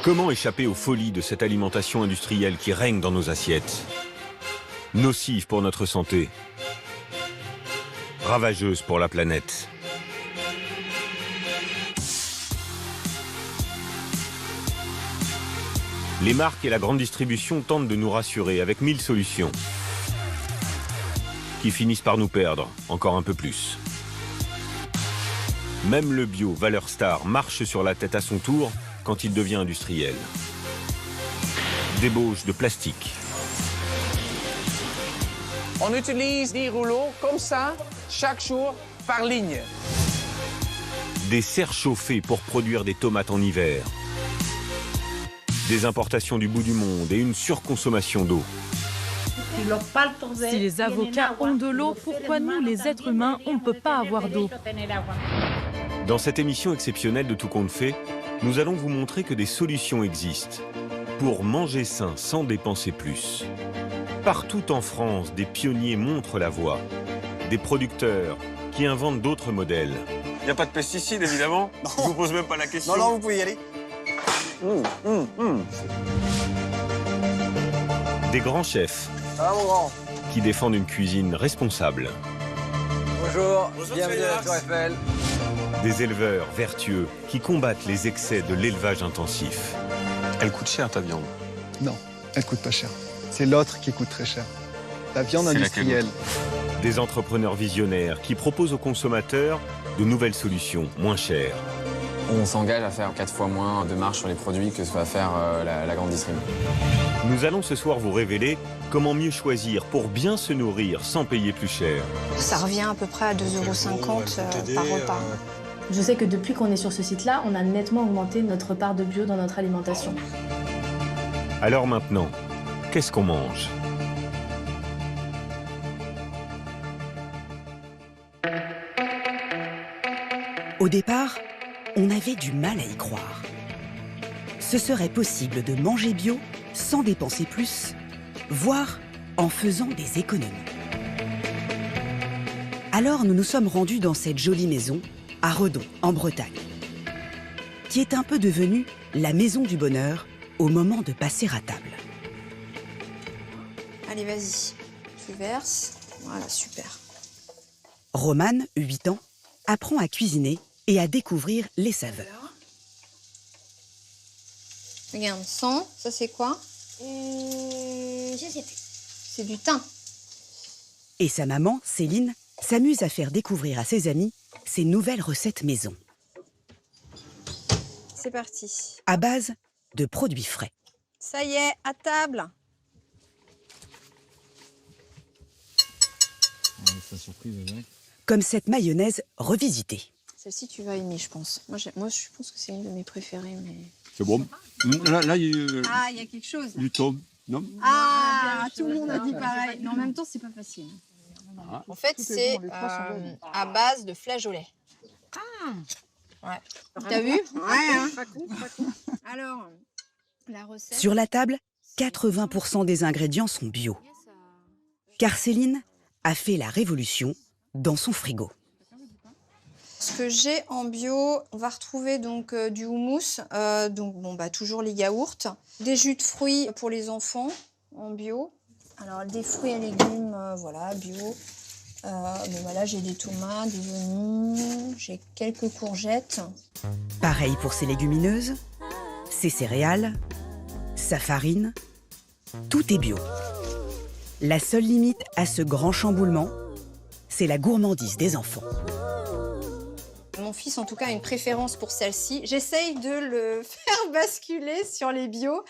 Comment échapper aux folies de cette alimentation industrielle qui règne dans nos assiettes? Nocive pour notre santé, ravageuse pour la planète. Les marques et la grande distribution tentent de nous rassurer avec 1000 solutions qui finissent par nous perdre encore un peu plus. Même le bio, valeur star, marche sur la tête à son tour quand il devient industriel. Débauche de plastique. On utilise des rouleaux comme ça chaque jour par ligne. Des serres chauffées pour produire des tomates en hiver. Des importations du bout du monde et une surconsommation d'eau. Si les avocats ont de l'eau, pourquoi nous, les êtres humains, on ne peut pas avoir d'eau? Dans cette émission exceptionnelle de Tout compte fait, nous allons vous montrer que des solutions existent pour manger sain sans dépenser plus. Partout en France, des pionniers montrent la voie. Des producteurs qui inventent d'autres modèles. Il n'y a pas de pesticides, évidemment. Je ne vous pose même pas la question. Non, vous pouvez y aller. Des grands chefs Ça va, mon grand? qui défendent une cuisine responsable. Bonjour, Bonjour, bienvenue à la Félix. Tour Eiffel. Des éleveurs vertueux qui combattent les excès de l'élevage intensif. Elle coûte cher, ta viande. Non, elle coûte pas cher. C'est l'autre qui coûte très cher. La viande C'est industrielle. Des entrepreneurs visionnaires qui proposent aux consommateurs de nouvelles solutions moins chères. On s'engage à faire 4 fois moins de marge sur les produits que ce que va faire la grande distribution. Nous allons ce soir vous révéler comment mieux choisir pour bien se nourrir sans payer plus cher. Ça revient à peu près à 2,50 € par repas. Je sais que depuis qu'on est sur ce site-là, on a nettement augmenté notre part de bio dans notre alimentation. Alors maintenant, qu'est-ce qu'on mange? Au départ, on avait du mal à y croire. Ce serait possible de manger bio sans dépenser plus, voire en faisant des économies. Alors nous nous sommes rendus dans cette jolie maison, à Redon, en Bretagne, qui est un peu devenue la maison du bonheur au moment de passer à table. Allez, vas-y. Tu verses. Voilà, super. Romane, 8 ans, apprend à cuisiner et à découvrir les saveurs. Regarde, 100, ça c'est quoi? Je sais plus. C'est du thym. Et sa maman, Céline, s'amuse à faire découvrir à ses amis ses nouvelles recettes maison, C'est parti. à base de produits frais. Ça y est, à table. Comme cette mayonnaise revisitée. Celle-ci, tu vas aimer, je pense. Moi, je pense que c'est une de mes préférées, mais... C'est bon. Là, il y a Ah, il y a quelque chose. du thym, non? Ah, tout le monde a dit pareil. Mais en même temps, c'est pas facile. En fait, c'est à base de flageolets. Ah. Ouais. T'as vu? Ouais. Alors, la recette... Sur la table, 80% des ingrédients sont bio. Car Céline a fait la révolution dans son frigo. Ce que j'ai en bio, on va retrouver donc du houmous, toujours les yaourts, des jus de fruits pour les enfants en bio. Alors des fruits et légumes, voilà, bio. Là j'ai des tomates, des oignons, j'ai quelques courgettes. Pareil pour ses légumineuses, ses céréales, sa farine. Tout est bio. La seule limite à ce grand chamboulement, c'est la gourmandise des enfants. Mon fils, en tout cas, a une préférence pour celle-ci. J'essaye de le faire basculer sur les bio,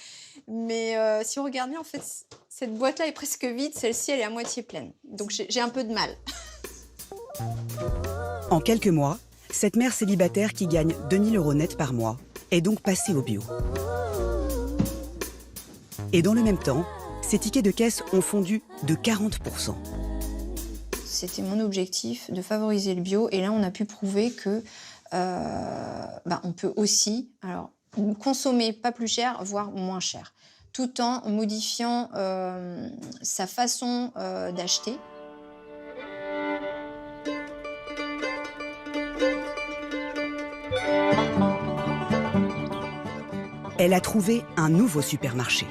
mais si on regarde bien, en fait, cette boîte-là est presque vide. Celle-ci, elle est à moitié pleine. Donc, j'ai un peu de mal. En quelques mois, cette mère célibataire qui gagne 2000 € net par mois est donc passée au bio. Et dans le même temps, ses tickets de caisse ont fondu de 40%. C'était mon objectif de favoriser le bio. Et là, on a pu prouver que on peut aussi consommer pas plus cher, voire moins cher, tout en modifiant sa façon d'acheter. elle a trouvé un nouveau supermarché.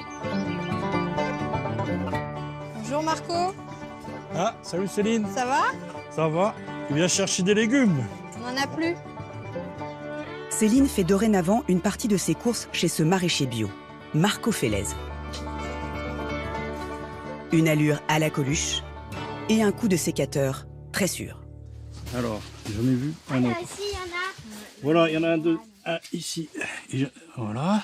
Bonjour Marco. Ah, salut Céline. Ça va? Ça va? Tu viens chercher des légumes? On n'en a plus. Céline fait dorénavant une partie de ses courses chez ce maraîcher bio, Marco Félez. Une allure à la Coluche et un coup de sécateur très sûr. Alors, j'en ai vu un autre. Ici, il y en a. Voilà, il y en a un ici. Voilà.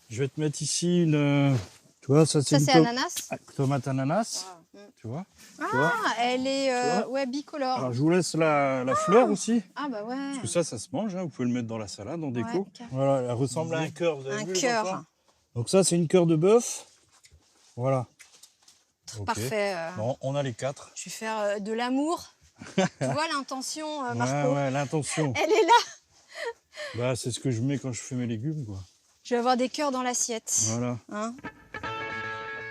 Je vais te mettre ici une... Tu vois, ça c'est ananas. Tomate ananas. Tu vois? Ah, elle est ouais, bicolore. Alors, je vous laisse la fleur aussi. Ah bah ouais. Parce que ça se mange. Hein. Vous pouvez le mettre dans la salade, en déco. Ouais, voilà, elle ressemble à un cœur. Vous avez un vu, cœur. Donc ça, c'est une cœur de bœuf. Voilà. Parfait. Bon, on a les 4. Je vais faire de l'amour. Tu vois l'intention, Marco? Ouais, l'intention. Elle est là. Bah, c'est ce que je mets quand je fais mes légumes, quoi. Je vais avoir des cœurs dans l'assiette. Voilà. Hein?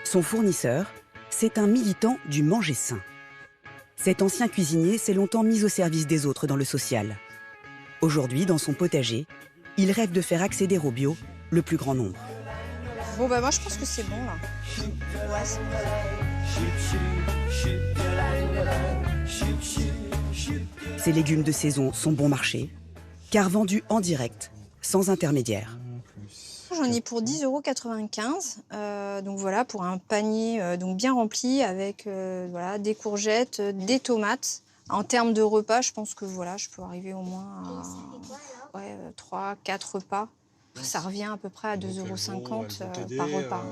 Son fournisseur, c'est un militant du manger sain. Cet ancien cuisinier s'est longtemps mis au service des autres dans le social. Aujourd'hui, dans son potager, il rêve de faire accéder au bio le plus grand nombre. Bon, bah moi, je pense que c'est bon, là. Ouais, c'est bon. Ces légumes de saison sont bon marché, car vendus en direct, sans intermédiaire. J'en ai pour 10,95 €. Donc voilà, pour un panier donc bien rempli avec voilà, des courgettes, des tomates. En termes de repas, je pense que voilà, je peux arriver au moins à 3-4 repas. Ça revient à peu près à 2,50 € par repas.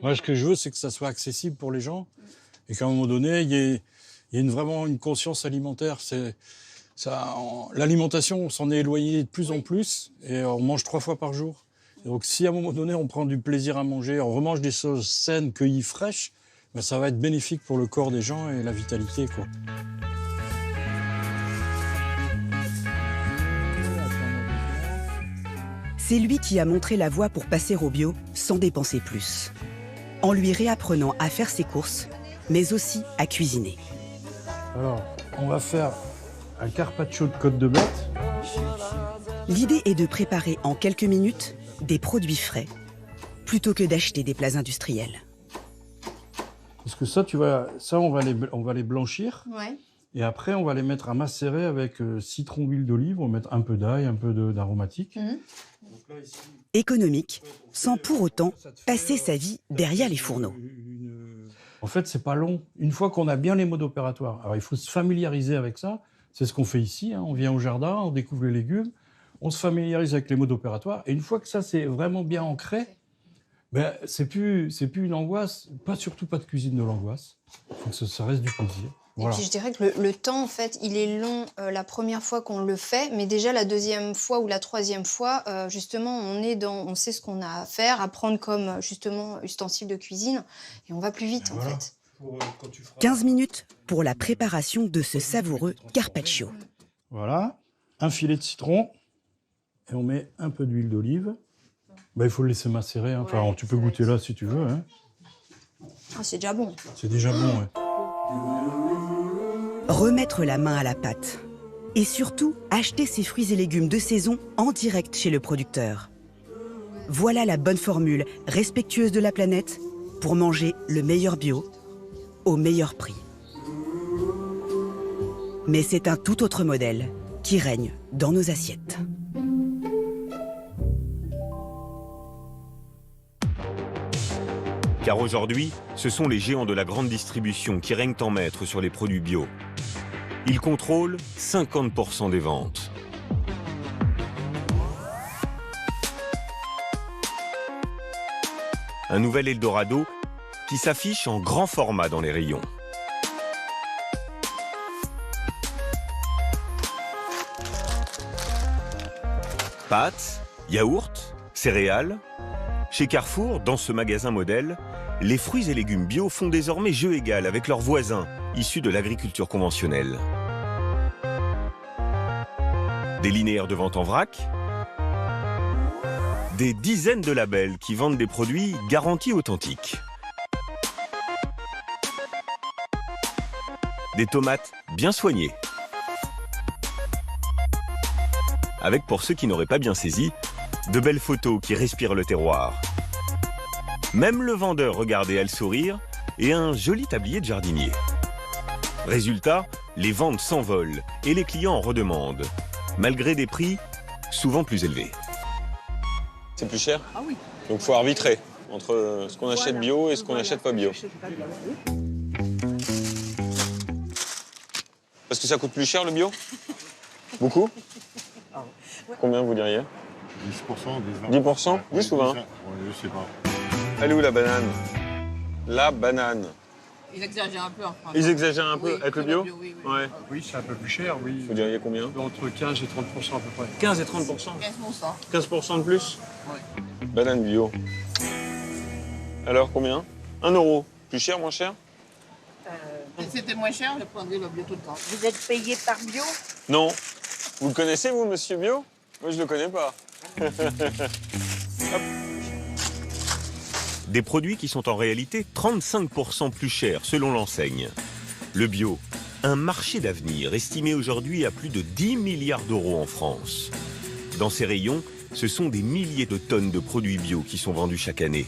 Moi, ce que je veux, c'est que ça soit accessible pour les gens et qu'à un moment donné, il y ait vraiment une conscience alimentaire. L'alimentation, on s'en est éloigné de plus en plus et on mange 3 fois par jour. Et donc, si à un moment donné, on prend du plaisir à manger, on remange des choses saines, cueillies fraîches, ben, ça va être bénéfique pour le corps des gens et la vitalité, quoi. C'est lui qui a montré la voie pour passer au bio sans dépenser plus. En lui réapprenant à faire ses courses, mais aussi à cuisiner. Alors, on va faire un carpaccio de côte de bête. L'idée est de préparer en quelques minutes des produits frais, plutôt que d'acheter des plats industriels. Parce que ça, on va les blanchir. Ouais. Et après, on va les mettre à macérer avec citron, huile d'olive. On va mettre un peu d'ail, un peu d'aromatique. Économique, sans pour autant passer sa vie derrière les fourneaux. En fait, c'est pas long. Une fois qu'on a bien les modes opératoires, alors il faut se familiariser avec ça. C'est ce qu'on fait ici. Hein. On vient au jardin, on découvre les légumes, on se familiarise avec les modes opératoires. Et une fois que ça, c'est vraiment bien ancré, ben, c'est plus une angoisse. Surtout pas de cuisine de l'angoisse. Il faut que ça reste du plaisir. Voilà. Et puis je dirais que le temps, en fait, il est long la première fois qu'on le fait, mais déjà la deuxième fois ou la troisième fois, justement, on sait ce qu'on a à faire, à prendre comme justement ustensile de cuisine, et on va plus vite, en fait. 15 minutes pour la préparation de ce savoureux carpaccio. Voilà, un filet de citron, et on met un peu d'huile d'olive. Ben, il faut le laisser macérer, hein. Enfin, tu peux goûter là si tu veux. Hein. Ah, c'est déjà bon. C'est déjà bon, ouais. Remettre la main à la pâte. Et surtout, acheter ses fruits et légumes de saison en direct chez le producteur. Voilà la bonne formule, respectueuse de la planète, pour manger le meilleur bio, au meilleur prix. Mais c'est un tout autre modèle qui règne dans nos assiettes. Car aujourd'hui, ce sont les géants de la grande distribution qui règnent en maître sur les produits bio. Ils contrôlent 50% des ventes. Un nouvel Eldorado qui s'affiche en grand format dans les rayons. Pâtes, yaourts, céréales. Chez Carrefour, dans ce magasin modèle, les fruits et légumes bio font désormais jeu égal avec leurs voisins, issus de l'agriculture conventionnelle. Des linéaires de vente en vrac, des dizaines de labels qui vendent des produits garantis authentiques. Des tomates bien soignées. Avec, pour ceux qui n'auraient pas bien saisi, De belles photos qui respirent le terroir. Même le vendeur, regardez, a le sourire et un joli tablier de jardinier. Résultat, les ventes s'envolent et les clients en redemandent, malgré des prix souvent plus élevés. C'est plus cher? Ah oui. Donc il faut arbitrer entre ce qu'on achète bio et ce qu'on n'achète pas bio. Parce que ça coûte plus cher le bio? Beaucoup? Combien vous diriez? 10%, 10%? 10 ou 20? Je sais pas. Elle est où la banane? La banane. Ils exagèrent un peu en France. Ils exagèrent un peu Oui, avec le bio? oui. Ouais. Oui, c'est un peu plus cher, oui. Vous diriez combien? Entre 15 et 30% à peu près. 15 et 30%? 15%. 15% de plus? Oui. Banane bio. Alors combien? 1 euro. Plus cher, moins cher? Si c'était moins cher, je prendrais le bio tout le temps. Vous êtes payé par bio? Non. Vous le connaissez, vous, monsieur bio? Moi, je le connais pas. Des produits qui sont en réalité 35% plus chers selon l'enseigne. Le bio, un marché d'avenir estimé aujourd'hui à plus de 10 milliards d'euros en France. Dans ces rayons, ce sont des milliers de tonnes de produits bio qui sont vendus chaque année.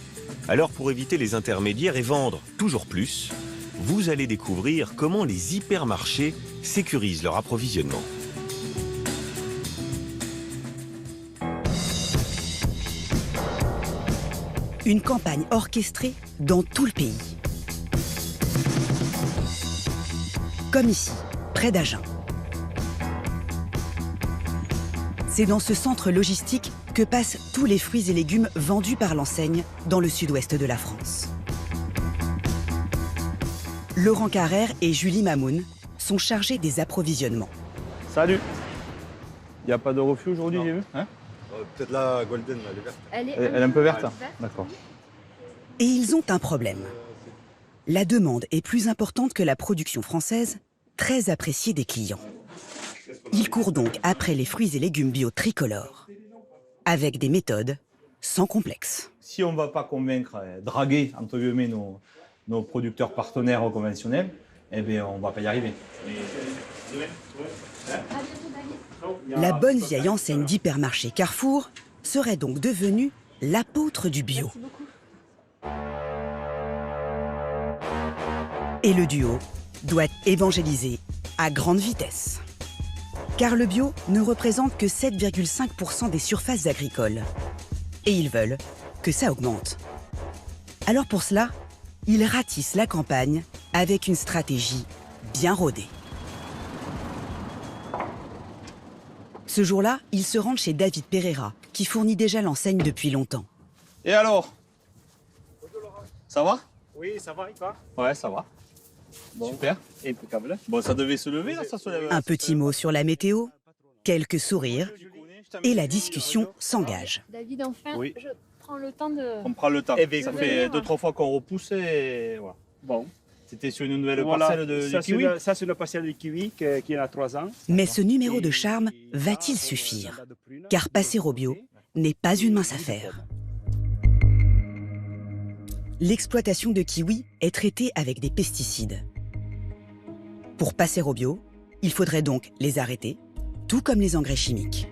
Alors pour éviter les intermédiaires et vendre toujours plus, vous allez découvrir comment les hypermarchés sécurisent leur approvisionnement. Une campagne orchestrée dans tout le pays. Comme ici, près d'Agen. C'est dans ce centre logistique que passent tous les fruits et légumes vendus par l'enseigne dans le sud-ouest de la France. Laurent Carrère et Julie Mamoun sont chargés des approvisionnements. Salut. Il n'y a pas de refus aujourd'hui, j'ai vu, hein? Peut-être la golden, elle est verte. Elle est un peu verte? D'accord. Et ils ont un problème. La demande est plus importante que la production française, très appréciée des clients. Ils courent donc après les fruits et légumes bio tricolores, avec des méthodes sans complexe. Si on ne va pas convaincre, draguer, entre guillemets, nos producteurs partenaires conventionnels, eh bien, on ne va pas y arriver. La bonne vieille enseigne d'hypermarché Carrefour serait donc devenue l'apôtre du bio. Et le duo doit évangéliser à grande vitesse. Car le bio ne représente que 7,5% des surfaces agricoles. Et ils veulent que ça augmente. Alors pour cela, ils ratissent la campagne avec une stratégie bien rodée. Ce jour-là, ils se rendent chez David Pereira, qui fournit déjà l'enseigne depuis longtemps. Et alors? Ça va? Oui, ça va, et toi? Ouais, ça va. Bon. Super. Impeccable. Bon, ça devait se lever, là, ça se lève. Un petit mot sur la météo, quelques sourires, et la discussion s'engage. David, enfin, Oui. je prends le temps de... On prend le temps. Eh bien, Ça de fait venir. 2-3 fois qu'on repousse et voilà. Bon. C'était sur une nouvelle Voilà. parcelle de Ça, kiwi. Ça, c'est une parcelle de kiwi qui a 3 ans. Mais ce numéro de charme va-t-il suffire? Car passer au bio n'est pas une mince affaire. L'exploitation de kiwis est traitée avec des pesticides. Pour passer au bio, il faudrait donc les arrêter, tout comme les engrais chimiques.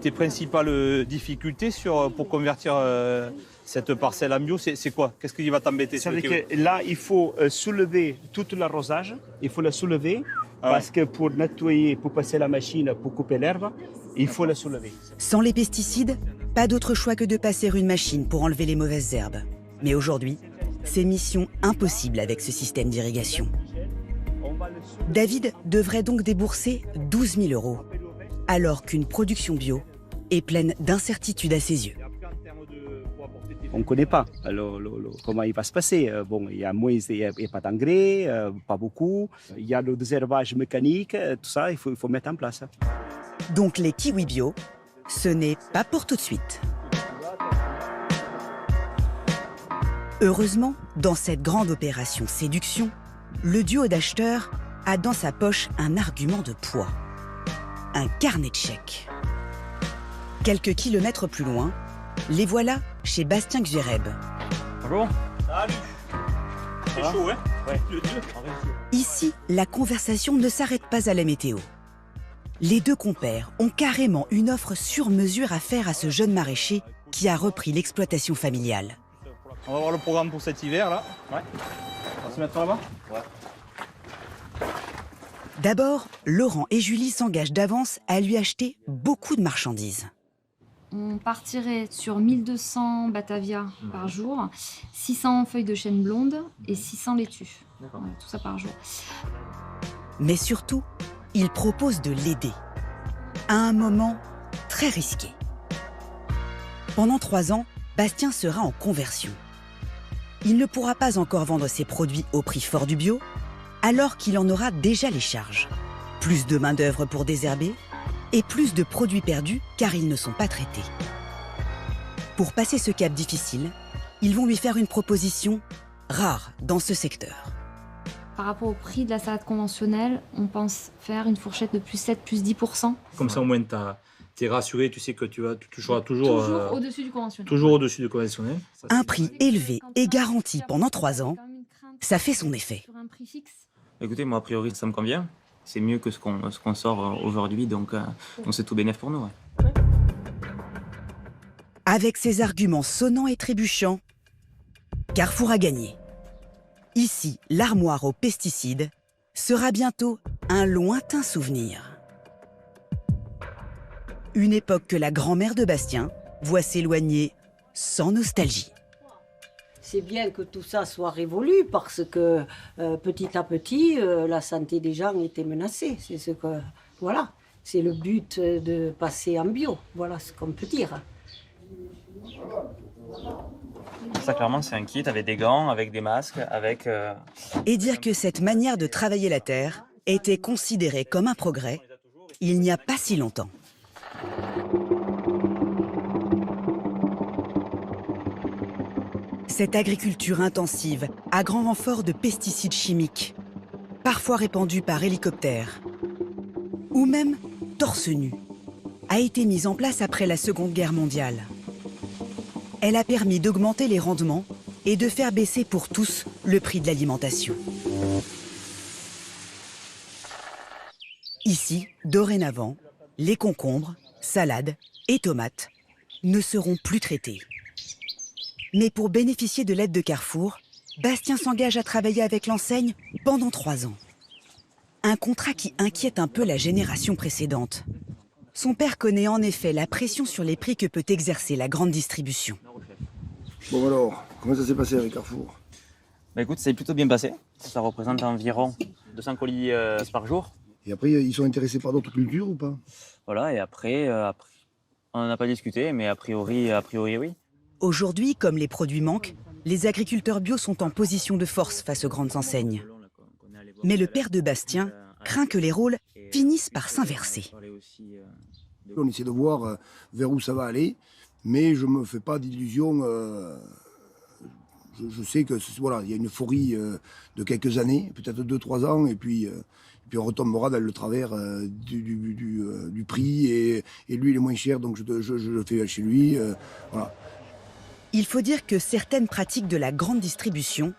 Tes principales difficultés pour convertir cette parcelle en bio, c'est quoi? Qu'est-ce qui va t'embêter? Ça veut dire que là, il faut soulever tout l'arrosage. Il faut le soulever parce que pour nettoyer, pour passer la machine, pour couper l'herbe, il faut le soulever. Sans les pesticides, pas d'autre choix que de passer une machine pour enlever les mauvaises herbes. Mais aujourd'hui, c'est mission impossible avec ce système d'irrigation. David devrait donc débourser 12 000 €, alors qu'une production bio est pleine d'incertitudes à ses yeux. On ne connaît pas comment il va se passer. Bon, il y a pas d'engrais, pas beaucoup. Il y a le désherbage mécanique, tout ça, il faut mettre en place. Donc les kiwis bio, ce n'est pas pour tout de suite. Heureusement, dans cette grande opération séduction, le duo d'acheteurs a dans sa poche un argument de poids. Un carnet de chèques. Quelques kilomètres plus loin, les voilà chez Bastien Xureb. Bonjour. Salut. C'est chaud, hein? Ouais. Ici, la conversation ne s'arrête pas à la météo. Les deux compères ont carrément une offre sur mesure à faire à ce jeune maraîcher qui a repris l'exploitation familiale. On va voir le programme pour cet hiver, là. Ouais. On va se mettre là-bas. Ouais. D'abord, Laurent et Julie s'engagent d'avance à lui acheter beaucoup de marchandises. On partirait sur 1200 Batavia par jour, 600 feuilles de chêne blonde et 600 laitues. Tout ça par jour. Mais surtout, il propose de l'aider. À un moment très risqué. Pendant 3 ans, Bastien sera en conversion. Il ne pourra pas encore vendre ses produits au prix fort du bio, alors qu'il en aura déjà les charges. Plus de main-d'œuvre pour désherber et plus de produits perdus car ils ne sont pas traités. Pour passer ce cap difficile, ils vont lui faire une proposition rare dans ce secteur. Par rapport au prix de la salade conventionnelle, on pense faire une fourchette de plus 7, plus 10%. Comme ça, au moins, tu es rassuré, tu sais que tu seras toujours au-dessus du conventionnel. Toujours au-dessus du conventionnel. Un prix élevé et garanti pendant 3 ans, ça fait son effet. Écoutez, moi, a priori, ça me convient. C'est mieux que ce qu'on sort aujourd'hui, donc c'est tout bénef pour nous. Ouais. Avec ses arguments sonnants et trébuchants, Carrefour a gagné. Ici, l'armoire aux pesticides sera bientôt un lointain souvenir. Une époque que la grand-mère de Bastien voit s'éloigner sans nostalgie. C'est bien que tout ça soit révolu parce que petit à petit, la santé des gens était menacée. C'est ce que, voilà, c'est le but de passer en bio. Voilà ce qu'on peut dire. Ça, clairement, c'est un kit avec des gants, avec des masques, avec... Et dire que cette manière de travailler la terre était considérée comme un progrès il n'y a pas si longtemps. Cette agriculture intensive, à grand renfort de pesticides chimiques, parfois répandus par hélicoptère, ou même torse nu, a été mise en place après la Seconde Guerre mondiale. Elle a permis d'augmenter les rendements et de faire baisser pour tous le prix de l'alimentation. Ici, dorénavant, les concombres, salades et tomates ne seront plus traités. Mais pour bénéficier de l'aide de Carrefour, Bastien s'engage à travailler avec l'enseigne pendant 3 ans. Un contrat qui inquiète un peu la génération précédente. Son père connaît en effet la pression sur les prix que peut exercer la grande distribution. Bon alors, comment ça s'est passé avec Carrefour? Bah écoute, ça s'est plutôt bien passé. Ça représente environ 200 colis par jour. Et après, ils sont intéressés par d'autres cultures ou pas? Voilà, et après on n'en a pas discuté, mais a priori oui. Aujourd'hui, comme les produits manquent, les agriculteurs bio sont en position de force face aux grandes enseignes. Mais le père de Bastien craint que les rôles finissent par s'inverser. On essaie de voir vers où ça va aller, mais je ne me fais pas d'illusions. Je sais que voilà, il y a une euphorie de quelques années, peut-être 2-3 ans, et puis on retombera dans le travers du prix, et lui il est moins cher, donc je le fais chez lui. Voilà. Il faut dire que certaines pratiques de la grande distribution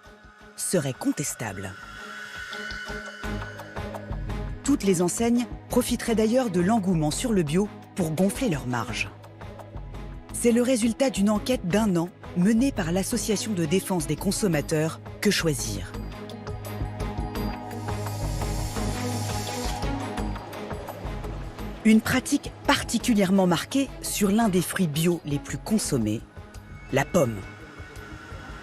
seraient contestables. Toutes les enseignes profiteraient d'ailleurs de l'engouement sur le bio pour gonfler leurs marges. C'est le résultat d'une enquête d'1 an menée par l'association de défense des consommateurs Que Choisir. Une pratique particulièrement marquée sur l'un des fruits bio les plus consommés, la pomme.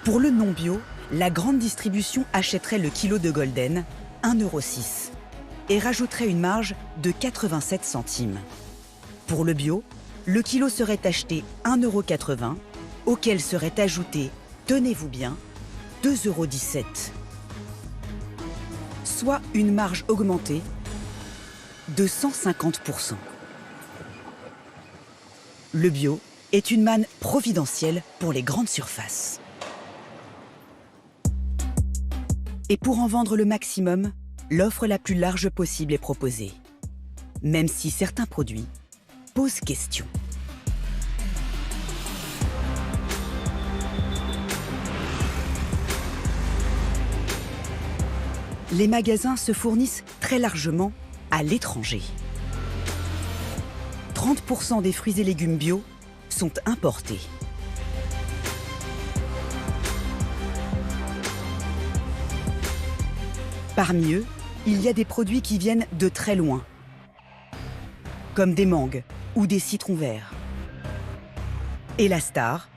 Pour le non-bio, la grande distribution achèterait le kilo de Golden, 1,06 € et rajouterait une marge de 87 centimes. Pour le bio, le kilo serait acheté 1,80 €, auquel serait ajouté, tenez-vous bien, 2,17 €. Soit une marge augmentée de 150%. Le bio est une manne providentielle pour les grandes surfaces. Et pour en vendre le maximum, l'offre la plus large possible est proposée, même si certains produits posent question. Les magasins se fournissent très largement à l'étranger. 30% des fruits et légumes bio sont importés. Parmi eux, il y a des produits qui viennent de très loin, comme des mangues ou des citrons verts. Et la star,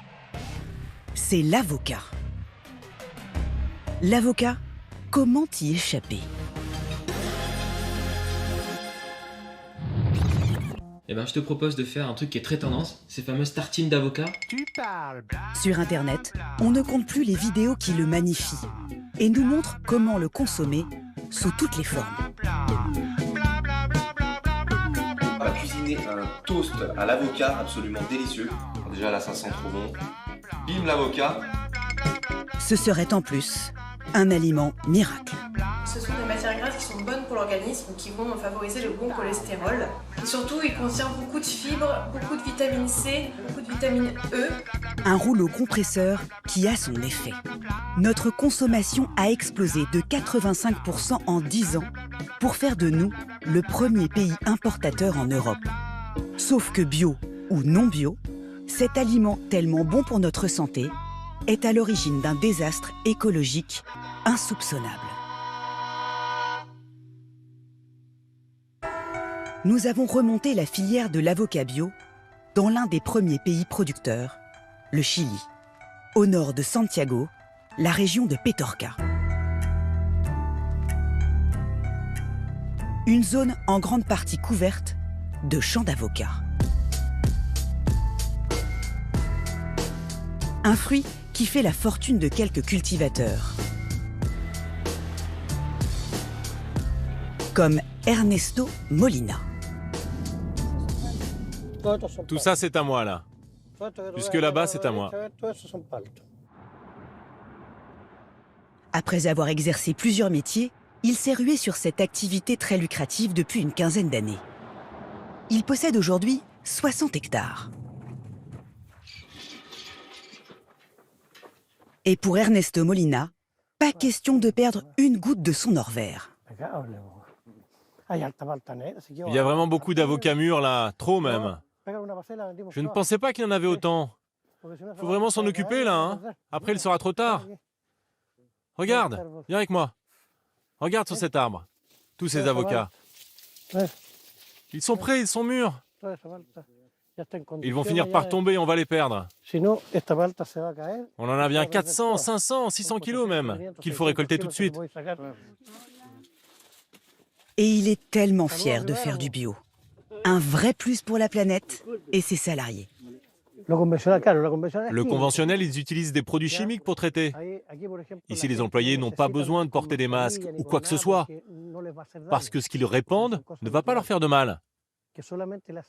c'est l'avocat. L'avocat, comment y échapper? Eh ben, je te propose de faire un truc qui est très tendance, ces fameuses tartines d'avocat. Sur Internet, on ne compte plus les vidéos qui le magnifient et nous montrent comment le consommer sous toutes les formes. On va cuisiner un toast à l'avocat absolument délicieux. Alors déjà là, ça sent trop bon. Bim, l'avocat. Ce serait en plus un aliment miracle. Ce sont des matières grasses qui sont bonnes pour l'organisme, qui vont favoriser le bon cholestérol. Et surtout, il contient beaucoup de fibres, beaucoup de vitamine C, beaucoup de vitamine E. Un rouleau compresseur qui a son effet. Notre consommation a explosé de 85% en 10 ans pour faire de nous le premier pays importateur en Europe. Sauf que bio ou non bio, cet aliment tellement bon pour notre santé est à l'origine d'un désastre écologique insoupçonnable. Nous avons remonté la filière de l'avocat bio dans l'un des premiers pays producteurs, le Chili, au nord de Santiago, la région de Petorca. Une zone en grande partie couverte de champs d'avocats. Un fruit qui fait la fortune de quelques cultivateurs, comme Ernesto Molina. Tout ça, c'est à moi, là. Jusque là-bas, c'est à moi. Après avoir exercé plusieurs métiers, il s'est rué sur cette activité très lucrative depuis une quinzaine d'années. Il possède aujourd'hui 60 hectares. Et pour Ernesto Molina, pas question de perdre une goutte de son or vert. Il y a vraiment beaucoup d'avocats mûrs, là. Trop, même. Je ne pensais pas qu'il y en avait autant. Faut vraiment s'en occuper, là, hein. Après, il sera trop tard. Regarde, viens avec moi. Regarde sur cet arbre. Tous ces avocats. Ils sont prêts, ils sont mûrs. Ils vont finir par tomber, on va les perdre. On en a bien 400, 500, 600 kilos même, qu'il faut récolter tout de suite. Et il est tellement fier de faire du bio. Un vrai plus pour la planète et ses salariés. Le conventionnel, ils utilisent des produits chimiques pour traiter. Ici, les employés n'ont pas besoin de porter des masques ou quoi que ce soit, parce que ce qu'ils répandent ne va pas leur faire de mal.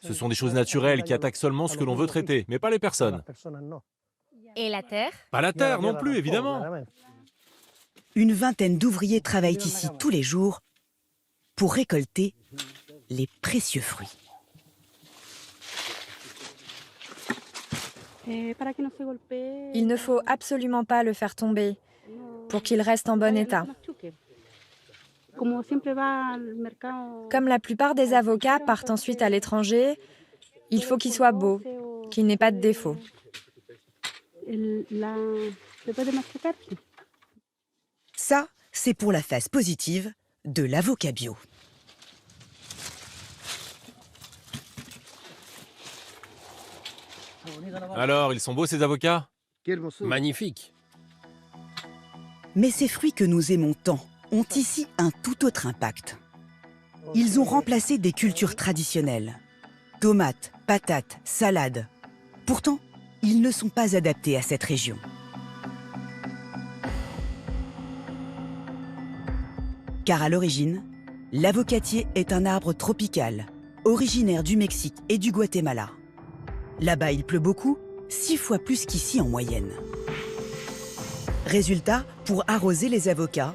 Ce sont des choses naturelles qui attaquent seulement ce que l'on veut traiter, mais pas les personnes. Et la terre? Pas la terre non plus, évidemment. Une vingtaine d'ouvriers travaillent ici tous les jours pour récolter les précieux fruits. Il ne faut absolument pas le faire tomber pour qu'il reste en bon état. Comme la plupart des avocats partent ensuite à l'étranger, il faut qu'il soit beau, qu'il n'ait pas de défaut. Ça, c'est pour la phase positive de l'avocat bio. Alors, ils sont beaux ces avocats? Magnifique. Mais ces fruits que nous aimons tant ont ici un tout autre impact. Ils ont remplacé des cultures traditionnelles. Tomates, patates, salades. Pourtant, ils ne sont pas adaptés à cette région. Car à l'origine, l'avocatier est un arbre tropical, originaire du Mexique et du Guatemala. Là-bas, il pleut beaucoup, 6 fois plus qu'ici en moyenne. Résultat, pour arroser les avocats,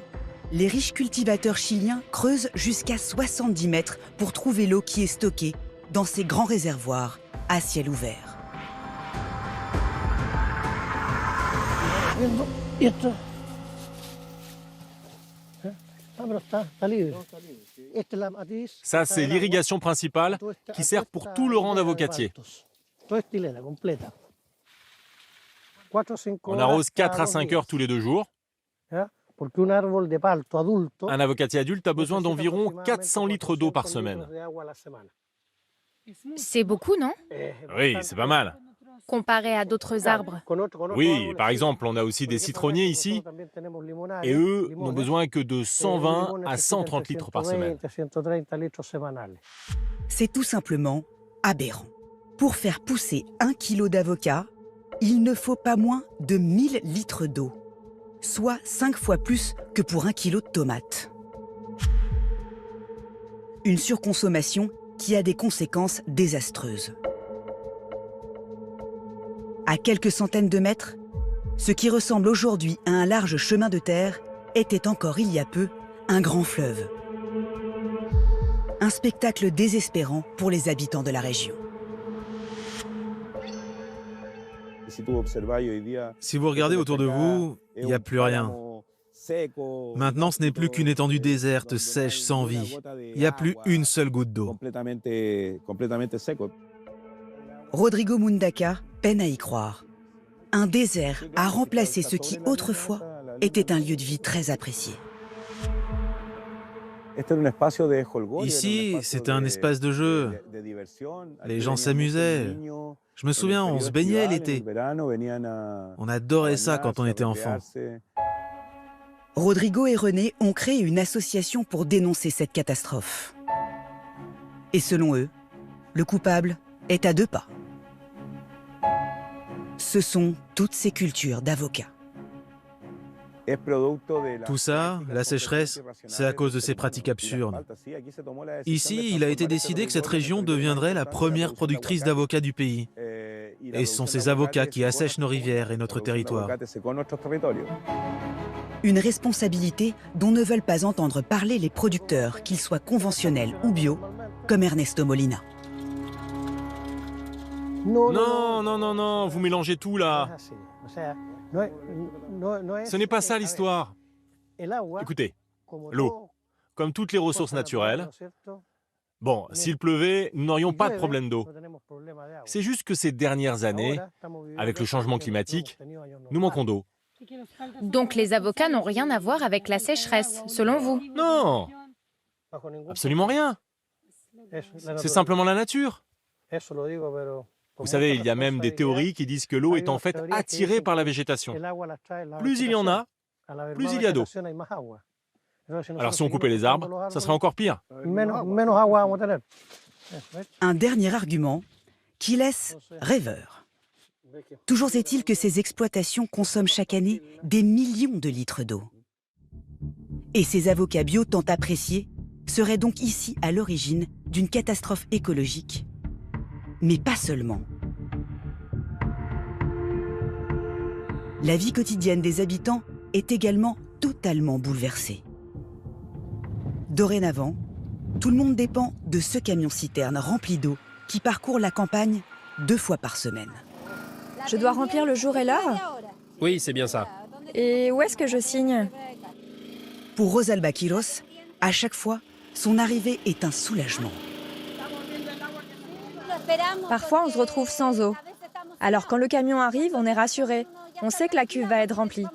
les riches cultivateurs chiliens creusent jusqu'à 70 mètres pour trouver l'eau qui est stockée dans ces grands réservoirs à ciel ouvert. Ça, c'est l'irrigation principale qui sert pour tout le rang d'avocatiers. On arrose 4 à 5 heures tous les 2 jours. Un avocatier adulte a besoin d'environ 400 litres d'eau par semaine. C'est beaucoup, non? Oui, c'est pas mal. Comparé à d'autres arbres. Oui, par exemple, on a aussi des citronniers ici, et eux n'ont besoin que de 120 à 130 litres par semaine. C'est tout simplement aberrant. Pour faire pousser 1 kilo d'avocat, il ne faut pas moins de 1000 litres d'eau, soit 5 fois plus que pour 1 kilo de tomates. Une surconsommation qui a des conséquences désastreuses. À quelques centaines de mètres, ce qui ressemble aujourd'hui à un large chemin de terre était encore il y a peu un grand fleuve. Un spectacle désespérant pour les habitants de la région. Si vous regardez autour de vous, il n'y a plus rien. Maintenant, ce n'est plus qu'une étendue déserte, sèche, sans vie. Il n'y a plus une seule goutte d'eau. Rodrigo Mundaca peine à y croire. Un désert a remplacé ce qui autrefois était un lieu de vie très apprécié. Ici, c'était un espace de jeu. Les gens s'amusaient. Je me souviens, on se baignait l'été. On adorait ça quand on était enfant. Rodrigo et René ont créé une association pour dénoncer cette catastrophe. Et selon eux, le coupable est à 2 pas. Ce sont toutes ces cultures d'avocats. Tout ça, la sécheresse, c'est à cause de ces pratiques absurdes. Ici, il a été décidé que cette région deviendrait la première productrice d'avocats du pays. Et ce sont ces avocats qui assèchent nos rivières et notre territoire. Une responsabilité dont ne veulent pas entendre parler les producteurs, qu'ils soient conventionnels ou bio, comme Ernesto Molina. Non, non, non, non, vous mélangez tout là. Ce n'est pas ça l'histoire. Écoutez, l'eau, comme toutes les ressources naturelles, bon, s'il pleuvait, nous n'aurions pas de problème d'eau. C'est juste que ces dernières années, avec le changement climatique, nous manquons d'eau. Donc les avocats n'ont rien à voir avec la sécheresse, selon vous? Non, absolument rien. C'est simplement la nature. Vous savez, il y a même des théories qui disent que l'eau est en fait attirée par la végétation. Plus il y en a, plus il y a d'eau. Alors si on coupait les arbres, ça serait encore pire. Un dernier argument qui laisse rêveur. Toujours est-il que ces exploitations consomment chaque année des millions de litres d'eau. Et ces avocats bio tant appréciés seraient donc ici à l'origine d'une catastrophe écologique. Mais pas seulement. La vie quotidienne des habitants est également totalement bouleversée. Dorénavant, tout le monde dépend de ce camion-citerne rempli d'eau qui parcourt la campagne 2 fois par semaine. Je dois remplir le jour et l'heure? Oui, c'est bien ça. Et où est-ce que je signe? Pour Rosalba Quiros, à chaque fois, son arrivée est un soulagement. Parfois, on se retrouve sans eau. Alors quand le camion arrive, on est rassuré. On sait que la cuve va être remplie.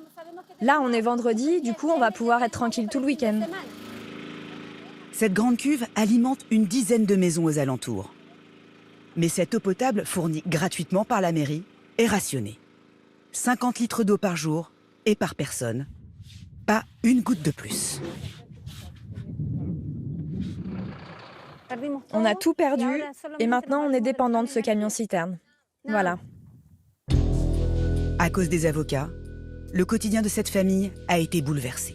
Là, on est vendredi, du coup, on va pouvoir être tranquille tout le week-end. Cette grande cuve alimente une dizaine de maisons aux alentours. Mais cette eau potable, fournie gratuitement par la mairie, est rationnée. 50 litres d'eau par jour et par personne. Pas une goutte de plus. On a tout perdu et maintenant on est dépendant de ce camion-citerne. Voilà. À cause des avocats, le quotidien de cette famille a été bouleversé.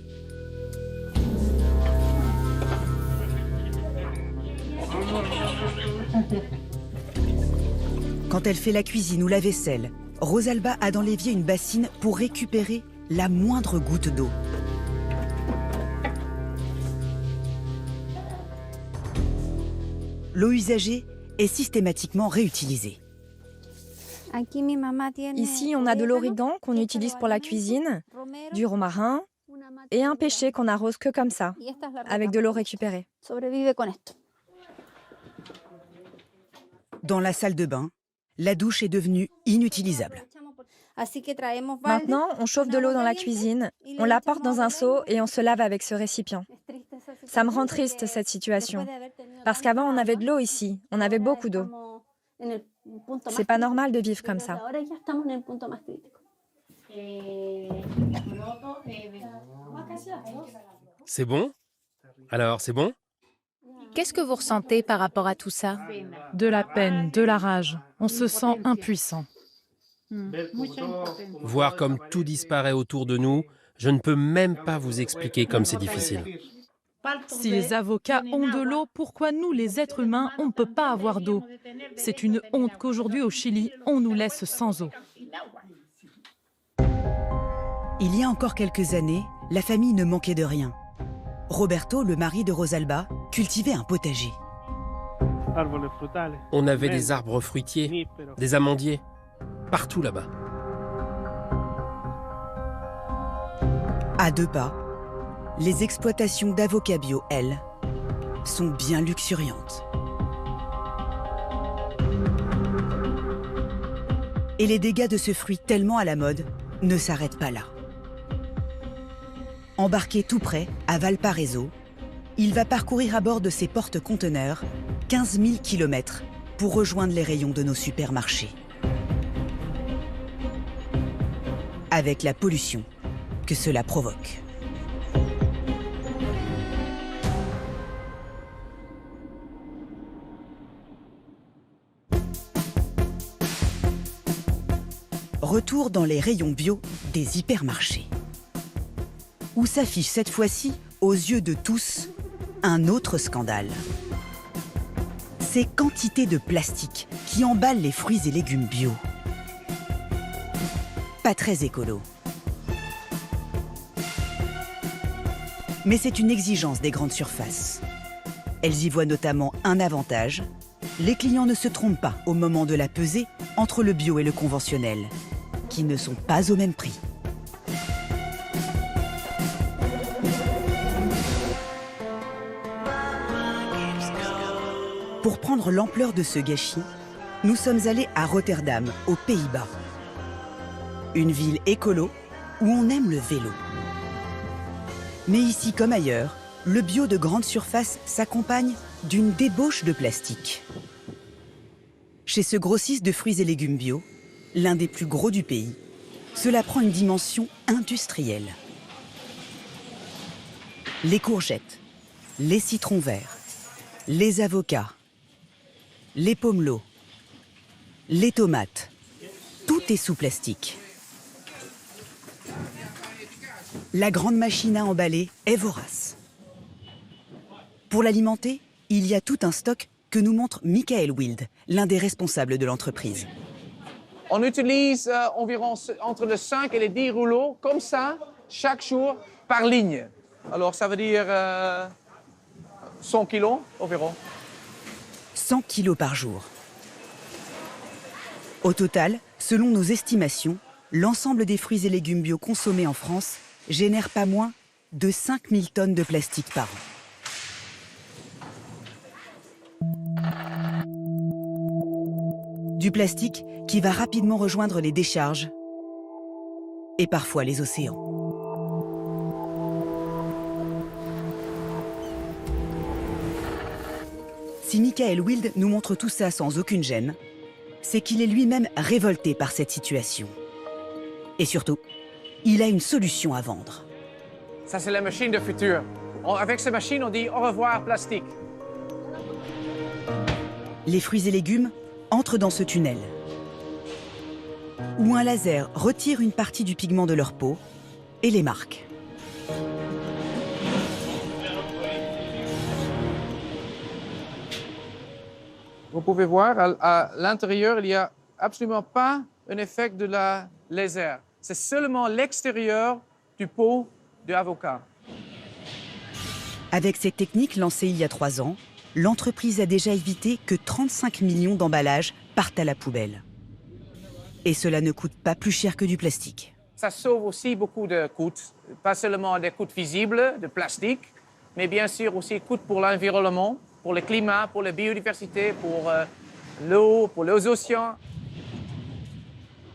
Quand elle fait la cuisine ou la vaisselle, Rosalba a dans l'évier une bassine pour récupérer la moindre goutte d'eau. L'eau usagée est systématiquement réutilisée. Ici, on a de l'origan qu'on utilise pour la cuisine, du romarin, et un pêcher qu'on n'arrose que comme ça, avec de l'eau récupérée. Dans la salle de bain, la douche est devenue inutilisable. Maintenant, on chauffe de l'eau dans la cuisine, on la porte dans un seau et on se lave avec ce récipient. Ça me rend triste, cette situation. Parce qu'avant, on avait de l'eau ici, on avait beaucoup d'eau. C'est pas normal de vivre comme ça. C'est bon? Alors, c'est bon? Qu'est-ce que vous ressentez par rapport à tout ça? De la peine, de la rage. On se sent impuissant. Voir comme tout disparaît autour de nous, je ne peux même pas vous expliquer comme c'est difficile. Si les avocats ont de l'eau, pourquoi nous, les êtres humains, on ne peut pas avoir d'eau? C'est une honte qu'aujourd'hui au Chili, on nous laisse sans eau. Il y a encore quelques années, la famille ne manquait de rien. Roberto, le mari de Rosalba, cultivait un potager. On avait des arbres fruitiers, des amandiers, partout là-bas. À 2 pas, les exploitations d'avocats bio, elles, sont bien luxuriantes. Et les dégâts de ce fruit tellement à la mode ne s'arrêtent pas là. Embarqué tout près, à Valparaiso, il va parcourir à bord de ses porte-conteneurs 15 000 km pour rejoindre les rayons de nos supermarchés. Avec la pollution que cela provoque. Retour dans les rayons bio des hypermarchés, où s'affiche cette fois-ci, aux yeux de tous, un autre scandale. Ces quantités de plastique qui emballent les fruits et légumes bio. Pas très écolo. Mais c'est une exigence des grandes surfaces. Elles y voient notamment un avantage. Les clients ne se trompent pas au moment de la pesée entre le bio et le conventionnel, qui ne sont pas au même prix. Pour prendre l'ampleur de ce gâchis, nous sommes allés à Rotterdam, aux Pays-Bas. Une ville écolo où on aime le vélo. Mais ici comme ailleurs, le bio de grande surface s'accompagne d'une débauche de plastique. Chez ce grossiste de fruits et légumes bio, l'un des plus gros du pays, cela prend une dimension industrielle. Les courgettes, les citrons verts, les avocats, les pomelos, les tomates, tout est sous plastique. La grande machine à emballer est vorace. Pour l'alimenter, il y a tout un stock que nous montre Michael Wild, l'un des responsables de l'entreprise. On utilise environ entre les 5 et les 10 rouleaux, comme ça, chaque jour, par ligne. Alors ça veut dire 100 kilos environ. 100 kilos par jour. Au total, selon nos estimations, l'ensemble des fruits et légumes bio consommés en France génère pas moins de 5000 tonnes de plastique par an. Du plastique qui va rapidement rejoindre les décharges et parfois les océans. Si Michael Wild nous montre tout ça sans aucune gêne, c'est qu'il est lui-même révolté par cette situation. Et surtout, il a une solution à vendre. Ça, c'est la machine de futur. Avec cette machine, on dit au revoir plastique. Les fruits et légumes entrent dans ce tunnel, où un laser retire une partie du pigment de leur peau et les marque. Vous pouvez voir, à l'intérieur, il n'y a absolument pas un effet de la laser. C'est seulement l'extérieur du pot d'avocat. Avec cette technique lancée il y a 3 ans, l'entreprise a déjà évité que 35 millions d'emballages partent à la poubelle. Et cela ne coûte pas plus cher que du plastique. ça sauve aussi beaucoup de coûts, pas seulement des coûts visibles de plastique, mais bien sûr aussi coûts pour l'environnement, pour le climat, pour la biodiversité, pour l'eau, pour les océans.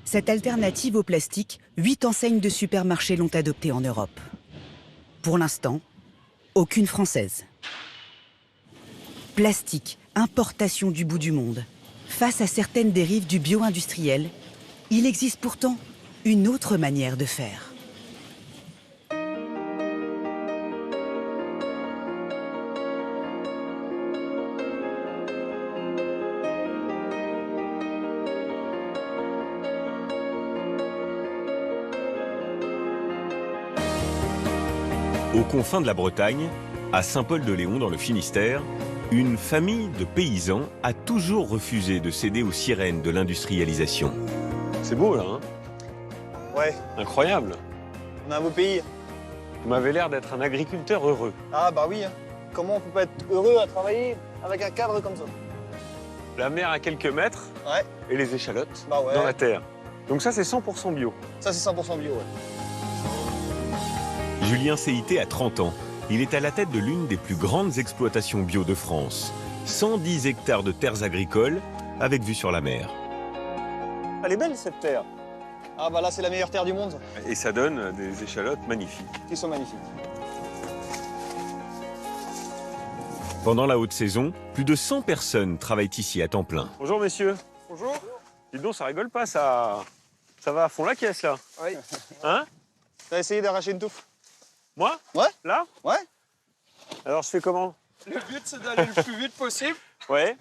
Cette alternative au plastique, 8 enseignes de supermarchés l'ont adoptée en Europe. Pour l'instant, aucune française. Plastique, importation du bout du monde. Face à certaines dérives du bio-industriel, il existe pourtant une autre manière de faire. Aux confins de la Bretagne, à Saint-Paul-de-Léon dans le Finistère, une famille de paysans a toujours refusé de céder aux sirènes de l'industrialisation. C'est beau là, hein? Ouais. Incroyable. On a un beau pays. Vous m'avez l'air d'être un agriculteur heureux. Ah bah oui, hein. Comment on peut pas être heureux à travailler avec un cadre comme ça? La mer à quelques mètres ouais. Et les échalotes bah ouais. Dans la terre. Donc ça c'est 100% bio. Ça c'est 100% bio, ouais. Julien Céité a 30 ans. Il est à la tête de l'une des plus grandes exploitations bio de France. 110 hectares de terres agricoles avec vue sur la mer. Elle est belle cette terre. Ah bah là c'est la meilleure terre du monde. Et ça donne des échalotes magnifiques. Qui sont magnifiques. Pendant la haute saison, plus de 100 personnes travaillent ici à temps plein. Bonjour messieurs. Bonjour. Dis donc, ça rigole pas, ça va à fond la caisse là. Oui. Hein? T'as essayé d'arracher une touffe? Moi? Ouais. Là? Ouais. Alors je fais comment? Le but c'est d'aller le plus vite possible. Ouais.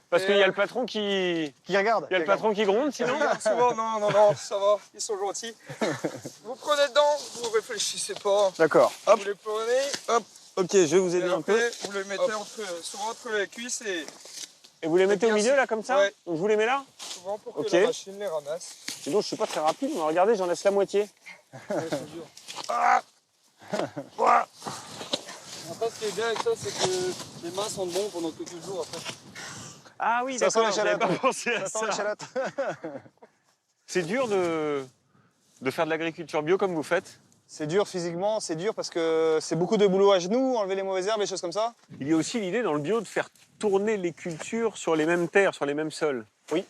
Parce qu'il y a le patron qui regarde. Il y a le patron qui gronde sinon? Souvent, non, ça va, ils sont gentils. Vous prenez dedans, vous réfléchissez pas. D'accord. Hop. Vous les prenez, hop. Ok, je vais vous aider un peu. Vous les mettez souvent entre les cuisses et vous les mettez au milieu là comme ça? Ouais. Donc je vous les mets là? Souvent pour que la machine les ramasse. Sinon je suis pas très rapide, mais regardez, j'en laisse la moitié. Ouais, c'est dur. Ah. Après, ce qui est bien avec ça, c'est que les mains sont bonnes pendant quelques jours après. Ah oui, ça d'accord, sent l'échalote. j'avais pas pensé à ça. C'est dur de faire de l'agriculture bio comme vous faites? C'est dur physiquement, c'est dur parce que c'est beaucoup de boulot à genoux, enlever les mauvaises herbes, les choses comme ça. Il y a aussi l'idée dans le bio de faire tourner les cultures sur les mêmes terres, sur les mêmes sols. Oui.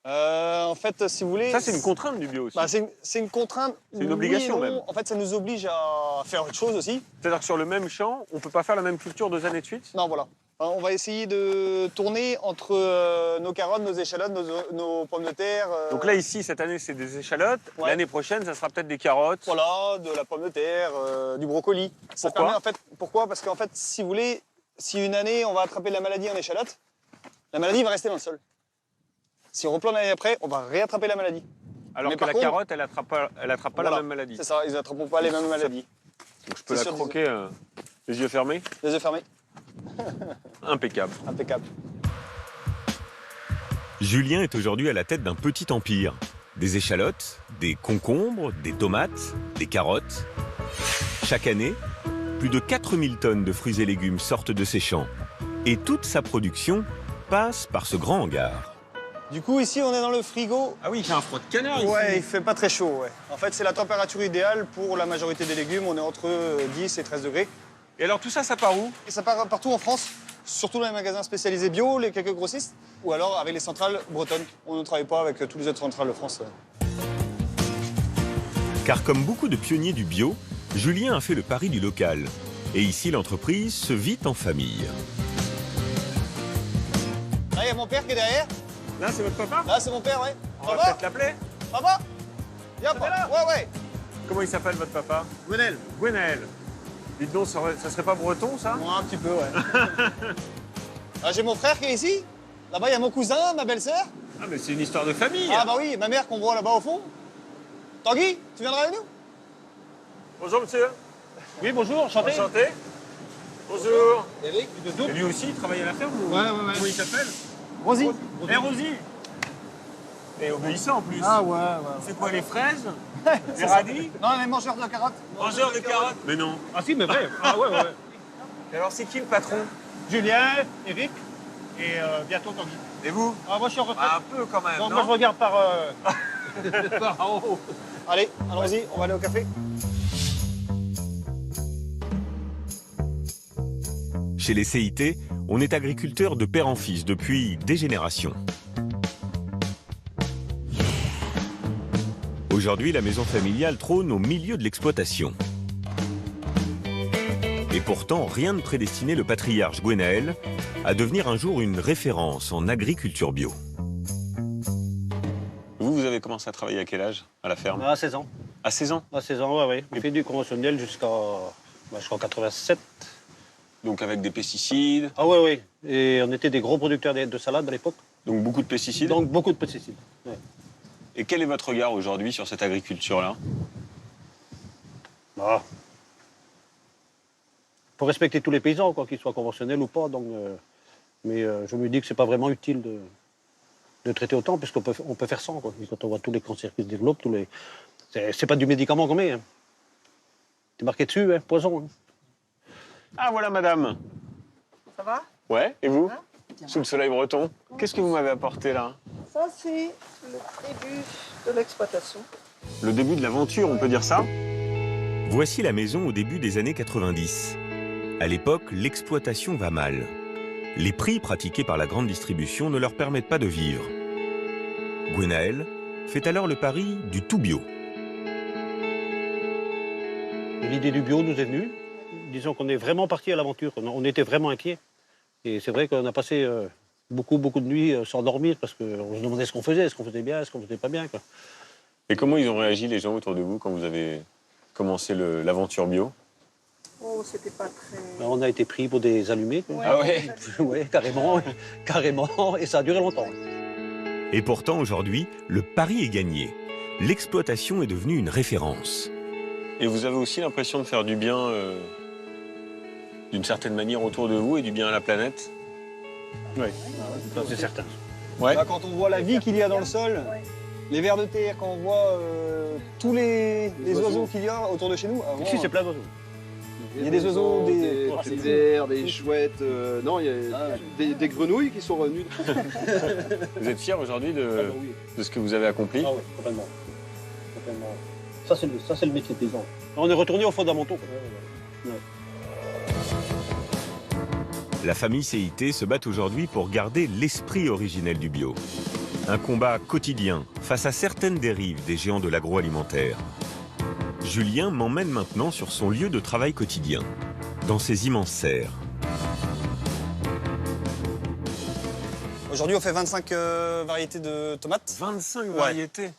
En fait, si vous voulez... Ça, c'est une contrainte du bio aussi. Bah, c'est une contrainte. C'est une obligation même. En fait, ça nous oblige à faire autre chose aussi. C'est-à-dire que sur le même champ, on ne peut pas faire la même culture 2 années de suite? Non, voilà. On va essayer de tourner entre nos carottes, nos échalotes, nos pommes de terre. Donc là, ici, cette année, c'est des échalotes. Ouais. L'année prochaine, ça sera peut-être des carottes. Voilà, de la pomme de terre, du brocoli. Ça Pourquoi? permet, en fait, pourquoi? Parce qu'en fait, si vous voulez, si une année, on va attraper la maladie en échalote, la maladie va rester dans le sol. Si on replante l'année après, on va réattraper la maladie. Alors que la carotte, elle attrape pas la même maladie. C'est ça, ils n'attrapent pas les mêmes maladies. Donc je peux la croquer les yeux fermés? Les yeux fermés. Impeccable. Impeccable. Julien est aujourd'hui à la tête d'un petit empire. Des échalotes, des concombres, des tomates, des carottes. Chaque année, plus de 4000 tonnes de fruits et légumes sortent de ses champs. Et toute sa production passe par ce grand hangar. Du coup, ici, on est dans le frigo. Ah oui, il y a un froid de canard ici. Ouais, il fait pas très chaud, ouais. En fait, c'est la température idéale pour la majorité des légumes. On est entre 10 et 13 degrés. Et alors, tout ça, ça part où? Et ça part partout en France, surtout dans les magasins spécialisés bio, les quelques grossistes, ou alors avec les centrales bretonnes. On ne travaille pas avec tous les autres centrales de France. Car comme beaucoup de pionniers du bio, Julien a fait le pari du local. Et ici, l'entreprise se vit en famille. Là, il y a mon père qui est derrière. Là, c'est votre papa? Là, c'est mon père, ouais. On va peut-être l'appeler? Papa? Viens, papa. Ouais, ouais. Comment il s'appelle, votre papa? Gwenaël. Gwenaël. Dites donc, ça serait pas breton, ça? Moi, un petit peu, ouais. Là, j'ai mon frère qui est ici. Là-bas, il y a mon cousin, ma belle-sœur. Ah, mais c'est une histoire de famille. Ah, bah oui, ma mère qu'on voit là-bas au fond. Tanguy, tu viendras avec nous? Bonjour, monsieur. Oui, bonjour, enchanté. Enchanté. Bonjour. Eric, Et lui aussi, il travaille à la ferme ou... Ouais. Comment il s'appelle? Rosie. Et Rosie. Et obéissant en plus. Ah, ouais. C'est quoi, les fraises? Les radis? Non, les mangeurs de carottes. Mangeurs de carottes? Mais non. Ah si, mais vrai. Ah ouais. Et alors, c'est qui le patron? Julien, Eric et bientôt Tanguy. Et vous? Ah, moi, je suis en retraite. Un peu quand même, Non, non? moi, je regarde par... Par en haut. Allez, allons-y, on va aller au café. Chez les CIT, on est agriculteur de père en fils depuis des générations. Aujourd'hui, la maison familiale trône au milieu de l'exploitation. Et pourtant, rien ne prédestinait le patriarche Gwenaël à devenir un jour une référence en agriculture bio. Vous avez commencé à travailler à quel âge à la ferme? À 16 ans. À 16 ans? À 16 ans, oui. J'ai fait du conventionnel jusqu'en 87. Donc avec des pesticides? Ah oui. Et on était des gros producteurs de salade à l'époque. Donc beaucoup de pesticides? Donc beaucoup de pesticides, oui. Et quel est votre regard aujourd'hui sur cette agriculture-là? Ah. Faut respecter tous les paysans, quoi, qu'ils soient conventionnels ou pas. Donc, mais je me dis que c'est pas vraiment utile de traiter autant, parce qu'on peut faire sans, quoi. Et quand on voit tous les cancers qui se développent, c'est pas du médicament qu'on met. Hein. C'est marqué dessus, hein, poison. Hein. Ah voilà, madame. Ça va? Ouais, et vous? Sous le soleil breton. Qu'est-ce que vous m'avez apporté là? Ça, c'est le début de l'exploitation. Le début de l'aventure, on peut dire ça? Voici la maison au début des années 90. À l'époque, l'exploitation va mal. Les prix pratiqués par la grande distribution ne leur permettent pas de vivre. Gwenaël fait alors le pari du tout bio. L'idée du bio nous est venue. Disons qu'on est vraiment parti à l'aventure. On était vraiment inquiets. Et c'est vrai qu'on a passé beaucoup de nuits sans dormir parce qu'on se demandait ce qu'on faisait bien, est-ce qu'on faisait pas bien, quoi. Et comment ils ont réagi, les gens autour de vous, quand vous avez commencé l'aventure bio? Oh, c'était pas très... On a été pris pour des allumés. Quoi. Ouais, ah ouais? Oui, carrément, et ça a duré longtemps. Et pourtant, aujourd'hui, le pari est gagné. L'exploitation est devenue une référence. Et vous avez aussi l'impression de faire du bien, d'une certaine manière, autour de vous et du bien à la planète? Oui, ça c'est certain. Ouais. Là, quand on voit la vie qu'il y a dans le sol, les vers de terre, quand on voit tous les oiseaux qu'il y a autour de chez nous... Ici, c'est plein d'oiseaux. Il y a des oiseaux, des vers, des chouettes, non, il y a des grenouilles qui sont venues. Vous êtes fiers aujourd'hui de ce que vous avez accompli? Ah oui, complètement. Ça, c'est le métier de paysan. On est retourné aux fondamentaux. Ouais. La famille CIT se bat aujourd'hui pour garder l'esprit originel du bio. Un combat quotidien face à certaines dérives des géants de l'agroalimentaire. Julien m'emmène maintenant sur son lieu de travail quotidien, dans ces immenses serres. Aujourd'hui, on fait 25 variétés de tomates. 25 variétés?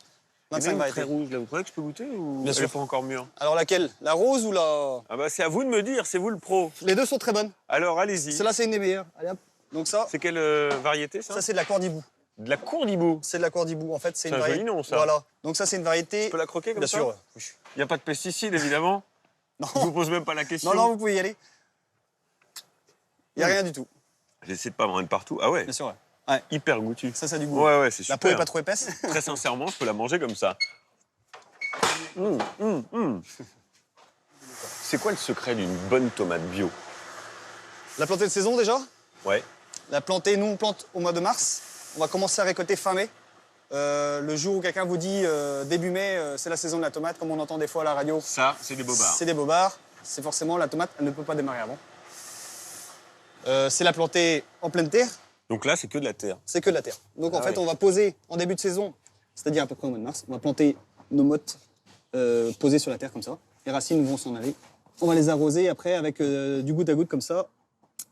25 variétés. Très rouge, là, vous croyez que je peux goûter ou bien sûr. Elle est pas encore mûre? Alors laquelle? La rose ou la... Ah bah c'est à vous de me dire, c'est vous le pro. Les deux sont très bonnes. Alors allez-y. Celle-là, c'est une des meilleures. Allez hop. Donc ça... C'est quelle variété ça? Ça, c'est de la Courdibou. De la Courdibou? C'est de la Courdibou, en fait. C'est un joli nom, ça. Voilà. Donc ça, c'est une variété... Je peux la croquer comme ça? Bien sûr. Il n'y a pas de pesticides, évidemment? Non. Je vous pose même pas la question. Non, vous pouvez y aller. Il n'y a rien du tout. J'essaie de pas m'en rendre partout. Ah ouais? Bien sûr, ouais. Hyper goûtu. Ça a du goût. Ouais, c'est super. La peau n'est pas trop épaisse. Très sincèrement, je peux la manger comme ça. C'est quoi le secret d'une bonne tomate bio? La planter de saison, déjà? Ouais. La planter, nous, on plante au mois de mars. On va commencer à récolter fin mai. Le jour où quelqu'un vous dit début mai, c'est la saison de la tomate, comme on entend des fois à la radio. Ça, c'est des bobards. C'est des bobards. C'est forcément la tomate, elle ne peut pas démarrer avant. C'est la planter en pleine terre. Donc là, c'est que de la terre? C'est que de la terre. Donc en fait, on va poser en début de saison, c'est-à-dire à peu près au mois de mars, on va planter nos mottes posées sur la terre comme ça. Les racines vont s'en aller. On va les arroser après avec du goutte à goutte comme ça,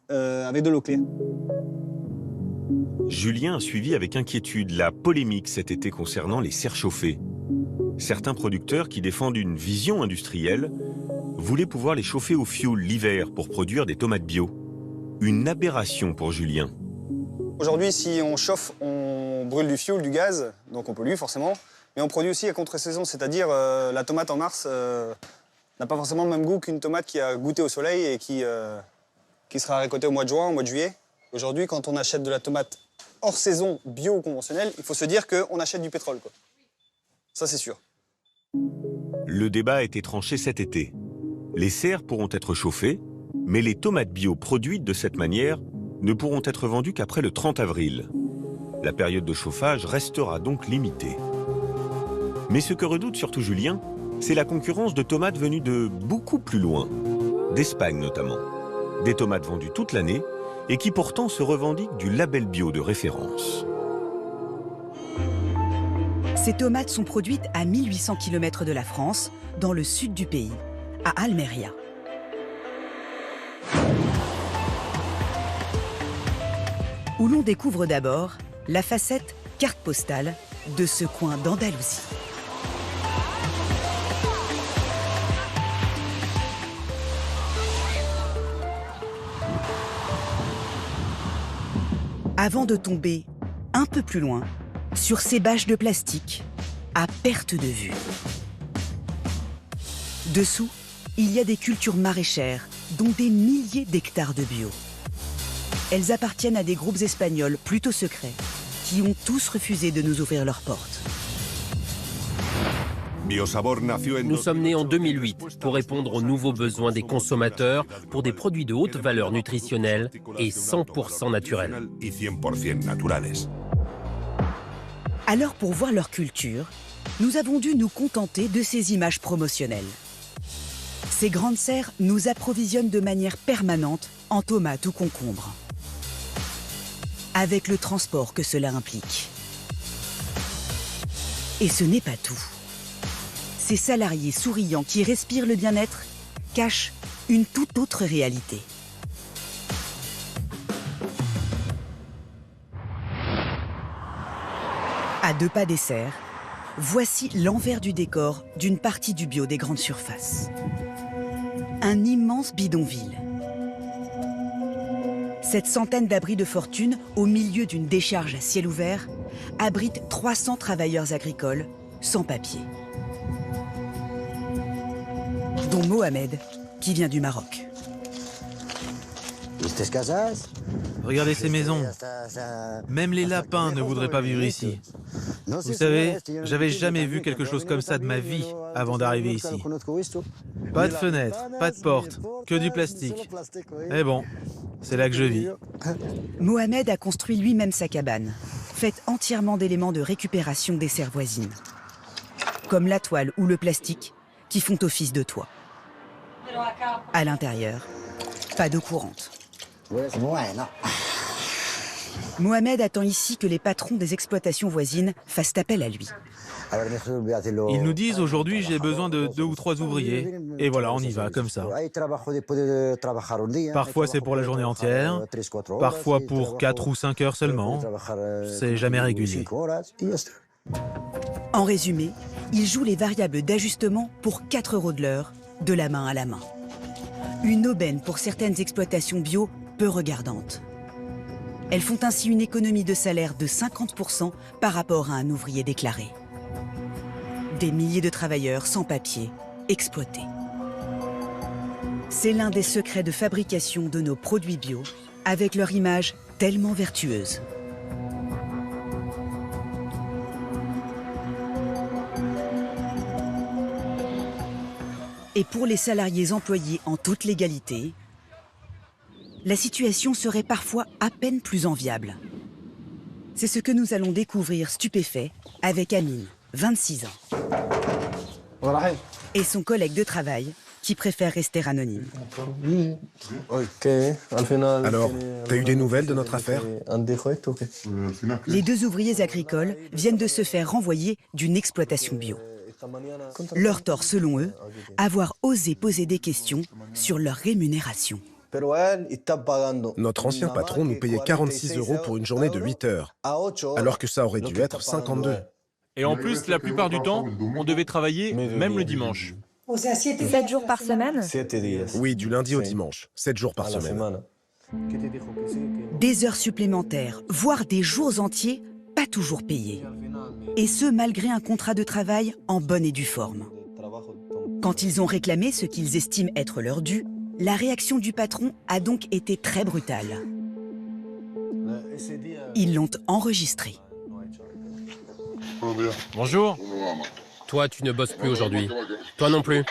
avec de l'eau claire. Julien a suivi avec inquiétude la polémique cet été concernant les serres chauffées. Certains producteurs qui défendent une vision industrielle voulaient pouvoir les chauffer au fioul l'hiver pour produire des tomates bio. Une aberration pour Julien. Aujourd'hui, si on chauffe, on brûle du fioul, du gaz, donc on pollue forcément. Mais on produit aussi à contre-saison, c'est-à-dire la tomate en mars n'a pas forcément le même goût qu'une tomate qui a goûté au soleil et qui sera récoltée au mois de juin, au mois de juillet. Aujourd'hui, quand on achète de la tomate hors saison, bio ou conventionnelle, il faut se dire qu'on achète du pétrole, quoi. Ça, c'est sûr. Le débat a été tranché cet été. Les serres pourront être chauffées, mais les tomates bio produites de cette manière ne pourront être vendues qu'après le 30 avril. La période de chauffage restera donc limitée. Mais ce que redoute surtout Julien, c'est la concurrence de tomates venues de beaucoup plus loin, d'Espagne notamment. Des tomates vendues toute l'année et qui pourtant se revendiquent du label bio de référence. Ces tomates sont produites à 1800 km de la France, dans le sud du pays, à Almeria. Où l'on découvre d'abord la facette carte postale de ce coin d'Andalousie. Avant de tomber un peu plus loin sur ces bâches de plastique à perte de vue. Dessous, il y a des cultures maraîchères, dont des milliers d'hectares de bio. Elles appartiennent à des groupes espagnols plutôt secrets, qui ont tous refusé de nous ouvrir leurs portes. Nous sommes nés en 2008 pour répondre aux nouveaux besoins des consommateurs pour des produits de haute valeur nutritionnelle et 100% naturels. Alors pour voir leur culture, nous avons dû nous contenter de ces images promotionnelles. Ces grandes serres nous approvisionnent de manière permanente en tomates ou concombres, avec le transport que cela implique. Et ce n'est pas tout. Ces salariés souriants qui respirent le bien-être cachent une toute autre réalité. À 2 pas des serres, voici l'envers du décor d'une partie du bio des grandes surfaces. Un immense bidonville. Cette centaine d'abris de fortune, au milieu d'une décharge à ciel ouvert, abrite 300 travailleurs agricoles sans papier. Dont Mohamed, qui vient du Maroc. Regardez ces maisons. Même les lapins ne voudraient pas vivre ici. Vous savez, j'avais jamais vu quelque chose comme ça de ma vie avant d'arriver ici. Pas de fenêtres, pas de portes, que du plastique. Mais bon, c'est là que je vis. Mohamed a construit lui-même sa cabane, faite entièrement d'éléments de récupération des serres voisines, comme la toile ou le plastique qui font office de toit. À l'intérieur, pas d'eau courante. Mohamed attend ici que les patrons des exploitations voisines fassent appel à lui. Ils nous disent aujourd'hui j'ai besoin de 2 ou 3 ouvriers. Et voilà, on y va comme ça. Parfois c'est pour la journée entière, parfois pour 4 ou 5 heures seulement. C'est jamais régulier. En résumé, il joue les variables d'ajustement pour 4 € de l'heure, de la main à la main. Une aubaine pour certaines exploitations bio peu regardantes. Elles font ainsi une économie de salaire de 50% par rapport à un ouvrier déclaré. Des milliers de travailleurs sans papier, exploités. C'est l'un des secrets de fabrication de nos produits bio, avec leur image tellement vertueuse. Et pour les salariés employés en toute légalité, la situation serait parfois à peine plus enviable. C'est ce que nous allons découvrir stupéfait avec Amine, 26 ans. Et son collègue de travail, qui préfère rester anonyme. Alors, t'as eu des nouvelles de notre affaire? Les 2 ouvriers agricoles viennent de se faire renvoyer d'une exploitation bio. Leur tort, selon eux, avoir osé poser des questions sur leur rémunération. Notre ancien patron nous payait 46 € pour une journée de 8 heures, alors que ça aurait dû être 52. Et en plus, la plupart du temps, on devait travailler même le dimanche. 7 jours par semaine? Oui, du lundi au dimanche, 7 jours par semaine. Des heures supplémentaires, voire des jours entiers, pas toujours payés. Et ce, malgré un contrat de travail en bonne et due forme. Quand ils ont réclamé ce qu'ils estiment être leur dû, la réaction du patron a donc été très brutale. Ils l'ont enregistré. Bonjour. Toi, tu ne bosses plus aujourd'hui. Toi non plus.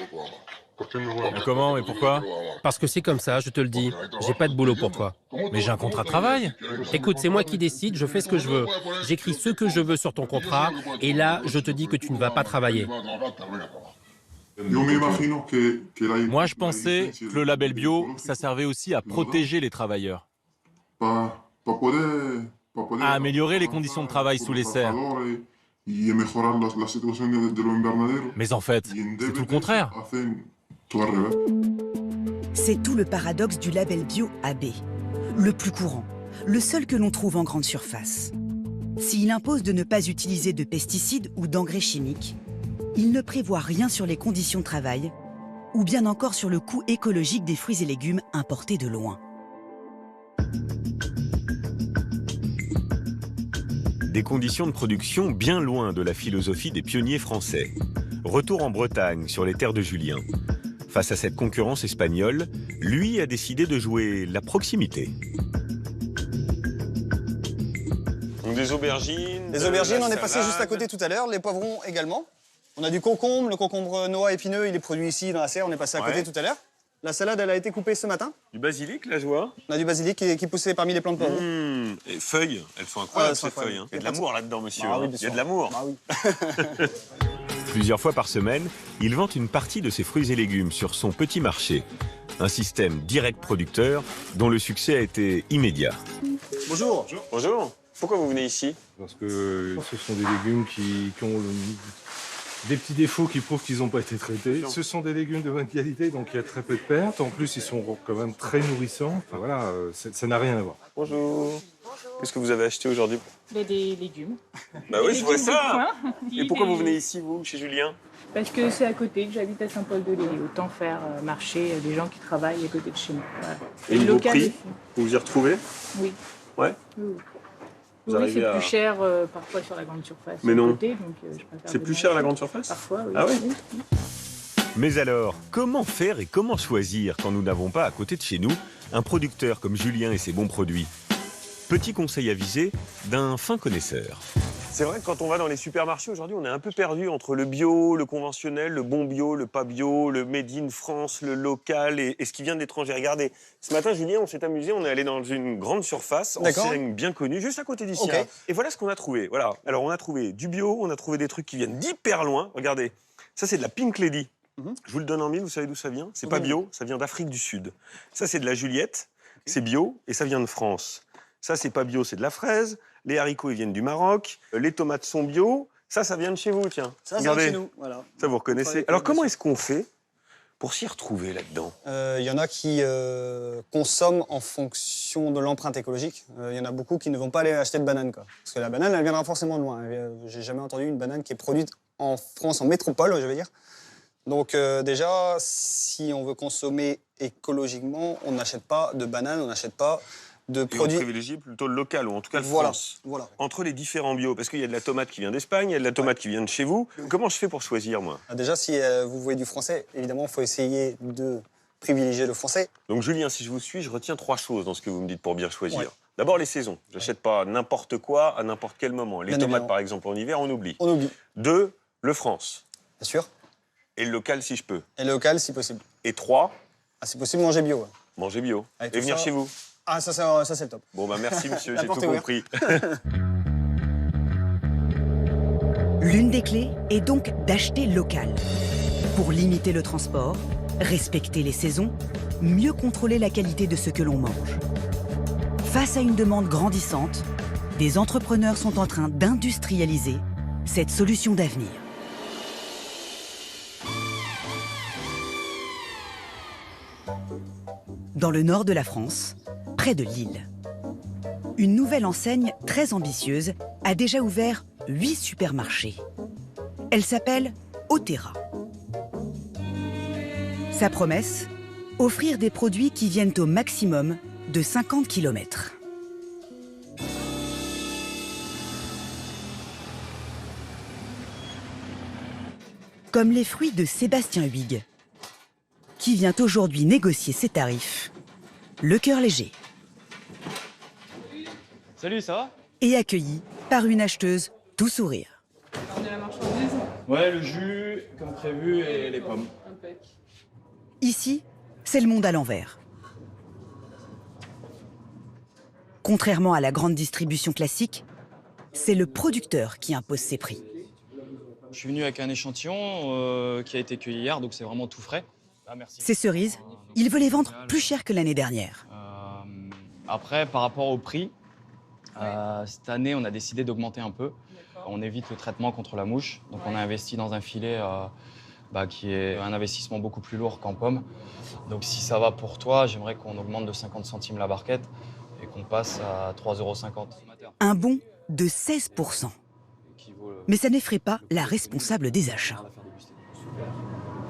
Comment et pourquoi? Parce que c'est comme ça, je te le dis. J'ai pas de boulot pour toi. Mais j'ai un contrat de travail. Écoute, c'est moi qui décide, je fais ce que je veux. J'écris ce que je veux sur ton contrat, et là, je te dis que tu ne vas pas travailler. Moi, je pensais que le label bio, ça servait aussi à protéger les travailleurs, à améliorer les conditions de travail sous les serres. Mais en fait, c'est tout le contraire. C'est tout le paradoxe du label bio AB. Le plus courant, le seul que l'on trouve en grande surface. S'il impose de ne pas utiliser de pesticides ou d'engrais chimiques, il ne prévoit rien sur les conditions de travail ou bien encore sur le coût écologique des fruits et légumes importés de loin. Des conditions de production bien loin de la philosophie des pionniers français. Retour en Bretagne, sur les terres de Julien. Face à cette concurrence espagnole, lui a décidé de jouer la proximité. Donc des aubergines. Les aubergines, on est passé juste à côté tout à l'heure, les poivrons également. On a du concombre, le concombre noix épineux, il est produit ici dans la serre, on est passé à côté tout à l'heure. La salade, elle a été coupée ce matin. Du basilic, là, je vois. On a du basilic qui poussait parmi les plants de poivrons. Et feuilles, elles sont incroyables, ces feuilles. Hein. Il y a de l'amour là-dedans, monsieur. Ah, oui, il y a de l'amour. Ah, oui. Plusieurs fois par semaine, il vend une partie de ses fruits et légumes sur son petit marché. Un système direct producteur dont le succès a été immédiat. Bonjour. Bonjour. Pourquoi vous venez ici? Parce que ce sont des légumes qui ont des petits défauts qui prouvent qu'ils n'ont pas été traités. Ce sont des légumes de bonne qualité, donc il y a très peu de pertes. En plus, ils sont quand même très nourrissants. Enfin voilà, ça n'a rien à voir. Bonjour. Qu'est-ce que vous avez acheté aujourd'hui? Des légumes. Bah oui, je vois ça. Et pourquoi vous venez venez ici, vous, chez Julien? Parce que c'est à côté, que j'habite à Saint-Paul-de-Lez. Autant faire marcher des gens qui travaillent à côté de chez moi. Voilà. Et niveau local prix, aussi. vous vous y retrouvez? Oui. Ouais. Oui, Vous oui, arrivez c'est à... plus cher parfois sur la grande surface. Mais à non. côté, donc, je préfère C'est plus venir cher à la acheter. grande surface? Parfois, oui. Ah oui. Oui. Mais alors, comment faire et comment choisir quand nous n'avons pas à côté de chez nous un producteur comme Julien et ses bons produits? Petit conseil avisé d'un fin connaisseur. C'est vrai que quand on va dans les supermarchés aujourd'hui, on est un peu perdu entre le bio, le conventionnel, le bon bio, le pas bio, le made in France, le local et ce qui vient de l'étranger. Regardez, ce matin, Julien, on s'est amusé, on est allé dans une grande surface, enseigne bien connue, juste à côté d'ici. Okay. Hein. Et voilà ce qu'on a trouvé. Voilà. Alors, on a trouvé du bio, on a trouvé des trucs qui viennent d'hyper loin. Regardez, ça, c'est de la Pink Lady. Je vous le donne en mille, vous savez d'où ça vient? C'est pas bio, ça vient d'Afrique du Sud. Ça, c'est de la Juliette, c'est bio et ça vient de France. Ça, c'est pas bio, c'est de la fraise. Les haricots, ils viennent du Maroc. Les tomates sont bio. Ça vient de chez vous, tiens. Ça vient de chez nous, voilà. Ça, vous reconnaissez. Alors, comment est-ce qu'on fait pour s'y retrouver là-dedans? Il y en a qui consomment en fonction de l'empreinte écologique. Il y en a beaucoup qui ne vont pas aller acheter de banane, quoi. Parce que la banane, elle viendra forcément de loin. J'ai jamais entendu une banane qui est produite en France, en métropole, je vais dire. Donc déjà, si on veut consommer écologiquement, on n'achète pas de banane, on n'achète pas de produits. On privilégie plutôt le local, ou en tout cas le Voilà, France. voilà. Entre les différents bio, parce qu'il y a de la tomate qui vient d'Espagne, il y a de la tomate qui vient de chez vous. Comment je fais pour choisir, moi? Déjà, si vous voulez du français, évidemment, il faut essayer de privilégier le français. Donc Julien, si je vous suis, je retiens 3 choses dans ce que vous me dites pour bien choisir. Ouais. D'abord, les saisons. J'achète pas n'importe quoi à n'importe quel moment. Les Bien tomates, évidemment. par exemple, en hiver, on oublie. On oublie. 2, le France. Bien sûr. Et le local, si je peux. Et le local, si possible. Et 3, si possible, manger bio. Ouais. manger bio. Avec Et tout venir ça- chez vous. Ah, ça c'est le top. Bon, bah merci, monsieur, La j'ai porte tout est ouverte. compris. L'une des clés est donc d'acheter local. Pour limiter le transport, respecter les saisons, mieux contrôler la qualité de ce que l'on mange. Face à une demande grandissante, des entrepreneurs sont en train d'industrialiser cette solution d'avenir. Dans le nord de la France, près de Lille, une nouvelle enseigne très ambitieuse a déjà ouvert 8 supermarchés. Elle s'appelle Otera. Sa promesse, offrir des produits qui viennent au maximum de 50 km. Comme les fruits de Sébastien Huyghe, qui vient aujourd'hui négocier ses tarifs, le cœur léger, Salut, ça va? et accueilli par une acheteuse tout sourire. On est la marchandise? Ouais, le jus, comme prévu, et les pommes. Ici, c'est le monde à l'envers. Contrairement à la grande distribution classique, c'est le producteur qui impose ses prix. Je suis venu avec un échantillon qui a été cueilli hier, donc c'est vraiment tout frais. Ces cerises, il veut les vendre plus cher que l'année dernière. Après, par rapport au prix, cette année, on a décidé d'augmenter un peu. On évite le traitement contre la mouche, donc on a investi dans un filet qui est un investissement beaucoup plus lourd qu'en pomme. Donc si ça va pour toi, j'aimerais qu'on augmente de 50 centimes la barquette et qu'on passe à 3,50 €. Un bond de 16%. Mais ça n'effraie pas la responsable des achats.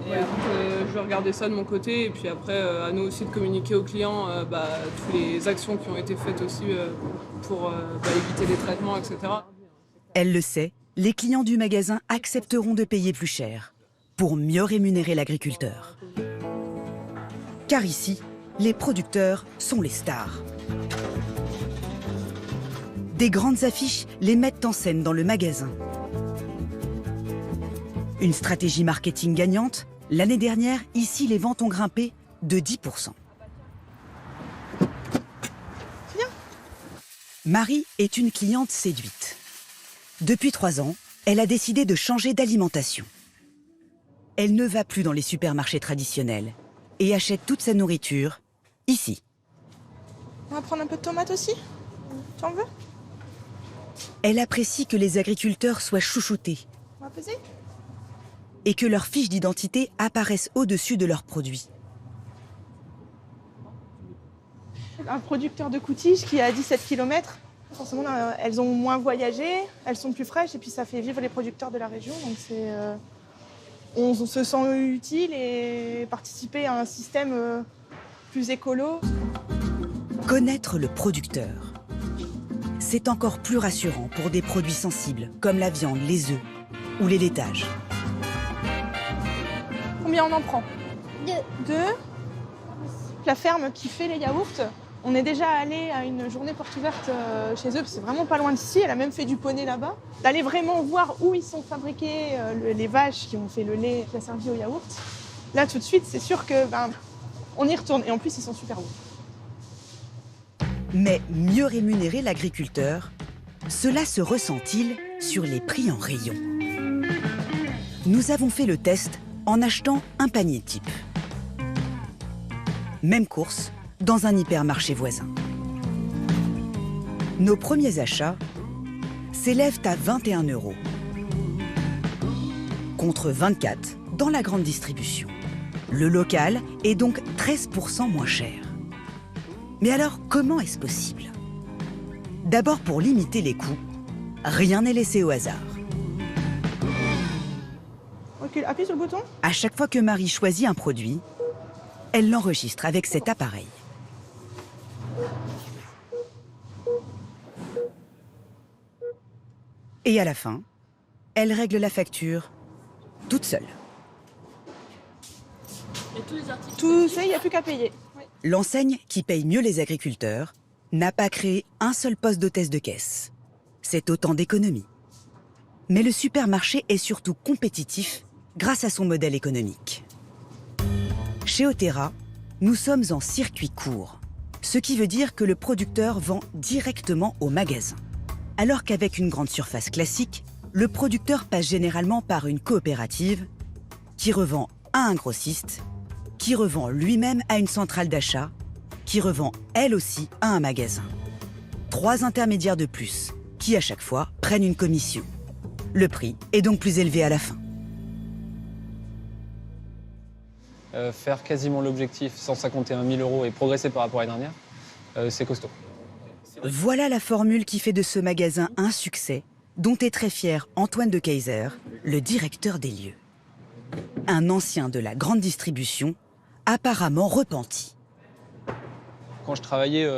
Je vais regarder ça de mon côté et puis après à nous aussi de communiquer aux clients toutes les actions qui ont été faites aussi pour éviter les traitements, etc. Elle le sait, les clients du magasin accepteront de payer plus cher pour mieux rémunérer l'agriculteur. Car ici, les producteurs sont les stars. Des grandes affiches les mettent en scène dans le magasin. Une stratégie marketing gagnante. L'année dernière, ici, les ventes ont grimpé de 10%. Marie est une cliente séduite. Depuis 3 ans, elle a décidé de changer d'alimentation. Elle ne va plus dans les supermarchés traditionnels et achète toute sa nourriture ici. On va prendre un peu de tomates aussi? Tu en veux? Elle apprécie que les agriculteurs soient chouchoutés On va peser? et que leurs fiches d'identité apparaissent au-dessus de leurs produits. Un producteur de cottiges qui est à 17 km, forcément elles ont moins voyagé, elles sont plus fraîches et puis ça fait vivre les producteurs de la région. Donc on se sent utile et participer à un système plus écolo. Connaître le producteur, c'est encore plus rassurant pour des produits sensibles comme la viande, les œufs ou les laitages. Combien on en prend? 2. La ferme qui fait les yaourts, on est déjà allé à une journée porte ouverte chez eux, c'est vraiment pas loin d'ici, elle a même fait du poney là-bas. D'aller vraiment voir où ils sont fabriqués les vaches qui ont fait le lait qui a servi au yaourt. Là tout de suite, c'est sûr que on y retourne et en plus ils sont super bons. Mais mieux rémunérer l'agriculteur, cela se ressent-il sur les prix en rayon? Nous avons fait le test en achetant un panier type. Même course dans un hypermarché voisin. Nos premiers achats s'élèvent à 21 € contre 24 dans la grande distribution. Le local est donc 13% moins cher. Mais alors, comment est-ce possible? D'abord, pour limiter les coûts, rien n'est laissé au hasard. Ok, appuie sur le bouton. À chaque fois que Marie choisit un produit, elle l'enregistre avec cet appareil. Et à la fin, elle règle la facture toute seule. Tout ça, il n'y a plus qu'à payer. Oui. L'enseigne qui paye mieux les agriculteurs n'a pas créé un seul poste d'hôtesse de caisse. C'est autant d'économies. Mais le supermarché est surtout compétitif grâce à son modèle économique. Chez Oterra, nous sommes en circuit court, ce qui veut dire que le producteur vend directement au magasin. Alors qu'avec une grande surface classique, le producteur passe généralement par une coopérative qui revend à un grossiste, qui revend lui-même à une centrale d'achat, qui revend elle aussi à un magasin. 3 intermédiaires de plus, qui à chaque fois prennent une commission. Le prix est donc plus élevé à la fin. Faire quasiment l'objectif 151 000 € et progresser par rapport à l'année dernière, c'est costaud. Voilà la formule qui fait de ce magasin un succès, dont est très fier Antoine de Keyser, le directeur des lieux. Un ancien de la grande distribution, apparemment repenti. Quand je travaillais,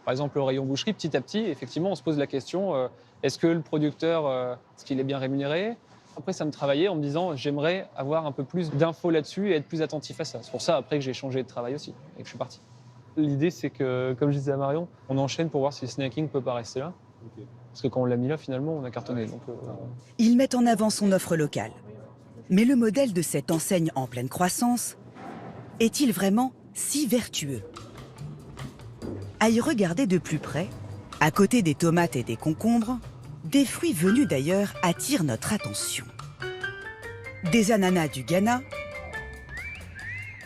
par exemple, au rayon boucherie, petit à petit, effectivement, on se pose la question, est-ce que le producteur, est-ce qu'il est bien rémunéré? Après, ça me travaillait en me disant, j'aimerais avoir un peu plus d'infos là-dessus et être plus attentif à ça. C'est pour ça, après, que j'ai changé de travail aussi et que je suis parti. L'idée, c'est que, comme je disais à Marion, on enchaîne pour voir si le snacking ne peut pas rester là. Okay. Parce que quand on l'a mis là, finalement, on a cartonné. Donc, Ils mettent en avant son offre locale. Mais le modèle de cette enseigne en pleine croissance est-il vraiment si vertueux? À y regarder de plus près, à côté des tomates et des concombres, des fruits venus d'ailleurs attirent notre attention. Des ananas du Ghana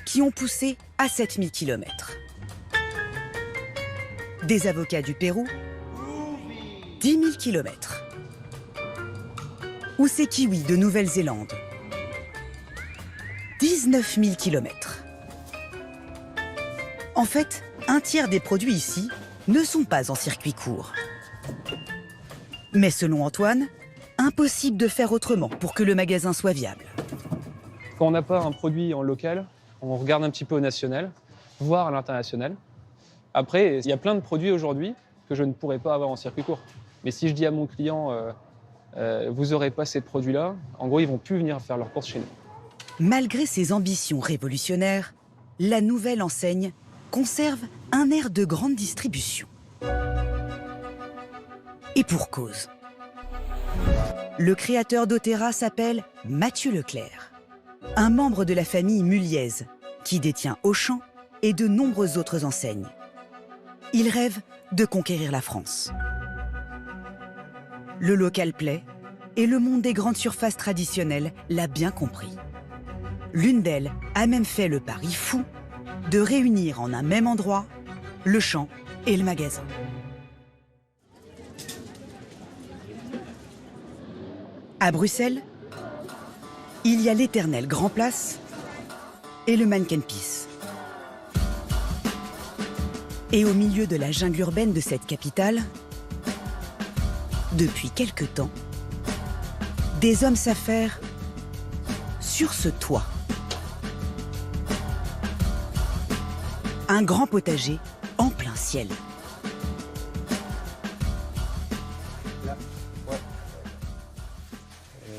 qui ont poussé à 7000 km. Des avocats du Pérou, 10 000 km. Ou ces kiwis de Nouvelle-Zélande, 19 000 km. En fait, un tiers des produits ici ne sont pas en circuit court. Mais selon Antoine, impossible de faire autrement pour que le magasin soit viable. Quand on n'a pas un produit en local, on regarde un petit peu au national, voire à l'international. Après, il y a plein de produits aujourd'hui que je ne pourrais pas avoir en circuit court. Mais si je dis à mon client, vous n'aurez pas ces produits-là, en gros, ils ne vont plus venir faire leurs courses chez nous. Malgré ses ambitions révolutionnaires, la nouvelle enseigne conserve un air de grande distribution. Et pour cause. Le créateur d'Otera s'appelle Mathieu Leclerc, un membre de la famille Muliez, qui détient Auchan et de nombreuses autres enseignes. Il rêve de conquérir la France. Le local plaît et le monde des grandes surfaces traditionnelles l'a bien compris. L'une d'elles a même fait le pari fou de réunir en un même endroit le champ et le magasin. À Bruxelles, il y a l'éternel Grand Place et le Manneken-Pis. Et au milieu de la jungle urbaine de cette capitale, depuis quelque temps, des hommes s'affairent sur ce toit. Un grand potager en plein ciel.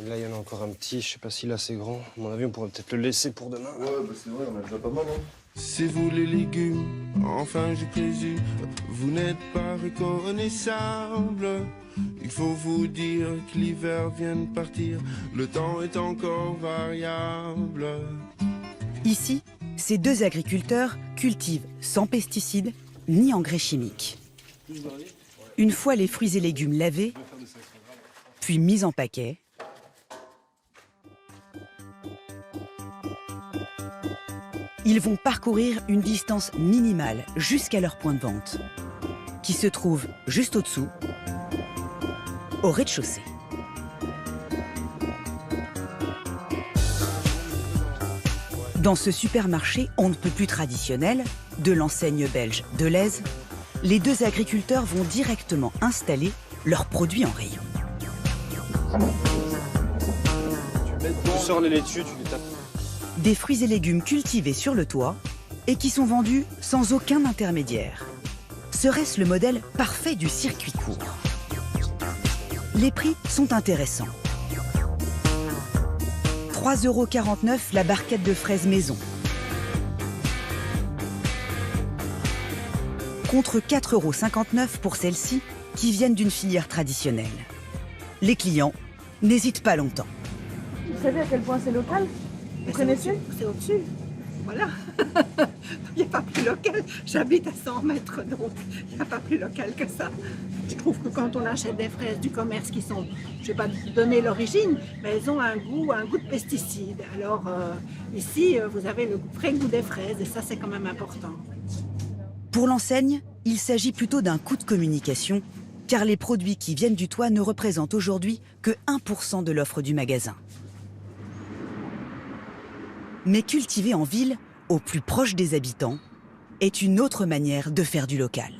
Là, il y en a encore un petit, je sais pas s'il est assez grand. À mon avis, on pourrait peut-être le laisser pour demain. Ouais, bah c'est vrai, on a déjà pas mal, hein. C'est vous les légumes, enfin je présume, vous n'êtes pas reconnaissables. Il faut vous dire que l'hiver vient de partir, le temps est encore variable. Ici, ces deux agriculteurs cultivent sans pesticides ni engrais chimiques. Une fois les fruits et légumes lavés, puis mis en paquet, ils vont parcourir une distance minimale jusqu'à leur point de vente, qui se trouve juste au-dessous, au rez-de-chaussée. Dans ce supermarché on ne peut plus traditionnel, de l'enseigne belge Deleuze, les deux agriculteurs vont directement installer leurs produits en rayon. Tu sors les laitues, tu les tapes. Des fruits et légumes cultivés sur le toit et qui sont vendus sans aucun intermédiaire. Serait-ce le modèle parfait du circuit court? Les prix sont intéressants. 3,49 € la barquette de fraises maison. Contre 4,59 € pour celles-ci qui viennent d'une filière traditionnelle. Les clients n'hésitent pas longtemps. Vous savez à quel point c'est local? Vous connaissez? C'est au-dessus. Voilà. Il n'y a pas plus local. J'habite à 100 mètres, donc il n'y a pas plus local que ça. Je trouve que quand on achète des fraises du commerce qui sont, je ne vais pas donner l'origine, mais elles ont un goût de pesticide. Alors ici, vous avez le vrai goût des fraises et ça, c'est quand même important. Pour l'enseigne, il s'agit plutôt d'un coût de communication, car les produits qui viennent du toit ne représentent aujourd'hui que 1% de l'offre du magasin. Mais cultiver en ville, au plus proche des habitants, est une autre manière de faire du local.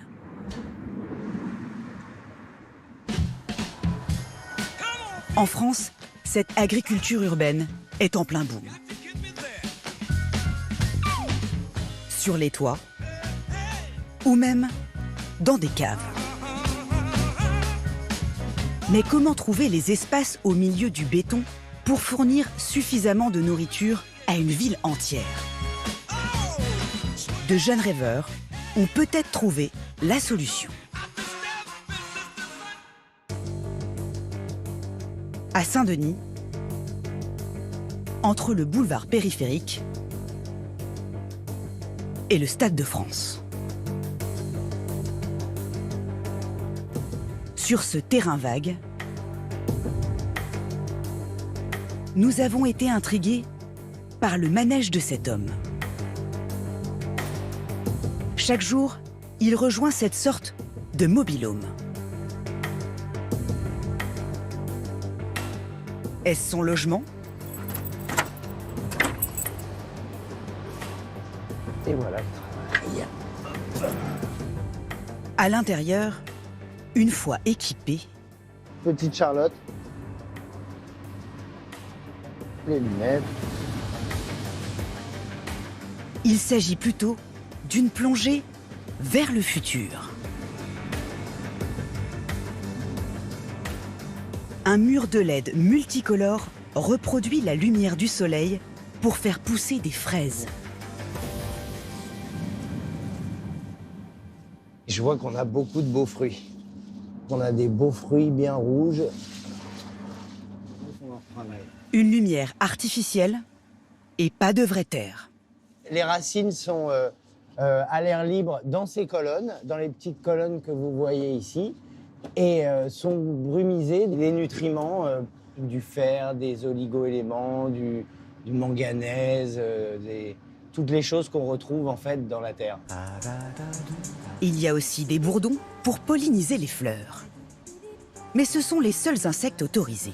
En France, cette agriculture urbaine est en plein boom. Sur les toits, ou même dans des caves. Mais comment trouver les espaces au milieu du béton pour fournir suffisamment de nourriture à une ville entière? De jeunes rêveurs ont peut-être trouvé la solution. À Saint-Denis, entre le boulevard périphérique et le Stade de France. Sur ce terrain vague, nous avons été intrigués par le manège de cet homme. Chaque jour, il rejoint cette sorte de mobil-home. Est-ce son logement? Et voilà. À l'intérieur, une fois équipé, petite Charlotte, les lunettes. Il s'agit plutôt d'une plongée vers le futur. Un mur de LED multicolore reproduit la lumière du soleil pour faire pousser des fraises. Je vois qu'on a beaucoup de beaux fruits. On a des beaux fruits bien rouges. Une lumière artificielle et pas de vraie terre. Les racines sont à l'air libre dans ces colonnes, dans les petites colonnes que vous voyez ici, et sont brumisées des nutriments, du fer, des oligo-éléments, du manganèse, toutes les choses qu'on retrouve en fait dans la terre. Il y a aussi des bourdons pour polliniser les fleurs. Mais ce sont les seuls insectes autorisés.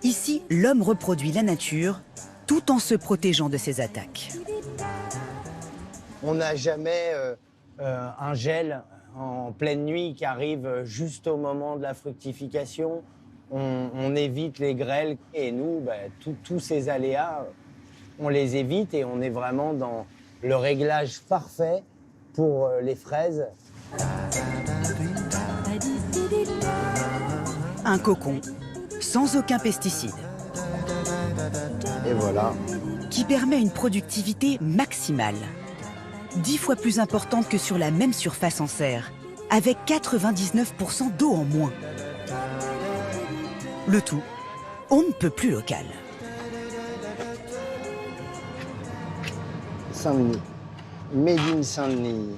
Ici, l'homme reproduit la nature tout en se protégeant de ses attaques. On n'a jamais un gel en pleine nuit qui arrive juste au moment de la fructification. On évite les grêles et nous, tous ces aléas, on les évite et on est vraiment dans le réglage parfait pour les fraises. Un cocon sans aucun pesticide. Et voilà. Qui permet une productivité maximale. 10 fois plus importante que sur la même surface en serre, avec 99% d'eau en moins. Le tout, on ne peut plus local. Saint-Denis. Made in Saint-Denis.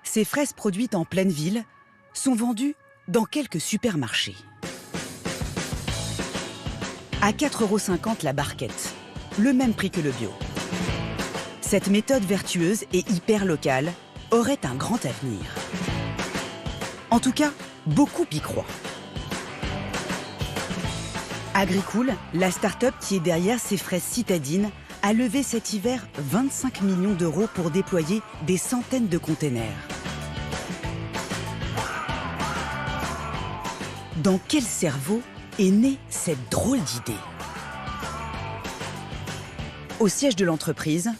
Ces fraises produites en pleine ville sont vendues dans quelques supermarchés. À 4,50 € la barquette, le même prix que le bio. Cette méthode vertueuse et hyper locale aurait un grand avenir. En tout cas, beaucoup y croient. Agricool, la start-up qui est derrière ces fraises citadines, a levé cet hiver 25 millions d'euros pour déployer des centaines de containers. Dans quel cerveau est née cette drôle d'idée? Au siège de l'entreprise,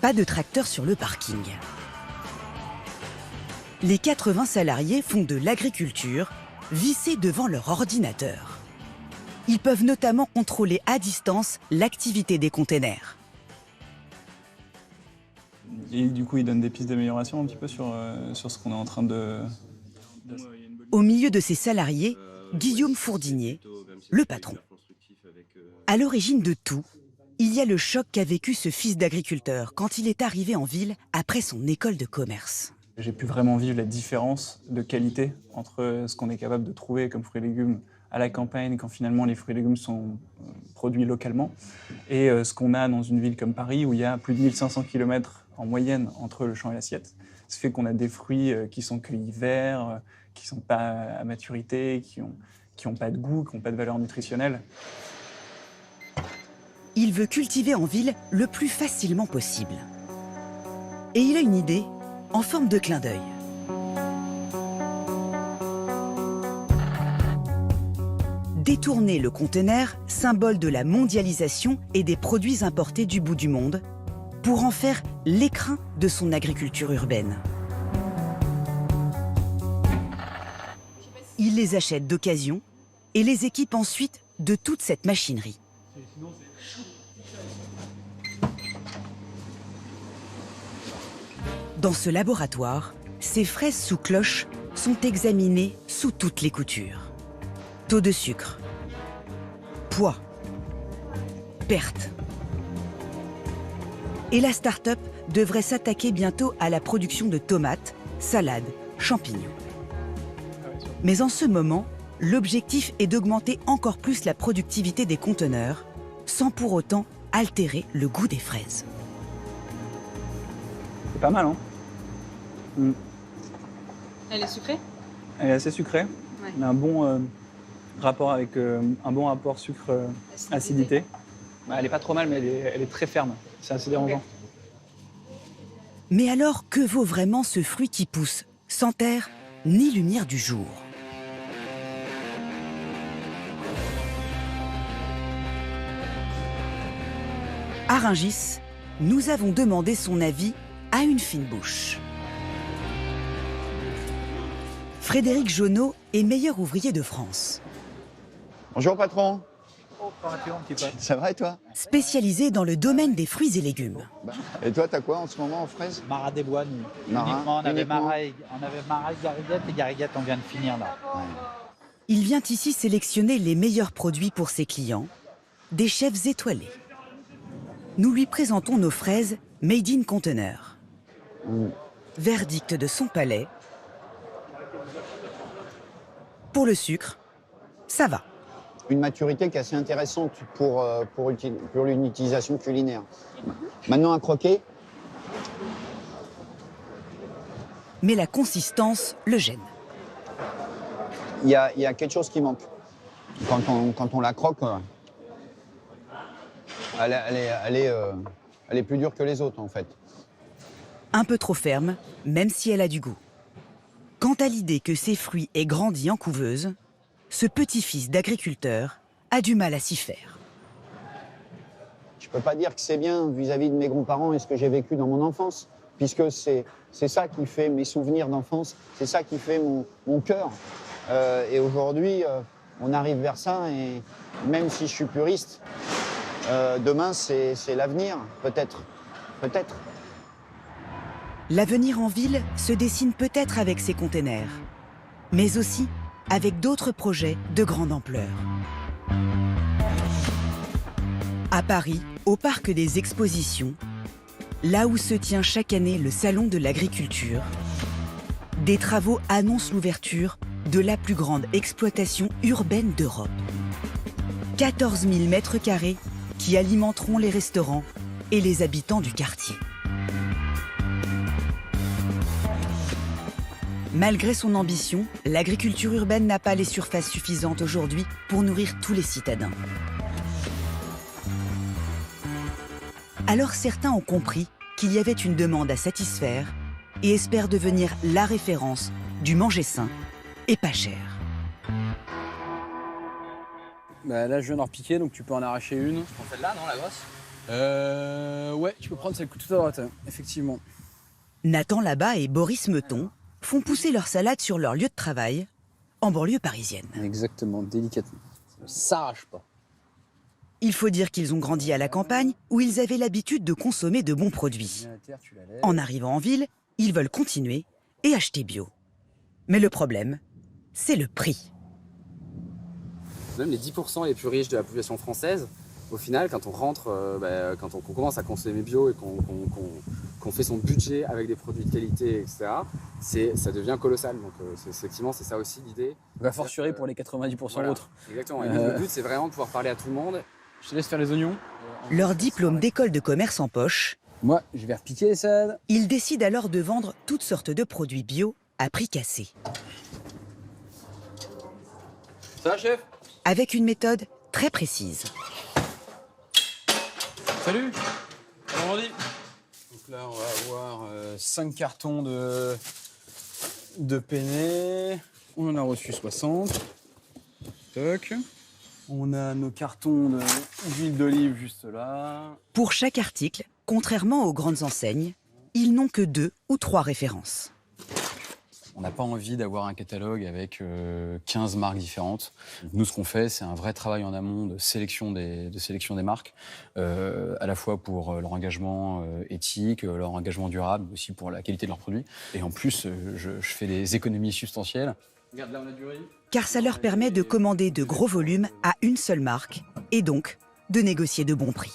pas de tracteur sur le parking. Les 80 salariés font de l'agriculture, vissés devant leur ordinateur. Ils peuvent notamment contrôler à distance l'activité des containers. Et du coup, ils donnent des pistes d'amélioration un petit peu sur ce qu'on est en train de... Au milieu de ces salariés, Guillaume Fourdinier, le patron. À l'origine de tout, il y a le choc qu'a vécu ce fils d'agriculteur quand il est arrivé en ville après son école de commerce. J'ai pu vraiment vivre la différence de qualité entre ce qu'on est capable de trouver comme fruits et légumes à la campagne, quand finalement les fruits et légumes sont produits localement, et ce qu'on a dans une ville comme Paris, où il y a plus de 1500 km en moyenne entre le champ et l'assiette. Ça fait qu'on a des fruits qui sont cueillis verts, qui ne sont pas à maturité, qui n'ont pas de goût, qui n'ont pas de valeur nutritionnelle. Il veut cultiver en ville le plus facilement possible. Et il a une idée en forme de clin d'œil. Détourner le conteneur, symbole de la mondialisation et des produits importés du bout du monde, pour en faire l'écrin de son agriculture urbaine. Il les achète d'occasion et les équipe ensuite de toute cette machinerie. Dans ce laboratoire, ces fraises sous cloche sont examinées sous toutes les coutures. Taux de sucre, poids, perte. Et la start-up devrait s'attaquer bientôt à la production de tomates, salades, champignons. Mais en ce moment, l'objectif est d'augmenter encore plus la productivité des conteneurs, sans pour autant altérer le goût des fraises. C'est pas mal, hein? Elle est sucrée? Elle est assez sucrée. Ouais. On a un bon rapport avec un bon rapport sucre-acidité. Elle est pas trop mal, mais elle est très ferme. C'est assez dérangeant. Mais alors, que vaut vraiment ce fruit qui pousse sans terre ni lumière du jour? À Rungis, nous avons demandé son avis à une fine bouche. Frédéric Jonot est meilleur ouvrier de France. Bonjour patron. Ça va et toi? Spécialisé dans le domaine des fruits et légumes. Et toi, t'as quoi en ce moment en fraises? Marat des Bois, nous. Uniquement, on avait Marat, Garriguette et Garriguette, on vient de finir là. Ouais. Il vient ici sélectionner les meilleurs produits pour ses clients, des chefs étoilés. Nous lui présentons nos fraises Made in Conteneur. Verdict de son palais. Pour le sucre, ça va. Une maturité qui est assez intéressante pour une utilisation culinaire. Maintenant, à croquer. Mais la consistance le gêne. Il y a quelque chose qui manque. Quand on la croque, elle est plus dure que les autres, en fait. Un peu trop ferme, même si elle a du goût. Quant à l'idée que ces fruits aient grandi en couveuse, ce petit-fils d'agriculteur a du mal à s'y faire. Je ne peux pas dire que c'est bien vis-à-vis de mes grands-parents et ce que j'ai vécu dans mon enfance, puisque c'est ça qui fait mes souvenirs d'enfance, c'est ça qui fait mon cœur. Et aujourd'hui, on arrive vers ça, et même si je suis puriste, demain, c'est l'avenir, peut-être. Peut-être. L'avenir en ville se dessine peut-être avec ces containers, mais aussi avec d'autres projets de grande ampleur. À Paris, au Parc des Expositions, là où se tient chaque année le Salon de l'Agriculture, des travaux annoncent l'ouverture de la plus grande exploitation urbaine d'Europe. 14 000 mètres carrés qui alimenteront les restaurants et les habitants du quartier. Malgré son ambition, l'agriculture urbaine n'a pas les surfaces suffisantes aujourd'hui pour nourrir tous les citadins. Alors certains ont compris qu'il y avait une demande à satisfaire et espèrent devenir la référence du manger sain et pas cher. Bah là, je viens d'en repiquer, donc tu peux en arracher une. Tu prends celle-là, non, la grosse? Ouais, tu peux prendre celle tout à droite, effectivement. Nathan Labat et Boris Meuton font pousser leur salade sur leur lieu de travail, en banlieue parisienne. Exactement, délicatement. Ça ne s'arrache pas. Il faut dire qu'ils ont grandi à la campagne, où ils avaient l'habitude de consommer de bons produits. En arrivant en ville, ils veulent continuer et acheter bio. Mais le problème, c'est le prix. Même les 10% les plus riches de la population française, au final, quand on rentre, quand on commence à consommer bio et qu'on fait son budget avec des produits de qualité, etc., ça devient colossal. Donc effectivement, c'est ça aussi l'idée. A fortiori pour les 90% voilà, autres. Exactement. Et le but, c'est vraiment de pouvoir parler à tout le monde. Je te laisse faire les oignons. Leur diplôme d'école de commerce en poche, moi, je vais repiquer les salades. Ils décident alors de vendre toutes sortes de produits bio à prix cassé. Ça va, chef? Avec une méthode très précise. Salut. Comment on dit? Donc là, on va avoir 5 cartons de penne. On en a reçu 60. Toc. On a nos cartons d'huile d'olive juste là. Pour chaque article, contrairement aux grandes enseignes, ils n'ont que 2 ou 3 références. On n'a pas envie d'avoir un catalogue avec 15 marques différentes. Nous, ce qu'on fait, c'est un vrai travail en amont de sélection des marques, à la fois pour leur engagement éthique, leur engagement durable, mais aussi pour la qualité de leurs produits. Et en plus, je fais des économies substantielles. Regarde, là, on a du riz. Car ça leur permet de commander de gros volumes à une seule marque et donc de négocier de bons prix.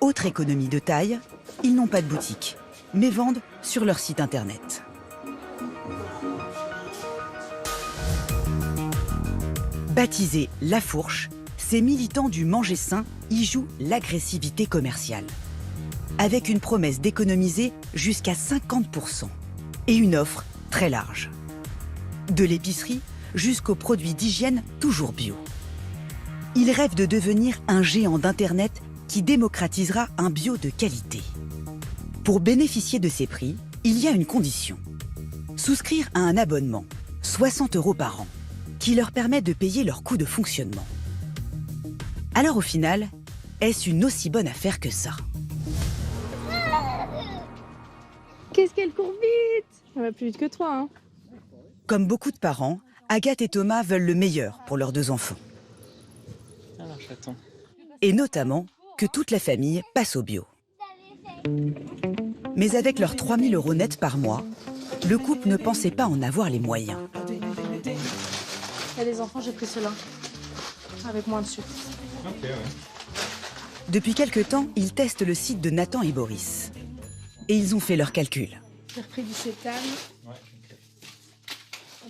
Autre économie de taille, ils n'ont pas de boutique, mais vendent sur leur site internet. Baptisés La Fourche, ces militants du manger sain y jouent l'agressivité commerciale. Avec une promesse d'économiser jusqu'à 50% et une offre très large. De l'épicerie jusqu'aux produits d'hygiène toujours bio. Ils rêvent de devenir un géant d'Internet qui démocratisera un bio de qualité. Pour bénéficier de ces prix, il y a une condition. Souscrire à un abonnement, 60 € par an, qui leur permet de payer leurs coûts de fonctionnement. Alors au final, est-ce une aussi bonne affaire que ça? Qu'est-ce qu'elle court vite! Elle va plus vite que toi, hein. Comme beaucoup de parents, Agathe et Thomas veulent le meilleur pour leurs 2 enfants. Alors j'attends. Et notamment que toute la famille passe au bio. Mais avec leurs 3 000 € nets par mois, le couple ne pensait pas en avoir les moyens. Il y a des enfants, j'ai pris cela, avec moins de sucre. Ok, ouais. Depuis quelque temps, ils testent le site de Nathan et Boris. Et ils ont fait leurs calculs. J'ai repris du sétane.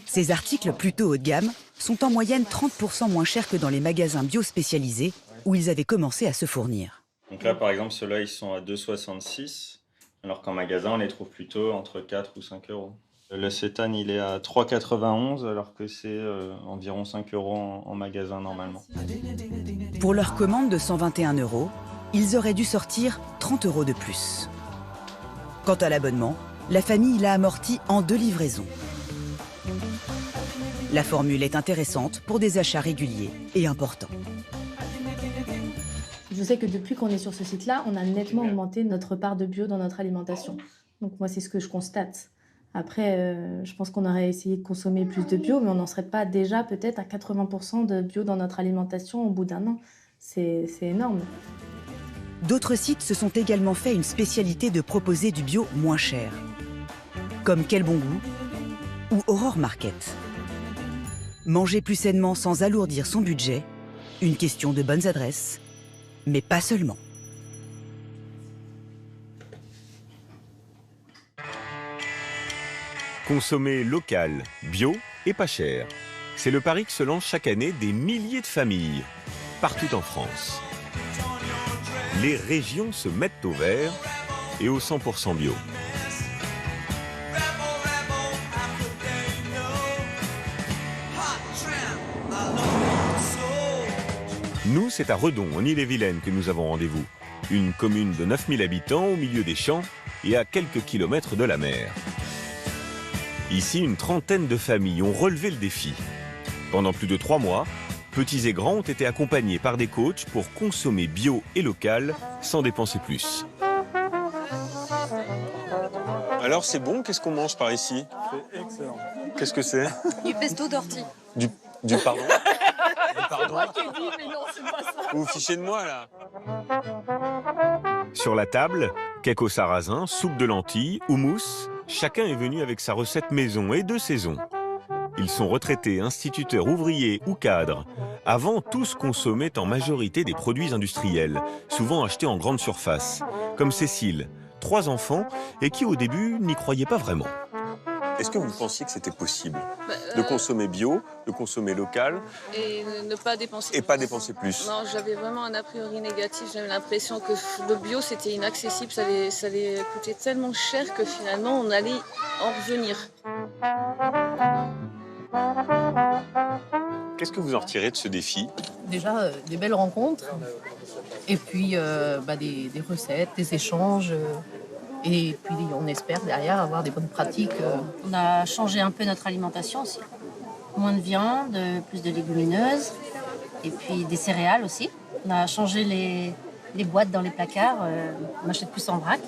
Ces articles plutôt haut de gamme sont en moyenne 30% moins chers que dans les magasins bio spécialisés où ils avaient commencé à se fournir. Donc là, par exemple, ceux-là, ils sont à 2,66, alors qu'en magasin, on les trouve plutôt entre 4 ou 5 €. Le sétane, il est à 3,91, alors que c'est environ 5 € en magasin normalement. Pour leur commande de 121 €, ils auraient dû sortir 30 € de plus. Quant à l'abonnement, la famille l'a amorti en 2 livraisons. La formule est intéressante pour des achats réguliers et importants. Je sais que depuis qu'on est sur ce site-là, on a nettement augmenté notre part de bio dans notre alimentation. Donc moi, c'est ce que je constate. Après, je pense qu'on aurait essayé de consommer plus de bio, mais on n'en serait pas déjà peut-être à 80% de bio dans notre alimentation au bout d'1 an. C'est énorme. D'autres sites se sont également fait une spécialité de proposer du bio moins cher, comme Quel Bon Goût ou Aurore Market. Manger plus sainement sans alourdir son budget, une question de bonnes adresses, mais pas seulement. Consommer local, bio et pas cher. C'est le pari que se lancent chaque année des milliers de familles, partout en France. Les régions se mettent au vert et au 100% bio. Nous, c'est à Redon, en Ille-et-Vilaine, que nous avons rendez-vous. Une commune de 9000 habitants au milieu des champs et à quelques kilomètres de la mer. Ici, une trentaine de familles ont relevé le défi. Pendant plus de 3 mois, petits et grands ont été accompagnés par des coachs pour consommer bio et local sans dépenser plus. Alors c'est bon, qu'est-ce qu'on mange par ici? C'est excellent. Qu'est-ce que c'est? Du pesto d'ortie. Du pardon? C'est moi qui ai dit, mais non, c'est pas ça. Vous vous fichez de moi, là? Sur la table, cake au sarrasin, soupe de lentilles, houmous. Chacun est venu avec sa recette maison et de saison. Ils sont retraités, instituteurs, ouvriers ou cadres. Avant, tous consommaient en majorité des produits industriels, souvent achetés en grande surface, comme Cécile, 3 enfants, et qui au début n'y croyait pas vraiment. Est-ce que vous pensiez que c'était possible de consommer bio, de consommer local Et ne pas dépenser et pas dépenser plus? Non, j'avais vraiment un a priori négatif. J'avais l'impression que le bio, c'était inaccessible. Ça allait coûter tellement cher que finalement, on allait en revenir. Qu'est-ce que vous en retirez de ce défi? Déjà, des belles rencontres. Et puis, des recettes, des échanges. Et puis, on espère derrière avoir des bonnes pratiques. On a changé un peu notre alimentation aussi. Moins de viande, plus de légumineuses. Et puis des céréales aussi. On a changé les boîtes dans les placards. On achète plus en vrac.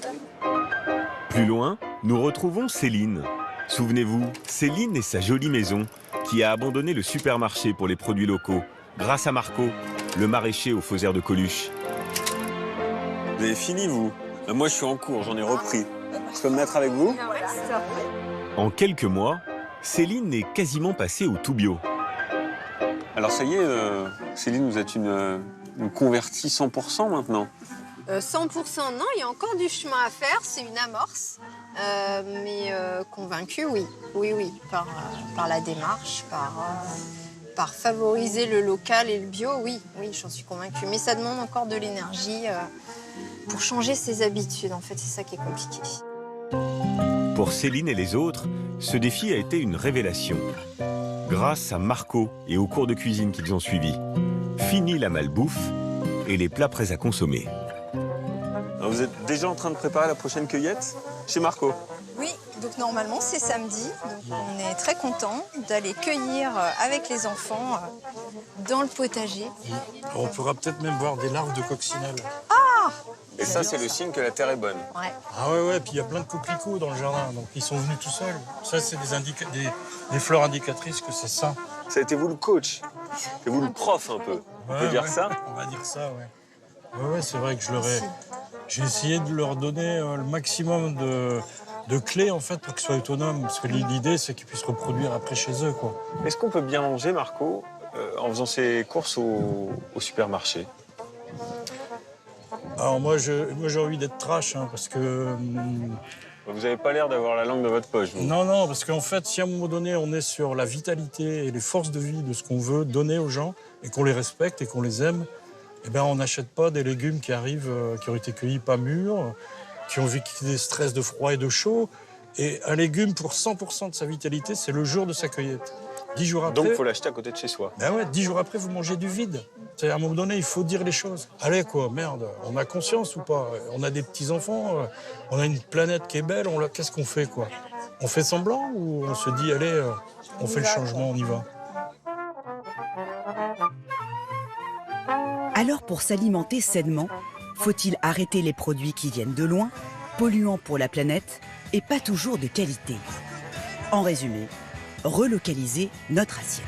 Plus loin, nous retrouvons Céline. Souvenez-vous, Céline et sa jolie maison, qui a abandonné le supermarché pour les produits locaux, grâce à Marco, le maraîcher au Faux Air de Coluche. Vous avez fini, vous? Moi, je suis en cours, j'en ai repris. Je peux me mettre avec vous? En quelques mois, Céline est quasiment passée au tout bio. Alors ça y est, Céline, vous êtes une convertie 100% maintenant? 100% non, il y a encore du chemin à faire, c'est une amorce. Mais convaincue, oui. Oui, par la démarche, par favoriser le local et le bio, oui, j'en suis convaincue. Mais ça demande encore de l'énergie pour changer ses habitudes. En fait, c'est ça qui est compliqué. Pour Céline et les autres, ce défi a été une révélation. Grâce à Marco et aux cours de cuisine qu'ils ont suivis. Fini la malbouffe et les plats prêts à consommer. Alors vous êtes déjà en train de préparer la prochaine cueillette chez Marco? Oui, donc normalement c'est samedi, donc on est très contents d'aller cueillir avec les enfants dans le potager. On pourra peut-être même voir des larves de coccinelle. Ah! Et ça, c'est le signe que la terre est bonne. Ouais. Ah ouais, puis il y a plein de coquelicots dans le jardin, donc ils sont venus tout seuls. Ça, c'est des fleurs indicatrices que c'est ça. Ça a été vous le coach, c'est vous le prof un peu. On peut dire ça? On va dire ça, ouais. Ouais, c'est vrai que j'ai essayé de leur donner le maximum de clés, en fait, pour qu'ils soient autonomes. Parce que l'idée, c'est qu'ils puissent reproduire après chez eux, quoi. Est-ce qu'on peut bien manger, Marco, en faisant ses courses au supermarché? Alors moi j'ai envie d'être trash, hein, parce que... Vous n'avez pas l'air d'avoir la langue dans votre poche, vous. Non, parce qu'en fait, si à un moment donné, on est sur la vitalité et les forces de vie de ce qu'on veut donner aux gens, et qu'on les respecte et qu'on les aime, eh ben, on n'achète pas des légumes qui arrivent, qui ont été cueillis pas mûrs, qui ont vécu des stress de froid et de chaud. Et un légume, pour 100% de sa vitalité, c'est le jour de sa cueillette. 10 jours après... Donc, il faut l'acheter à côté de chez soi. Ben ouais, 10 jours après, vous mangez du vide. À un moment donné, il faut dire les choses. Allez, quoi, merde, on a conscience ou pas? On a des petits-enfants, on a une planète qui est belle, qu'est-ce qu'on fait, quoi? On fait semblant ou on se dit, allez, on fait le changement, on y va? Alors, pour s'alimenter sainement, faut-il arrêter les produits qui viennent de loin, polluants pour la planète et pas toujours de qualité? En résumé, relocaliser notre assiette.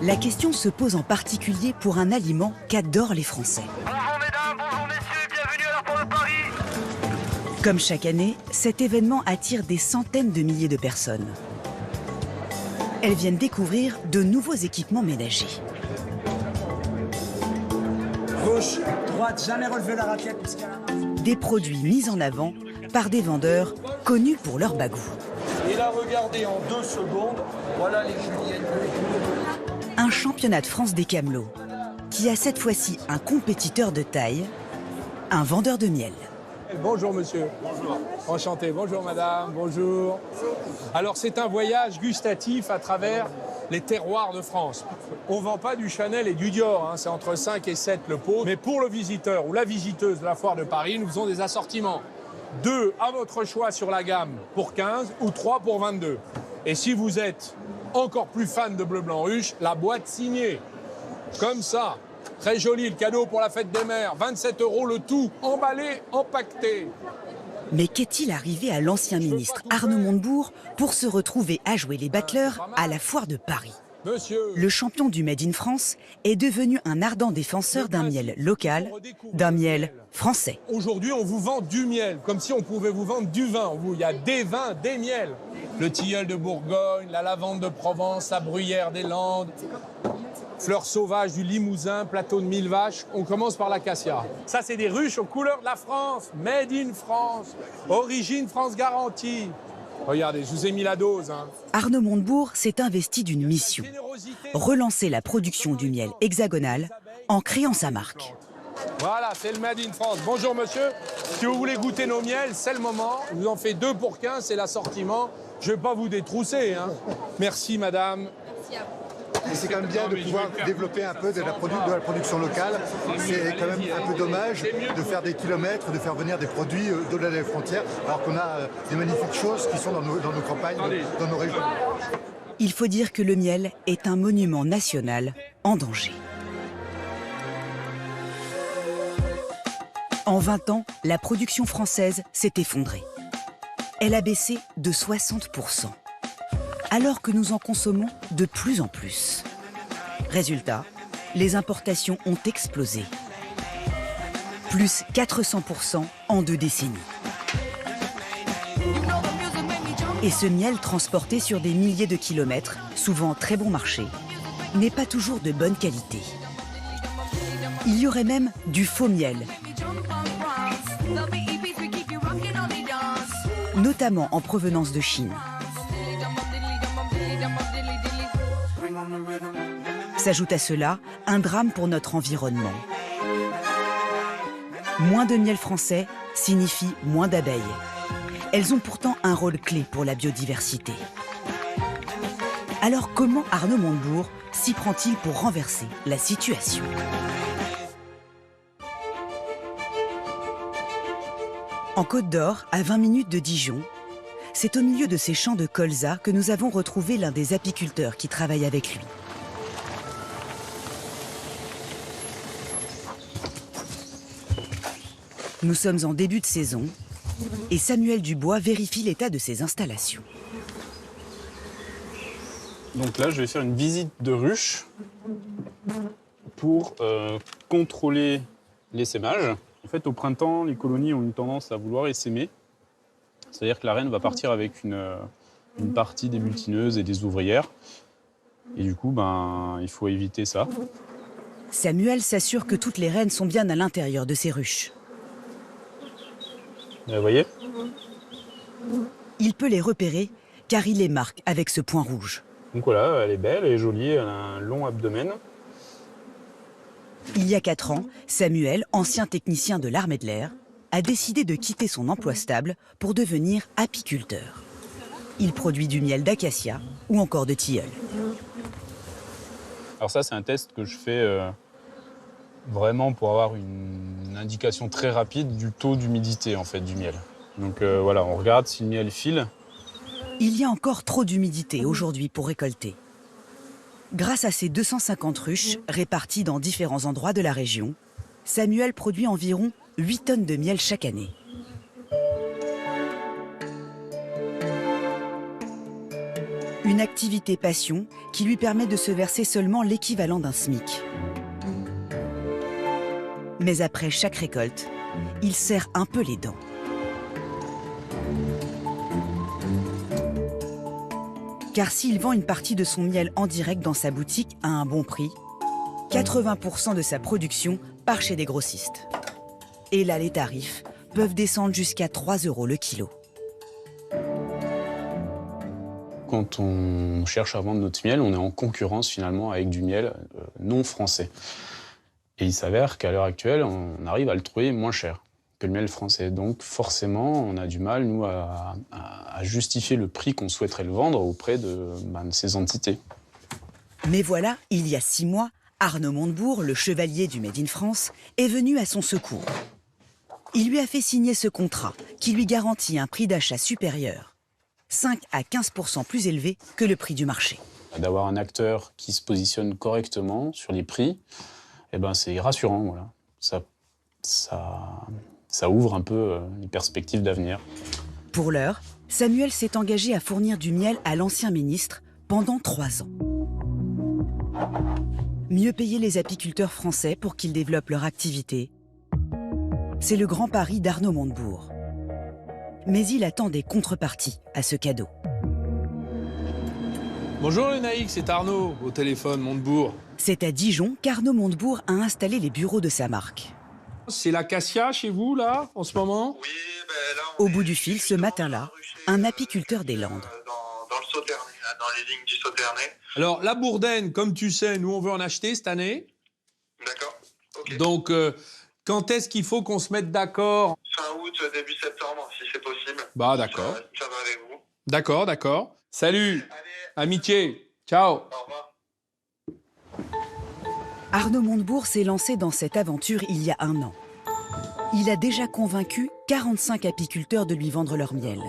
La question se pose en particulier pour un aliment qu'adorent les Français. Bonjour mesdames, bonjour messieurs, bienvenue à la Porte de Paris. Comme chaque année, cet événement attire des centaines de milliers de personnes. Elles viennent découvrir de nouveaux équipements ménagers. Gauche, droite, jamais relever la raquette. Des produits mis en avant par des vendeurs connus pour leur bagou. Et là, regardez, en 2 secondes, voilà les juliennes. Un championnat de France des camelots, qui a cette fois-ci un compétiteur de taille, un vendeur de miel. Bonjour monsieur. Bonjour. Enchanté. Bonjour madame. Bonjour. Alors c'est un voyage gustatif à travers les terroirs de France. On ne vend pas du Chanel et du Dior, hein, c'est entre 5 et 7 le pot. Mais pour le visiteur ou la visiteuse de la foire de Paris, nous faisons des assortiments. 2 à votre choix sur la gamme pour 15 ou 3 pour 22. Et si vous êtes encore plus fan de bleu blanc ruche, la boîte signée. Comme ça. Très joli, le cadeau pour la fête des mères. 27 € le tout, emballé, empaqueté. Mais qu'est-il arrivé à l'ancien ministre Arnaud Montebourg pour se retrouver à jouer les battleurs à la foire de Paris? Le champion du Made in France est devenu un ardent défenseur d'un miel local, d'un miel français. Aujourd'hui, on vous vend du miel, comme si on pouvait vous vendre du vin. Il y a des vins, des miels. Le tilleul de Bourgogne, la lavande de Provence, la bruyère des Landes, fleurs sauvages du Limousin, plateau de 1000 vaches. On commence par l'acacia. Ça, c'est des ruches aux couleurs de la France. Made in France. Origine France garantie. Regardez, je vous ai mis la dose. Hein. Arnaud Montebourg s'est investi d'une mission. Relancer la production du miel hexagonal en créant sa marque. Voilà, c'est le Made in France. Bonjour monsieur. Si vous voulez goûter nos miels, c'est le moment. Je vous en fais 2 pour 15, c'est l'assortiment. Je ne vais pas vous détrousser. Hein. Merci madame. Merci à vous. Et c'est quand même bien de pouvoir développer un peu de la production locale. C'est quand même un peu dommage de faire des kilomètres, de faire venir des produits au-delà des frontières, alors qu'on a des magnifiques choses qui sont dans nos campagnes, dans nos régions. Il faut dire que le miel est un monument national en danger. En 20 ans, la production française s'est effondrée. Elle a baissé de 60%. Alors que nous en consommons de plus en plus. Résultat, les importations ont explosé. Plus 400% en 2 décennies. Et ce miel transporté sur des milliers de kilomètres, souvent très bon marché, n'est pas toujours de bonne qualité. Il y aurait même du faux miel, notamment en provenance de Chine. S'ajoute à cela un drame pour notre environnement. Moins de miel français signifie moins d'abeilles. Elles ont pourtant un rôle clé pour la biodiversité. Alors comment Arnaud Montebourg s'y prend-il pour renverser la situation ? En Côte d'Or, à 20 minutes de Dijon, c'est au milieu de ces champs de colza que nous avons retrouvé l'un des apiculteurs qui travaille avec lui. Nous sommes en début de saison et Samuel Dubois vérifie l'état de ses installations. Donc là, je vais faire une visite de ruche pour contrôler l'essaimage. En fait, au printemps, les colonies ont une tendance à vouloir essaimer. C'est-à-dire que la reine va partir avec une partie des butineuses et des ouvrières. Et du coup, il faut éviter ça. Samuel s'assure que toutes les reines sont bien à l'intérieur de ces ruches. Vous voyez ? Il peut les repérer car il les marque avec ce point rouge. Donc voilà, elle est belle, elle est jolie, elle a un long abdomen. Il y a 4 ans, Samuel, ancien technicien de l'armée de l'air, a décidé de quitter son emploi stable pour devenir apiculteur. Il produit du miel d'acacia ou encore de tilleul. Alors ça, c'est un test que je fais vraiment pour avoir une indication très rapide du taux d'humidité en fait, du miel. Donc voilà, on regarde si le miel file. Il y a encore trop d'humidité aujourd'hui pour récolter. Grâce à ses 250 ruches réparties dans différents endroits de la région, Samuel produit environ 8 tonnes de miel chaque année. Une activité passion qui lui permet de se verser seulement l'équivalent d'un SMIC. Mais après chaque récolte, il serre un peu les dents. Car s'il vend une partie de son miel en direct dans sa boutique à un bon prix, 80% de sa production part chez des grossistes. Et là, les tarifs peuvent descendre jusqu'à 3 € le kilo. Quand on cherche à vendre notre miel, on est en concurrence finalement avec du miel non français. Et il s'avère qu'à l'heure actuelle, on arrive à le trouver moins cher que le miel français. Donc forcément, on a du mal, nous, à justifier le prix qu'on souhaiterait le vendre auprès de ces entités. Mais voilà, il y a 6 mois, Arnaud Montebourg, le chevalier du Made in France, est venu à son secours. Il lui a fait signer ce contrat qui lui garantit un prix d'achat supérieur, 5 à 15% plus élevé que le prix du marché. D'avoir un acteur qui se positionne correctement sur les prix, c'est rassurant. Voilà. Ça ouvre un peu les perspectives d'avenir. Pour l'heure, Samuel s'est engagé à fournir du miel à l'ancien ministre pendant 3 ans. Mieux payer les apiculteurs français pour qu'ils développent leur activité, c'est le grand pari d'Arnaud Montebourg. Mais il attend des contreparties à ce cadeau. Bonjour Lénaïque, c'est Arnaud, au téléphone, Montebourg. C'est à Dijon qu'Arnaud Montebourg a installé les bureaux de sa marque. C'est l'acacia chez vous, là, en ce moment? Oui, là, au bout du fil, ce matin-là, un apiculteur des Landes. Dans le Sauternay, dans les lignes du Sauternay. Alors, la bourdaine, comme tu sais, nous, on veut en acheter cette année. D'accord. Okay. Donc, quand est-ce qu'il faut qu'on se mette d'accord? Fin août, début septembre, si c'est possible. Bah, d'accord. Ça va avec vous. D'accord, d'accord. Salut. Allez. Amitié. Ciao. Au revoir. Arnaud Montebourg s'est lancé dans cette aventure il y a 1 an. Il a déjà convaincu 45 apiculteurs de lui vendre leur miel.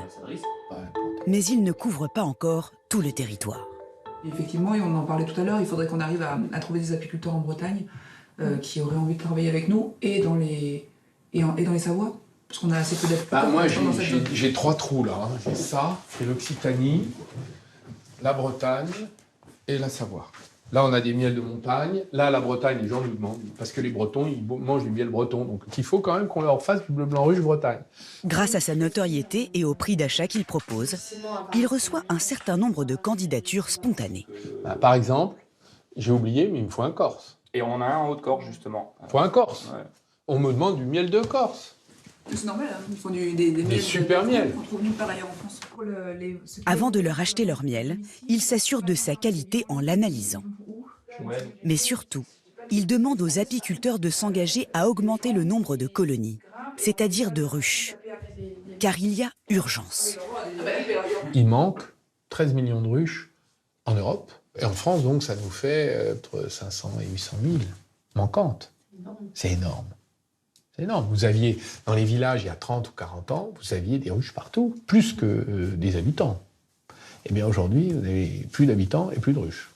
Mais il ne couvre pas encore tout le territoire. Effectivement, et on en parlait tout à l'heure, il faudrait qu'on arrive à trouver des apiculteurs en Bretagne qui auraient envie de travailler avec nous et dans les Savoies, parce qu'on a assez peu d'apiculteurs. Moi, j'ai 3 trous là. J'ai ça, c'est l'Occitanie, la Bretagne et la Savoie. Là, on a des miels de montagne. Là, la Bretagne, les gens nous demandent, parce que les Bretons, ils mangent du miel breton. Donc, il faut quand même qu'on leur fasse du bleu blanc ruche Bretagne. Grâce à sa notoriété et au prix d'achat qu'il propose, il reçoit un certain nombre de candidatures spontanées. Par exemple, j'ai oublié, mais il me faut un Corse. Et on a un en Haute-Corse, justement. Il faut un Corse. Ouais. On me demande du miel de Corse. C'est normal, hein. Ils font des miels super miels. On trouve nulle part ailleurs en France. Avant de leur acheter leur miel, il s'assure de sa qualité en l'analysant. Mais surtout, il demande aux apiculteurs de s'engager à augmenter le nombre de colonies, c'est-à-dire de ruches. Car il y a urgence. Il manque 13 millions de ruches en Europe. Et en France, donc, ça nous fait entre 500 et 800 000 manquantes. C'est énorme. C'est énorme. Vous aviez, dans les villages, il y a 30 ou 40 ans, vous aviez des ruches partout, plus que des habitants. Eh bien, aujourd'hui, vous n'avez plus d'habitants et plus de ruches.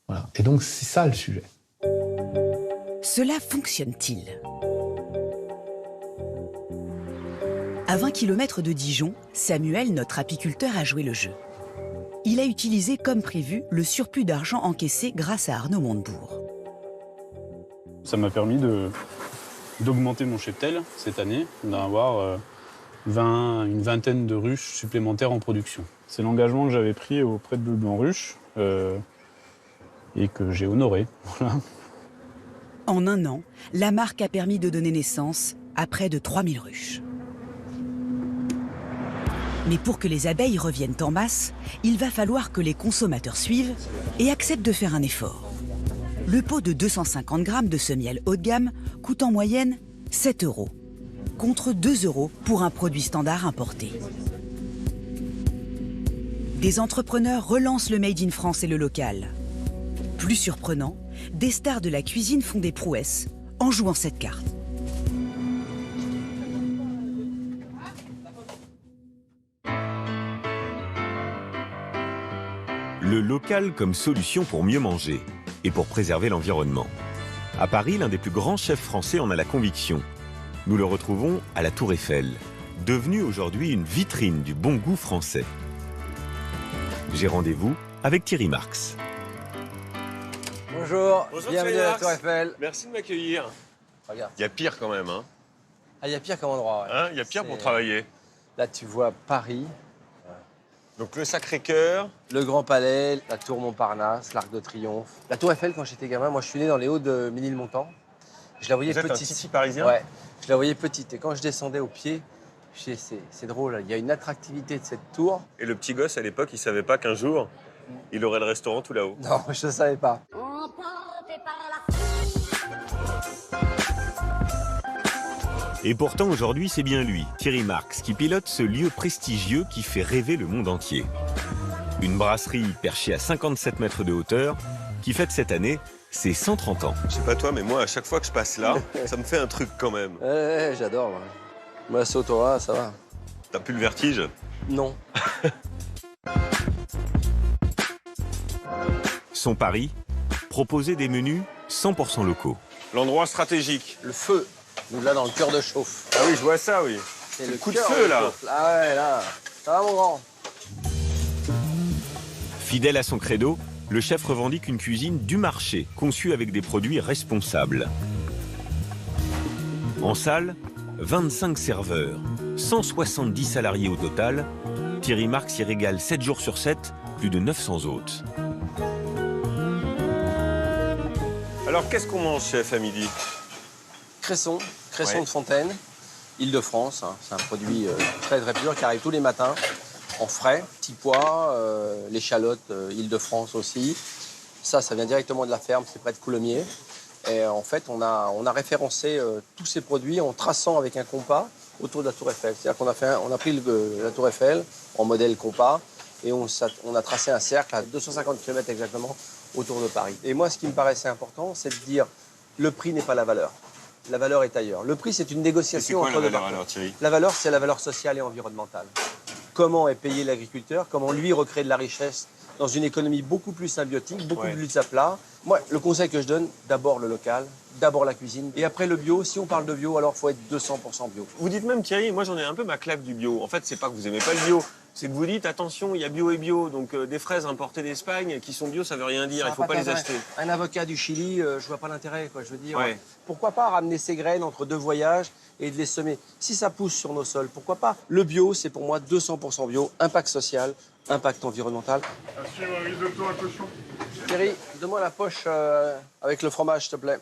Voilà. Et donc, c'est ça le sujet. Cela fonctionne-t-il? À 20 km de Dijon, Samuel, notre apiculteur, a joué le jeu. Il a utilisé comme prévu le surplus d'argent encaissé grâce à Arnaud Montebourg. Ça m'a permis d'augmenter mon cheptel cette année, d'avoir une vingtaine de ruches supplémentaires en production. C'est l'engagement que j'avais pris auprès de Bleu Blanc Ruche et que j'ai honoré. Voilà. En un an, la marque a permis de donner naissance à près de 3000 ruches. Mais pour que les abeilles reviennent en masse, il va falloir que les consommateurs suivent et acceptent de faire un effort. Le pot de 250 grammes de ce miel haut de gamme coûte en moyenne 7 €, contre 2 € pour un produit standard importé. Des entrepreneurs relancent le Made in France et le local. Plus surprenant, des stars de la cuisine font des prouesses en jouant cette carte. Le local comme solution pour mieux manger et pour préserver l'environnement. À Paris, l'un des plus grands chefs français en a la conviction. Nous le retrouvons à la Tour Eiffel, devenue aujourd'hui une vitrine du bon goût français. J'ai rendez-vous avec Thierry Marx. Bonjour, Bonjour bienvenue Thierry à la Marx. Tour Eiffel. Merci de m'accueillir. Regarde. Il y a pire quand même, hein. Ah, il y a pire comme endroit. Ouais. Hein, il y a pire pour travailler. Là, tu vois Paris. Donc le Sacré-Cœur. Le Grand Palais, la Tour Montparnasse, l'Arc de Triomphe. La Tour Eiffel, quand j'étais gamin, moi je suis né dans les Hauts de Ménilmontant. Je la voyais Vous êtes petite. un titi parisien? Ouais, je la voyais petite. Et quand je descendais au pied, je disais, c'est drôle, il y a une attractivité de cette tour. Et le petit gosse, à l'époque, il savait pas qu'un jour, il aurait le restaurant tout là-haut. Non, je ne savais pas. Et pourtant, aujourd'hui, c'est bien lui, Thierry Marx, qui pilote ce lieu prestigieux qui fait rêver le monde entier. Une brasserie perchée à 57 mètres de hauteur, qui fête cette année ses 130 ans. Je sais pas toi, mais moi, à chaque fois que je passe là, ça me fait un truc quand même. Ouais, j'adore. Ouais. Moi, Sautora, ça va. T'as plus le vertige? Non. Son pari, proposer des menus 100% locaux. L'endroit stratégique. Le feu. Nous, là, dans le cœur de chauffe. Ah oui, je vois ça, oui. C'est le coup de cœur feu, là. chauffe. Ah ouais, là. Ça va, mon grand? Fidèle à son credo, le chef revendique une cuisine du marché, conçue avec des produits responsables. En salle, 25 serveurs, 170 salariés au total. Thierry Marx y régale 7 jours sur 7, plus de 900 hôtes. Alors, qu'est-ce qu'on mange, chef, à midi? Cresson Ouais. de Fontaine, Île-de-France. Hein. C'est un produit très très pur qui arrive tous les matins, en frais. Petits pois, l'échalote, Île-de-France aussi. Ça vient directement de la ferme, c'est près de Coulommiers. Et en fait, on a référencé tous ces produits en traçant avec un compas autour de la Tour Eiffel. C'est-à-dire qu'on a pris la Tour Eiffel en modèle compas et on a tracé un cercle à 250 km exactement autour de Paris. Et moi, ce qui me paraissait important, c'est de dire le prix n'est pas la valeur. La valeur est ailleurs. Le prix, c'est une négociation entre deux parties. La valeur, c'est la valeur sociale et environnementale. Comment est payé l'agriculteur, comment lui recrée de la richesse dans une économie beaucoup plus symbiotique, beaucoup plus à plat. Moi, le conseil que je donne, d'abord le local, d'abord la cuisine, et après le bio. Si on parle de bio, alors il faut être 200% bio. Vous dites même, Thierry, moi j'en ai un peu ma claque du bio. En fait, c'est pas que vous aimez pas le bio, c'est que vous dites, attention, il y a bio et bio, donc des fraises importées d'Espagne qui sont bio, ça veut rien dire, il ne faut pas les acheter. Un avocat du Chili, je vois pas l'intérêt, quoi. Je veux dire, Ouais. pourquoi pas ramener ces graines entre deux voyages et de les semer? Si ça pousse sur nos sols, pourquoi pas? Le bio, c'est pour moi 200% bio, impact social, impact environnemental. Risotto à cochon. Thierry, donne-moi la poche avec le fromage, s'il te plaît.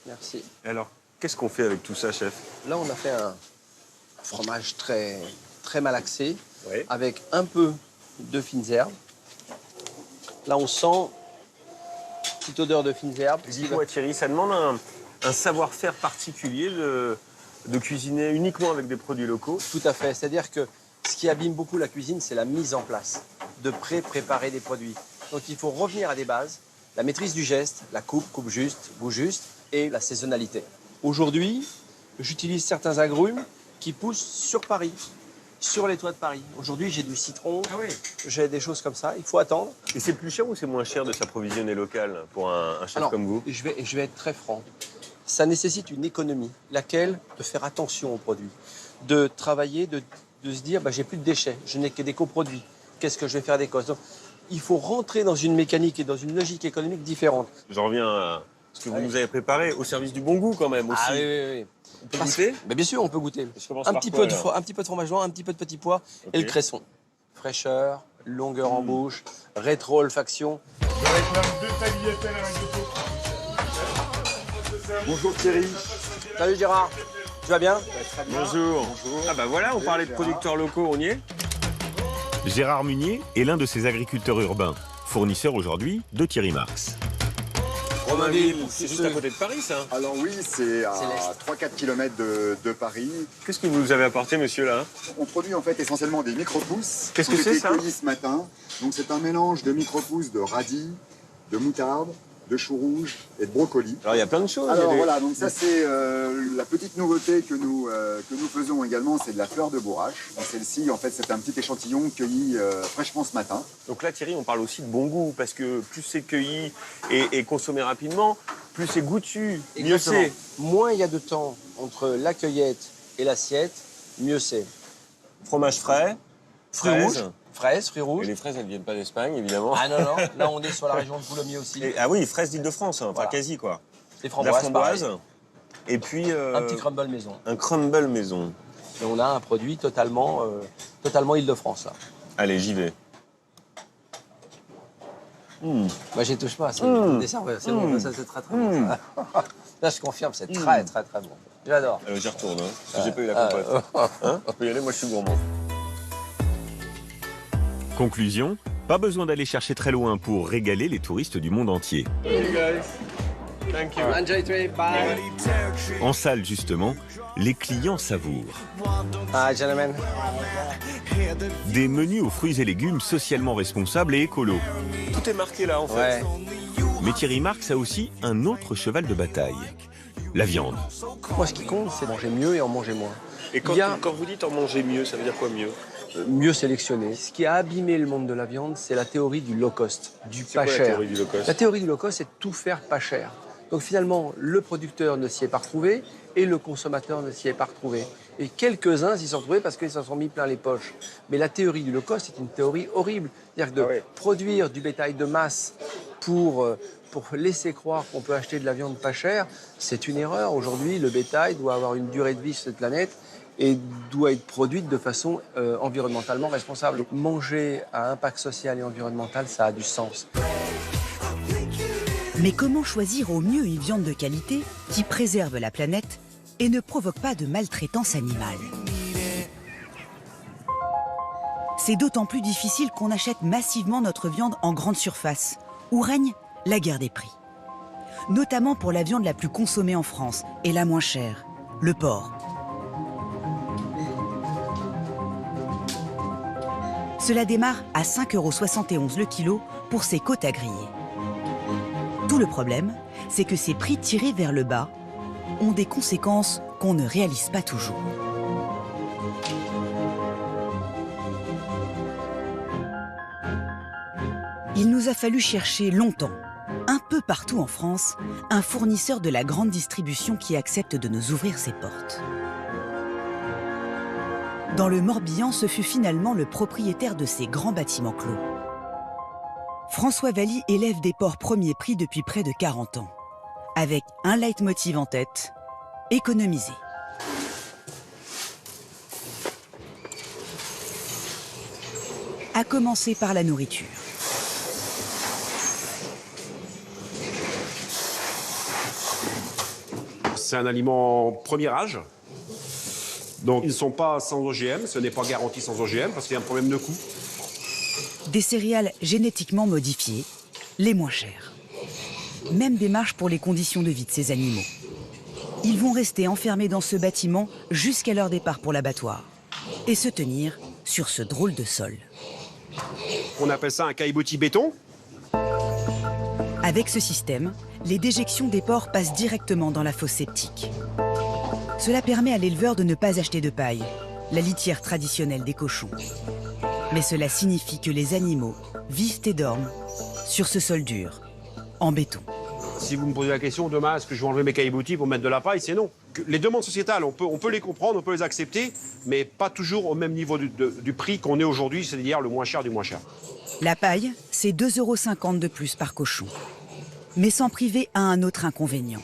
Merci. Et alors, qu'est-ce qu'on fait avec tout ça, chef? Là, on a fait un fromage très, très malaxé, Ouais. avec un peu de fines herbes. Là, on sent une petite odeur de fines herbes. Dis-moi, Thierry, ça demande un savoir-faire particulier de cuisiner uniquement avec des produits locaux? Tout à fait. C'est-à-dire que ce qui abîme beaucoup la cuisine, c'est la mise en place, de pré-préparer des produits. Donc, il faut revenir à des bases, la maîtrise du geste, la coupe juste, goût juste, et la saisonnalité. Aujourd'hui, j'utilise certains agrumes qui poussent sur Paris, sur les toits de Paris. Aujourd'hui, j'ai du citron, j'ai des choses comme ça. Il faut attendre. Et c'est plus cher ou c'est moins cher de s'approvisionner local pour un chef Alors, comme vous? Je vais être très franc. Ça nécessite une économie, laquelle de faire attention aux produits, de travailler, de se dire, bah, j'ai plus de déchets, je n'ai que des coproduits. Qu'est-ce que je vais faire des causes? Donc, il faut rentrer dans une mécanique et dans une logique économique différente. J'en reviens à ce que vous nous avez préparé, au service du bon goût quand même aussi. Ah oui, oui, oui. On peut goûter? Mais bien sûr, on peut goûter. Un petit peu de fromage blanc, un petit peu de petit pois et le cresson. Fraîcheur, longueur en bouche, rétro-olfaction. Bonjour Thierry. Salut Gérard. Tu vas bien? Bonjour. Ah bah voilà, on parlait de producteurs locaux, on y est? Gérard Munier est l'un de ces agriculteurs urbains, fournisseur aujourd'hui de Thierry Marx. Romainville, c'est juste à côté de Paris, ça? Alors oui, c'est à 3-4 km de Paris. Qu'est-ce que vous nous avez apporté, monsieur, là? On produit en fait essentiellement des micro-pousses. Qu'est-ce que c'est, ça? Cueillis ce matin. Donc c'est un mélange de micro-pousses de radis, de moutarde, de chou rouge et de brocoli. Alors il y a plein de choses. Alors voilà, donc ça c'est la petite nouveauté que nous faisons également, c'est de la fleur de bourrache. Donc celle-ci, en fait, c'est un petit échantillon cueilli fraîchement ce matin. Donc là, Thierry, on parle aussi de bon goût, parce que plus c'est cueilli et consommé rapidement, plus c'est goûtu, mieux c'est. Moins il y a de temps entre la cueillette et l'assiette, mieux c'est. Fromage frais, Fruits rouges. Fraises, fruits rouges. Et les fraises, elles ne viennent pas d'Espagne, évidemment. Ah non, non, là on est sur la région de Coulommiers aussi. Ah oui, fraises d'Île-de-France, enfin voilà. Quasi quoi. Des framboises, la framboise. Et puis... un petit crumble maison. Un crumble maison. Et on a un produit totalement Île-de-France là. Allez, j'y vais. Moi, j'y touche pas, c'est le dessert, c'est bon, ça c'est très très bon. Ça. Là, je confirme, c'est très très très bon. J'adore. J'y retourne, hein, parce que j'ai pas eu la compote. Hein, on peut y aller, moi je suis gourmand. Conclusion, pas besoin d'aller chercher très loin pour régaler les touristes du monde entier. Hey guys. Thank you. Enjoy trip, bye. En salle, justement, les clients savourent. Hi, gentlemen. Des menus aux fruits et légumes socialement responsables et écolos. Tout est marqué là, en fait. Ouais. Mais Thierry Marx a aussi un autre cheval de bataille. La viande. Moi, ce qui compte, c'est manger mieux et en manger moins. Et quand vous dites en manger mieux, ça veut dire quoi mieux? Mieux sélectionné. Ce qui a abîmé le monde de la viande, c'est la théorie du low cost, du pas cher. La théorie du low cost? La théorie du low cost, c'est de tout faire pas cher. Donc finalement, le producteur ne s'y est pas retrouvé et le consommateur ne s'y est pas retrouvé. Et quelques-uns s'y sont retrouvés parce qu'ils s'en sont mis plein les poches. Mais la théorie du low cost est une théorie horrible. C'est-à-dire que de produire du bétail de masse pour laisser croire qu'on peut acheter de la viande pas chère, c'est une erreur. Aujourd'hui, le bétail doit avoir une durée de vie sur cette planète et doit être produite de façon environnementalement responsable. Manger à impact social et environnemental, ça a du sens. Mais comment choisir au mieux une viande de qualité qui préserve la planète et ne provoque pas de maltraitance animale? C'est d'autant plus difficile qu'on achète massivement notre viande en grande surface, où règne la guerre des prix. Notamment pour la viande la plus consommée en France et la moins chère, le porc. Cela démarre à 5,71 € le kilo pour ces côtes à griller. Tout le problème, c'est que ces prix tirés vers le bas ont des conséquences qu'on ne réalise pas toujours. Il nous a fallu chercher longtemps, un peu partout en France, un fournisseur de la grande distribution qui accepte de nous ouvrir ses portes. Dans le Morbihan, ce fut finalement le propriétaire de ces grands bâtiments clos. François Valli élève des porcs premier prix depuis près de 40 ans, avec un leitmotiv en tête, économiser. À commencer par la nourriture. C'est un aliment premier âge. Donc ils ne sont pas sans OGM, ce n'est pas garanti sans OGM parce qu'il y a un problème de coût. Des céréales génétiquement modifiées, les moins chères. Même démarche pour les conditions de vie de ces animaux. Ils vont rester enfermés dans ce bâtiment jusqu'à leur départ pour l'abattoir et se tenir sur ce drôle de sol. On appelle ça un caillebotis béton. Avec ce système, les déjections des porcs passent directement dans la fosse septique. Cela permet à l'éleveur de ne pas acheter de paille, la litière traditionnelle des cochons. Mais cela signifie que les animaux vivent et dorment sur ce sol dur, en béton. Si vous me posez la question demain, est-ce que je vais enlever mes caillebotis pour mettre de la paille, c'est non. Les demandes sociétales, on peut les comprendre, on peut les accepter, mais pas toujours au même niveau du prix qu'on est aujourd'hui, c'est-à-dire le moins cher du moins cher. La paille, c'est 2,50 € de plus par cochon. Mais s'en priver a un autre inconvénient.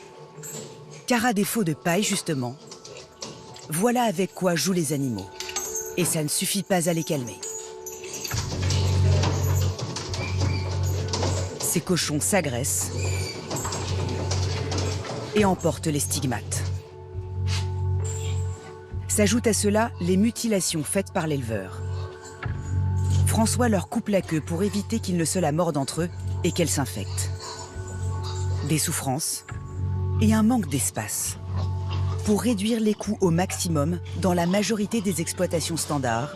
Car à défaut de paille, justement, voilà avec quoi jouent les animaux. Et ça ne suffit pas à les calmer. Ces cochons s'agressent et emportent les stigmates. S'ajoutent à cela les mutilations faites par l'éleveur. François leur coupe la queue pour éviter qu'ils ne se la mordent entre eux et qu'elle s'infecte. Des souffrances et un manque d'espace. Pour réduire les coûts au maximum, dans la majorité des exploitations standards,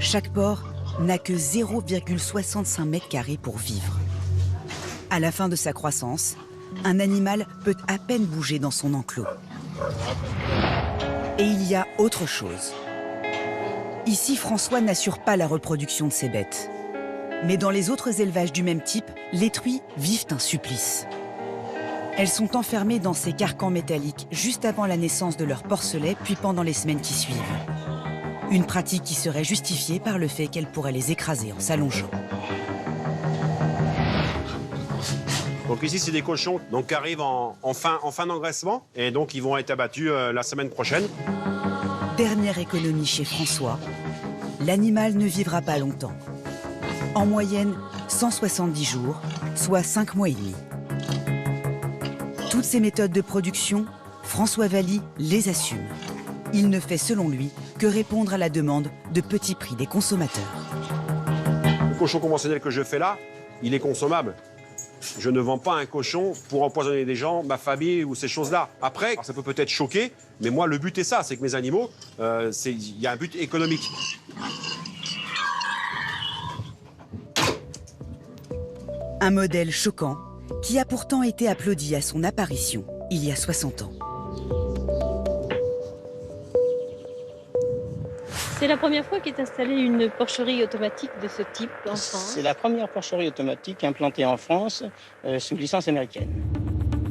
chaque porc n'a que 0,65 m² pour vivre. À la fin de sa croissance, un animal peut à peine bouger dans son enclos. Et il y a autre chose. Ici, François n'assure pas la reproduction de ses bêtes. Mais dans les autres élevages du même type, les truies vivent un supplice. Elles sont enfermées dans ces carcans métalliques juste avant la naissance de leur porcelet, puis pendant les semaines qui suivent. Une pratique qui serait justifiée par le fait qu'elles pourraient les écraser en s'allongeant. Donc ici, c'est des cochons qui arrivent en fin d'engraissement et donc ils vont être abattus la semaine prochaine. Dernière économie chez François, l'animal ne vivra pas longtemps. En moyenne, 170 jours, soit 5 mois et demi. Toutes ces méthodes de production, François Valli les assume. Il ne fait, selon lui, que répondre à la demande de petits prix des consommateurs. Le cochon conventionnel que je fais là, il est consommable. Je ne vends pas un cochon pour empoisonner des gens, ma famille ou ces choses-là. Après, ça peut peut-être choquer, mais moi, le but est ça, c'est que mes animaux, il y a un but économique. Un modèle choquant qui a pourtant été applaudi à son apparition il y a 60 ans. C'est la première fois qu'est installée une porcherie automatique de ce type en France. C'est la première porcherie automatique implantée en France sous licence américaine.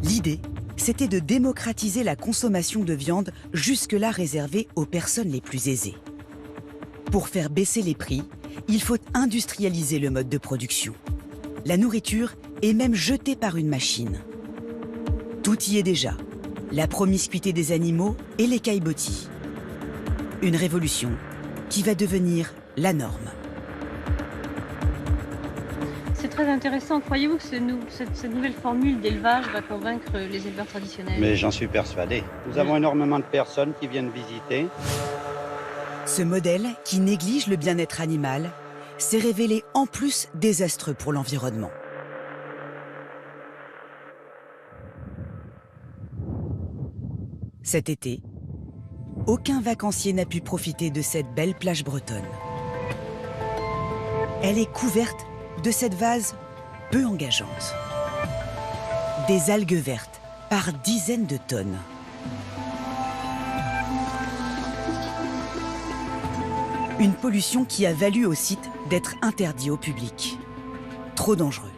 L'idée, c'était de démocratiser la consommation de viande jusque-là réservée aux personnes les plus aisées. Pour faire baisser les prix, il faut industrialiser le mode de production. La nourriture est même jetée par une machine. Tout y est déjà. La promiscuité des animaux et les caillebotis. Une révolution qui va devenir la norme. C'est très intéressant. Croyez-vous que cette nouvelle formule d'élevage va convaincre les éleveurs traditionnels? Mais j'en suis persuadé. Nous avons énormément de personnes qui viennent visiter. Ce modèle, qui néglige le bien-être animal, s'est révélé en plus désastreux pour l'environnement. Cet été, aucun vacancier n'a pu profiter de cette belle plage bretonne. Elle est couverte de cette vase peu engageante. Des algues vertes par dizaines de tonnes. Une pollution qui a valu au site d'être interdit au public. Trop dangereux.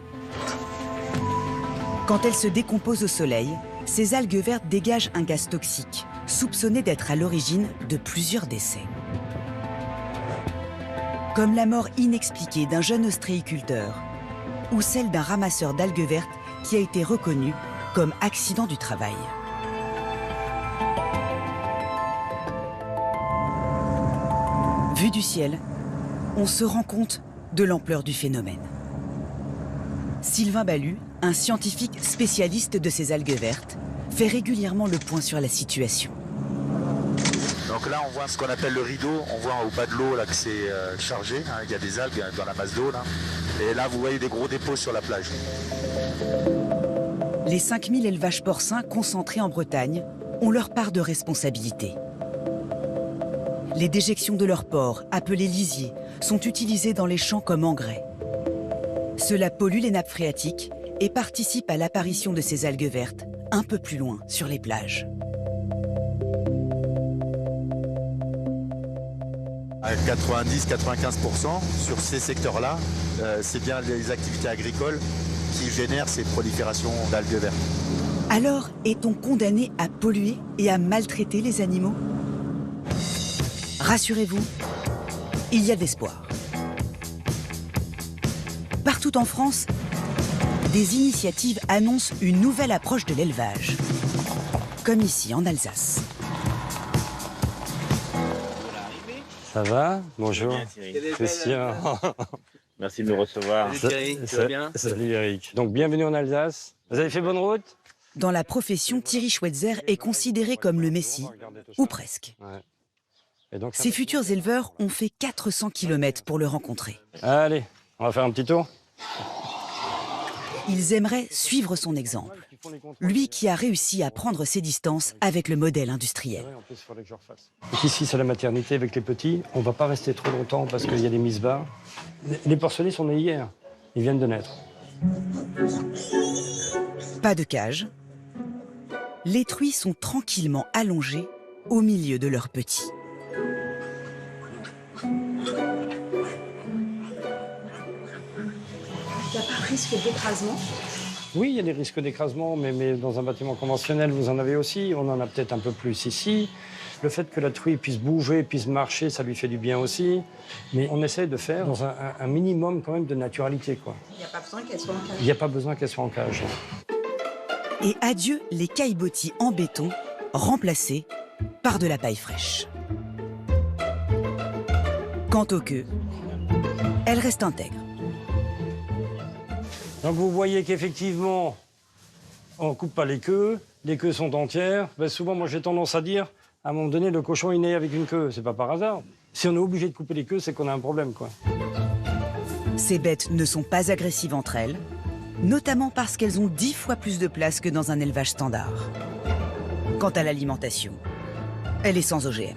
Quand elles se décomposent au soleil, ces algues vertes dégagent un gaz toxique, soupçonné d'être à l'origine de plusieurs décès. Comme la mort inexpliquée d'un jeune ostréiculteur ou celle d'un ramasseur d'algues vertes qui a été reconnu comme accident du travail. Vu du ciel, on se rend compte de l'ampleur du phénomène. Sylvain Ballu, un scientifique spécialiste de ces algues vertes, fait régulièrement le point sur la situation. Donc là, on voit ce qu'on appelle le rideau. On voit au bas de l'eau là que c'est chargé. Hein, il y a des algues dans la masse d'eau là. Et là, vous voyez des gros dépôts sur la plage. Les 5000 élevages porcins concentrés en Bretagne ont leur part de responsabilité. Les déjections de leurs porcs, appelés lisiers, sont utilisées dans les champs comme engrais. Cela pollue les nappes phréatiques et participe à l'apparition de ces algues vertes un peu plus loin sur les plages. À 90-95% sur ces secteurs-là, c'est bien les activités agricoles qui génèrent ces proliférations d'algues vertes. Alors, est-on condamné à polluer et à maltraiter les animaux? Rassurez-vous, il y a de l'espoir. Partout en France, des initiatives annoncent une nouvelle approche de l'élevage, comme ici en Alsace. Ça va? Bonjour. Christian. Merci de me recevoir. Salut Thierry, tu vas bien? Salut Eric. Donc bienvenue en Alsace. Vous avez fait bonne route? Dans la profession, Thierry Schweitzer est considéré comme le Messie, ou presque. Ouais. Et donc, Ces futurs éleveurs ont fait 400 km pour le rencontrer. Allez, on va faire un petit tour. Ils aimeraient suivre son exemple. Lui qui a réussi à prendre ses distances avec le modèle industriel. Donc ici, c'est la maternité avec les petits. On ne va pas rester trop longtemps parce qu'il y a des mises barres. Les porcelets sont nés hier. Ils viennent de naître. Pas de cage. Les truies sont tranquillement allongées au milieu de leurs petits. Il n'y a pas de risque d'écrasement? Oui, il y a des risques d'écrasement, mais dans un bâtiment conventionnel, vous en avez aussi. On en a peut-être un peu plus ici. Le fait que la truie puisse bouger, puisse marcher, ça lui fait du bien aussi. Mais on essaie de faire dans un minimum quand même de naturalité, quoi. Il n'y a pas besoin qu'elle soit en cage. Il n'y a pas besoin qu'elle soit en cage. Et adieu les caillebotis en béton, remplacés par de la paille fraîche. Quant aux queues, elles restent intègres. Donc vous voyez qu'effectivement, on ne coupe pas les queues sont entières. Ben souvent, moi j'ai tendance à dire, à un moment donné, le cochon est né avec une queue. C'est pas par hasard. Si on est obligé de couper les queues, c'est qu'on a un problème, quoi. Ces bêtes ne sont pas agressives entre elles, notamment parce qu'elles ont 10 fois plus de place que dans un élevage standard. Quant à l'alimentation, elle est sans OGM.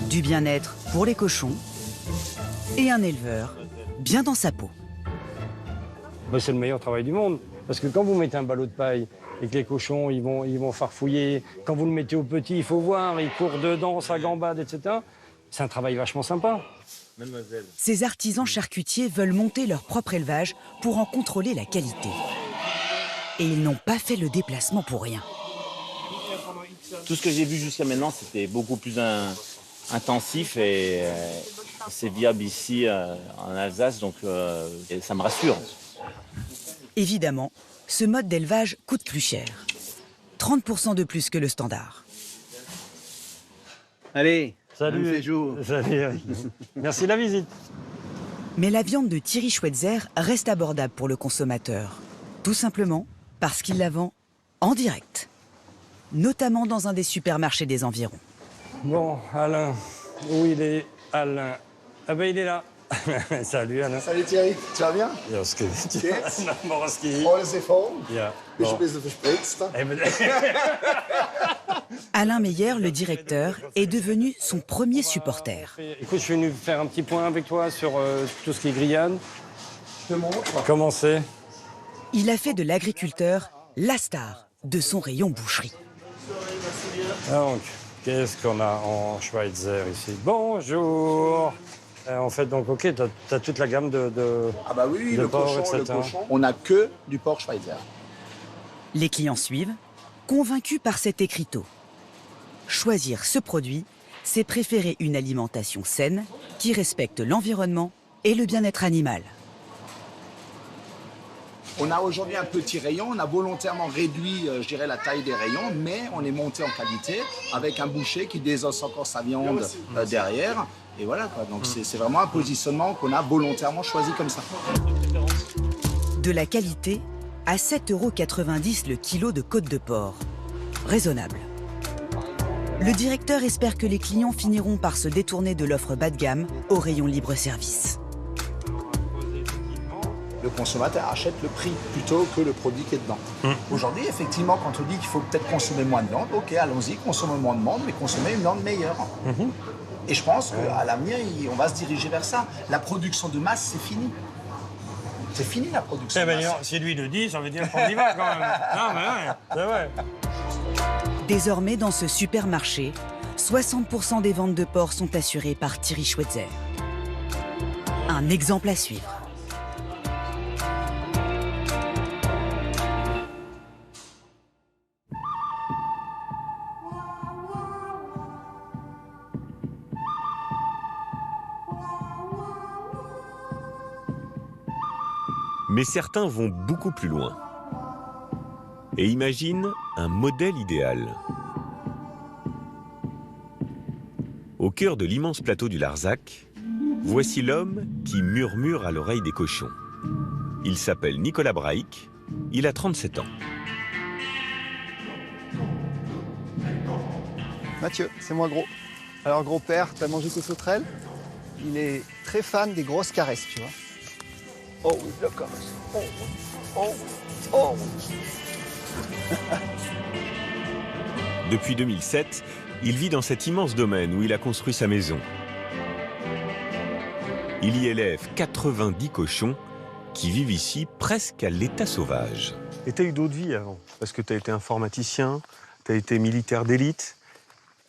Du bien-être pour les cochons et un éleveur bien dans sa peau. Ben, c'est le meilleur travail du monde. Parce que quand vous mettez un ballot de paille et que les cochons ils vont farfouiller, quand vous le mettez au petit, il faut voir, ils courent dedans, ça gambade, etc. C'est un travail vachement sympa. Mademoiselle. Ces artisans charcutiers veulent monter leur propre élevage pour en contrôler la qualité. Et ils n'ont pas fait le déplacement pour rien. Tout ce que j'ai vu jusqu'à maintenant, c'était beaucoup plus intensif et c'est viable ici en Alsace, donc ça me rassure. Évidemment, ce mode d'élevage coûte plus cher. 30% de plus que le standard. Allez, salut. Salut Eric. Merci de la visite. Mais la viande de Thierry Schweitzer reste abordable pour le consommateur. Tout simplement parce qu'il la vend en direct. Notamment dans un des supermarchés des environs. Bon, Alain, où il est Alain? Ah ben il est là. Salut Alain. Salut Thierry, tu vas bien? Ja, es geht. Geht's? Morski. Alles in Form? Ja. Bist du ein bisschen verspritzt? Alain Meyer, le directeur, est devenu son premier supporter. Écoute, je suis venu faire un petit point avec toi sur tout ce qui est grillade. Je te montre. Comment c'est? Il a fait de l'agriculteur la star de son rayon boucherie. Donc, qu'est-ce qu'on a en Schweitzer ici? Bonjour. En fait, donc, ok, t'as toute la gamme de Ah bah oui, le porc, cochon, etc. on n'a que du porc Schweitzer. Les clients suivent, convaincus par cet écriteau. Choisir ce produit, c'est préférer une alimentation saine qui respecte l'environnement et le bien-être animal. On a aujourd'hui un petit rayon, on a volontairement réduit, je dirais, la taille des rayons, mais on est monté en qualité avec un boucher qui désosse encore sa viande derrière. Et voilà, quoi. Donc c'est vraiment un positionnement qu'on a volontairement choisi comme ça. De la qualité à 7,90 € le kilo de côte de porc. Raisonnable. Le directeur espère que les clients finiront par se détourner de l'offre bas de gamme au rayon libre-service. Le consommateur achète le prix plutôt que le produit qui est dedans. Aujourd'hui, effectivement, quand on dit qu'il faut peut-être consommer moins de viande, ok, allons-y, consommons moins de viande, mais consommez une viande meilleure. Et je pense qu'à l'avenir, on va se diriger vers ça. La production de masse, c'est fini. C'est fini la production de masse. Si lui le dit, ça veut dire qu'on y va quand même. Non, mais ouais, c'est vrai. Désormais, dans ce supermarché, 60% des ventes de porc sont assurées par Thierry Schweitzer. Un exemple à suivre. Mais certains vont beaucoup plus loin et imaginent un modèle idéal. Au cœur de l'immense plateau du Larzac, voici l'homme qui murmure à l'oreille des cochons. Il s'appelle Nicolas Braic, il a 37 ans. Mathieu, c'est moi Gros. Alors Gros père, t'as mangé tes sauterelles? Il est très fan des grosses caresses, tu vois. Oh oui, la caresse. Oh, oh, oh. Depuis 2007, il vit dans cet immense domaine où il a construit sa maison. Il y élève 90 cochons qui vivent ici presque à l'état sauvage. Et tu as eu d'autres vies avant, parce que tu as été informaticien, tu as été militaire d'élite,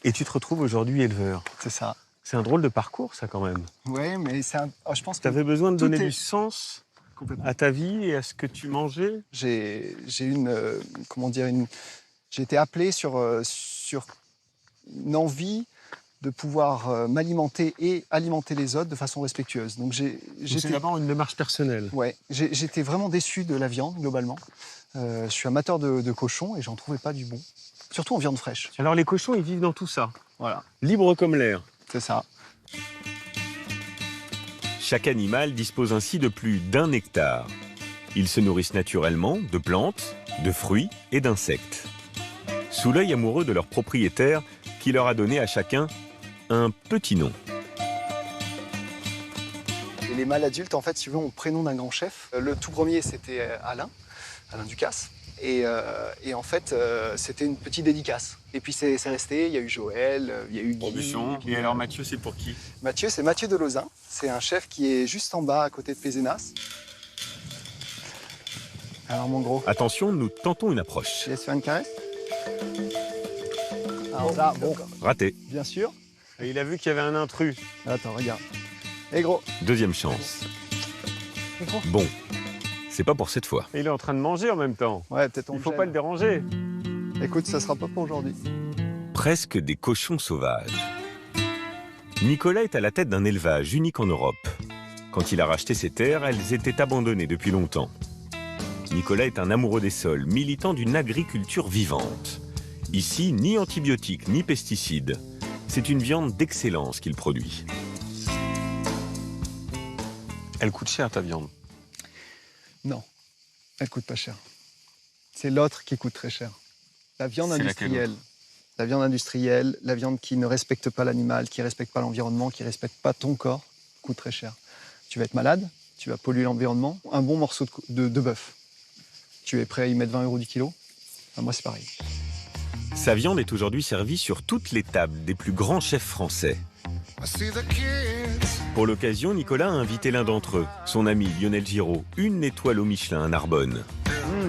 et tu te retrouves aujourd'hui éleveur. C'est ça. C'est un drôle de parcours, ça, quand même. Oui, mais c'est je pense que tu avais besoin de donner du sens à ta vie et à ce que tu mangeais. J'ai été appelé sur une envie de pouvoir m'alimenter et alimenter les autres de façon respectueuse. Donc c'est d'abord une démarche personnelle. Ouais, j'étais vraiment déçu de la viande, globalement. Je suis amateur de cochons et j'en trouvais pas du bon. Surtout en viande fraîche. Alors les cochons, ils vivent dans tout ça. Voilà. Libre comme l'air. C'est ça. Chaque animal dispose ainsi de plus d'1 hectare. Ils se nourrissent naturellement de plantes, de fruits et d'insectes. Sous l'œil amoureux de leur propriétaire, qui leur a donné à chacun un petit nom. Et les mâles adultes, en fait, si vous voulez, ont le prénom d'un grand chef. Le tout premier, c'était Alain Ducasse. Et en fait, c'était une petite dédicace. Et puis c'est resté, il y a eu Joël, il y a eu Guy. Et alors Mathieu, c'est pour qui? Mathieu, c'est Mathieu de Lauzin. C'est un chef qui est juste en bas, à côté de Pézenas. Alors mon Gros. Attention, nous tentons une approche. Je laisse faire une caresse. Alors là, bon. Raté. Bien sûr. Et il a vu qu'il y avait un intrus. Attends, regarde. Et Gros. Deuxième chance. Bon, c'est pas pour cette fois. Et il est en train de manger en même temps. Ouais, peut-être on Il faut pas le déranger. Écoute, ça sera pas pour aujourd'hui. Presque des cochons sauvages. Nicolas est à la tête d'un élevage unique en Europe. Quand il a racheté ces terres, elles étaient abandonnées depuis longtemps. Nicolas est un amoureux des sols, militant d'une agriculture vivante. Ici, ni antibiotiques, ni pesticides. C'est une viande d'excellence qu'il produit. Elle coûte cher, ta viande? Non, elle coûte pas cher. C'est l'autre qui coûte très cher. La viande industrielle. La viande industrielle, la viande qui ne respecte pas l'animal, qui ne respecte pas l'environnement, qui ne respecte pas ton corps, coûte très cher. Tu vas être malade, tu vas polluer l'environnement. Un bon morceau de bœuf, tu es prêt à y mettre 20 € du kilo? Moi, c'est pareil. Sa viande est aujourd'hui servie sur toutes les tables des plus grands chefs français. Pour l'occasion, Nicolas a invité l'un d'entre eux, son ami Lionel Giraud, une étoile au Michelin à Narbonne.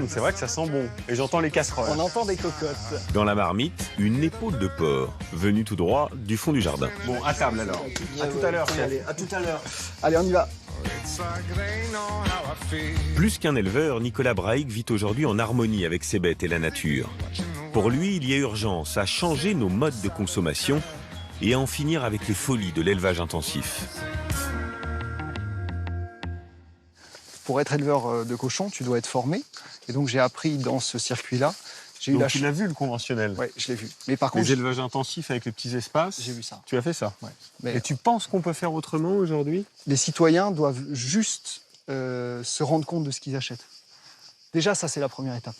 C'est vrai que ça sent bon. Et j'entends les casseroles. On entend des cocottes. Dans la marmite, une épaule de porc, venue tout droit du fond du jardin. Bon, à table alors. À tout à l'heure, chef. Allez, à tout à l'heure. Allez, on y va. Plus qu'un éleveur, Nicolas Braic vit aujourd'hui en harmonie avec ses bêtes et la nature. Pour lui, il y a urgence à changer nos modes de consommation et à en finir avec les folies de l'élevage intensif. Pour être éleveur de cochons, tu dois être formé. Et donc j'ai appris dans ce circuit-là. Donc tu l'as vu le conventionnel? Oui, je l'ai vu. Mais par contre, les élevages intensifs avec les petits espaces. J'ai vu ça. Tu as fait ça? Ouais. Mais et tu penses qu'on peut faire autrement aujourd'hui? Les citoyens doivent juste se rendre compte de ce qu'ils achètent. Déjà, ça c'est la première étape.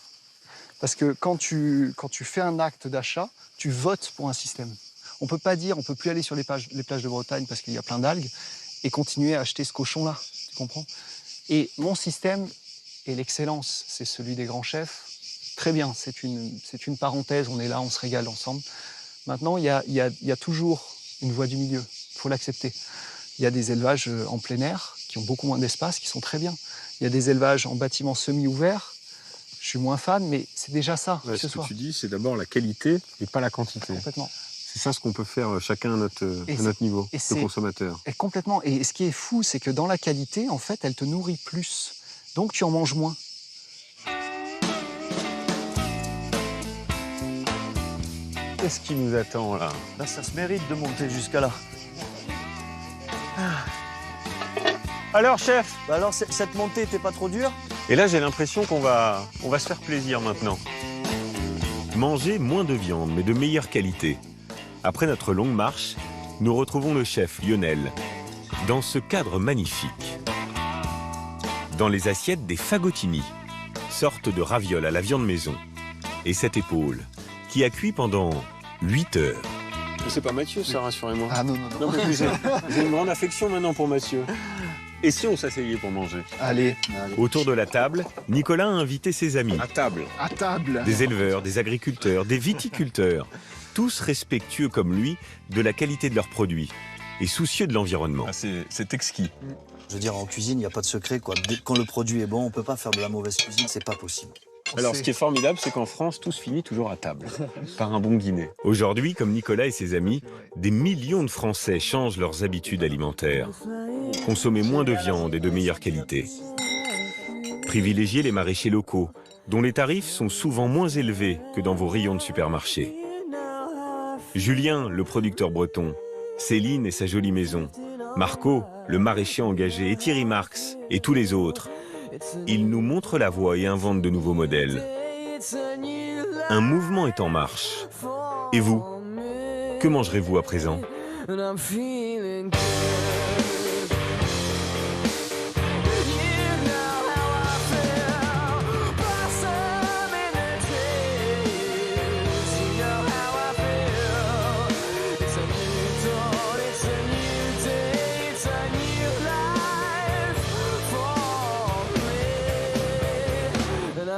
Parce que quand tu fais un acte d'achat, tu votes pour un système. On peut pas dire, on peut plus aller sur les plages de Bretagne parce qu'il y a plein d'algues et continuer à acheter ce cochon-là. Tu comprends? Et mon système est l'excellence, c'est celui des grands chefs. Très bien, c'est une parenthèse, on est là, on se régale ensemble. Maintenant, il y a toujours une voie du milieu, il faut l'accepter. Il y a des élevages en plein air qui ont beaucoup moins d'espace, qui sont très bien. Il y a des élevages en bâtiments semi-ouverts, je suis moins fan, mais c'est déjà ça. Ouais, ce que tu dis, c'est d'abord la qualité et pas la quantité. Complètement. C'est ça ce qu'on peut faire chacun à notre niveau de consommateur. Et complètement. Et ce qui est fou, c'est que dans la qualité, en fait, elle te nourrit plus. Donc tu en manges moins. Qu'est-ce qui nous attend là? Là, ça se mérite de monter jusqu'à là. Alors, chef? Bah alors, cette montée était pas trop dure? Et là, j'ai l'impression qu'on va se faire plaisir maintenant. Manger moins de viande, mais de meilleure qualité. Après notre longue marche, nous retrouvons le chef Lionel dans ce cadre magnifique. Dans les assiettes, des fagottini, sorte de ravioles à la viande maison. Et cette épaule, qui a cuit pendant 8 heures. C'est pas Mathieu, ça, rassurez-moi. Ah non. J'ai une grande affection maintenant pour Mathieu. Et si on s'asseyait pour manger? Allez. Autour de la table, Nicolas a invité ses amis. À table. Des éleveurs, des agriculteurs, des viticulteurs. Tous respectueux comme lui de la qualité de leurs produits et soucieux de l'environnement. C'est exquis. Je veux dire, en cuisine, il n'y a pas de secret, quoi. Quand le produit est bon, on ne peut pas faire de la mauvaise cuisine, c'est pas possible. Alors, ce qui est formidable, c'est qu'en France, tout se finit toujours à table, par un bon dîner. Aujourd'hui, comme Nicolas et ses amis, des millions de Français changent leurs habitudes alimentaires. Consommer moins de viande et de meilleure qualité. Privilégier les maraîchers locaux, dont les tarifs sont souvent moins élevés que dans vos rayons de supermarché. Julien, le producteur breton, Céline et sa jolie maison, Marco, le maraîcher engagé, et Thierry Marx, et tous les autres. Ils nous montrent la voie et inventent de nouveaux modèles. Un mouvement est en marche. Et vous, que mangerez-vous à présent ?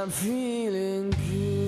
I'm feeling good.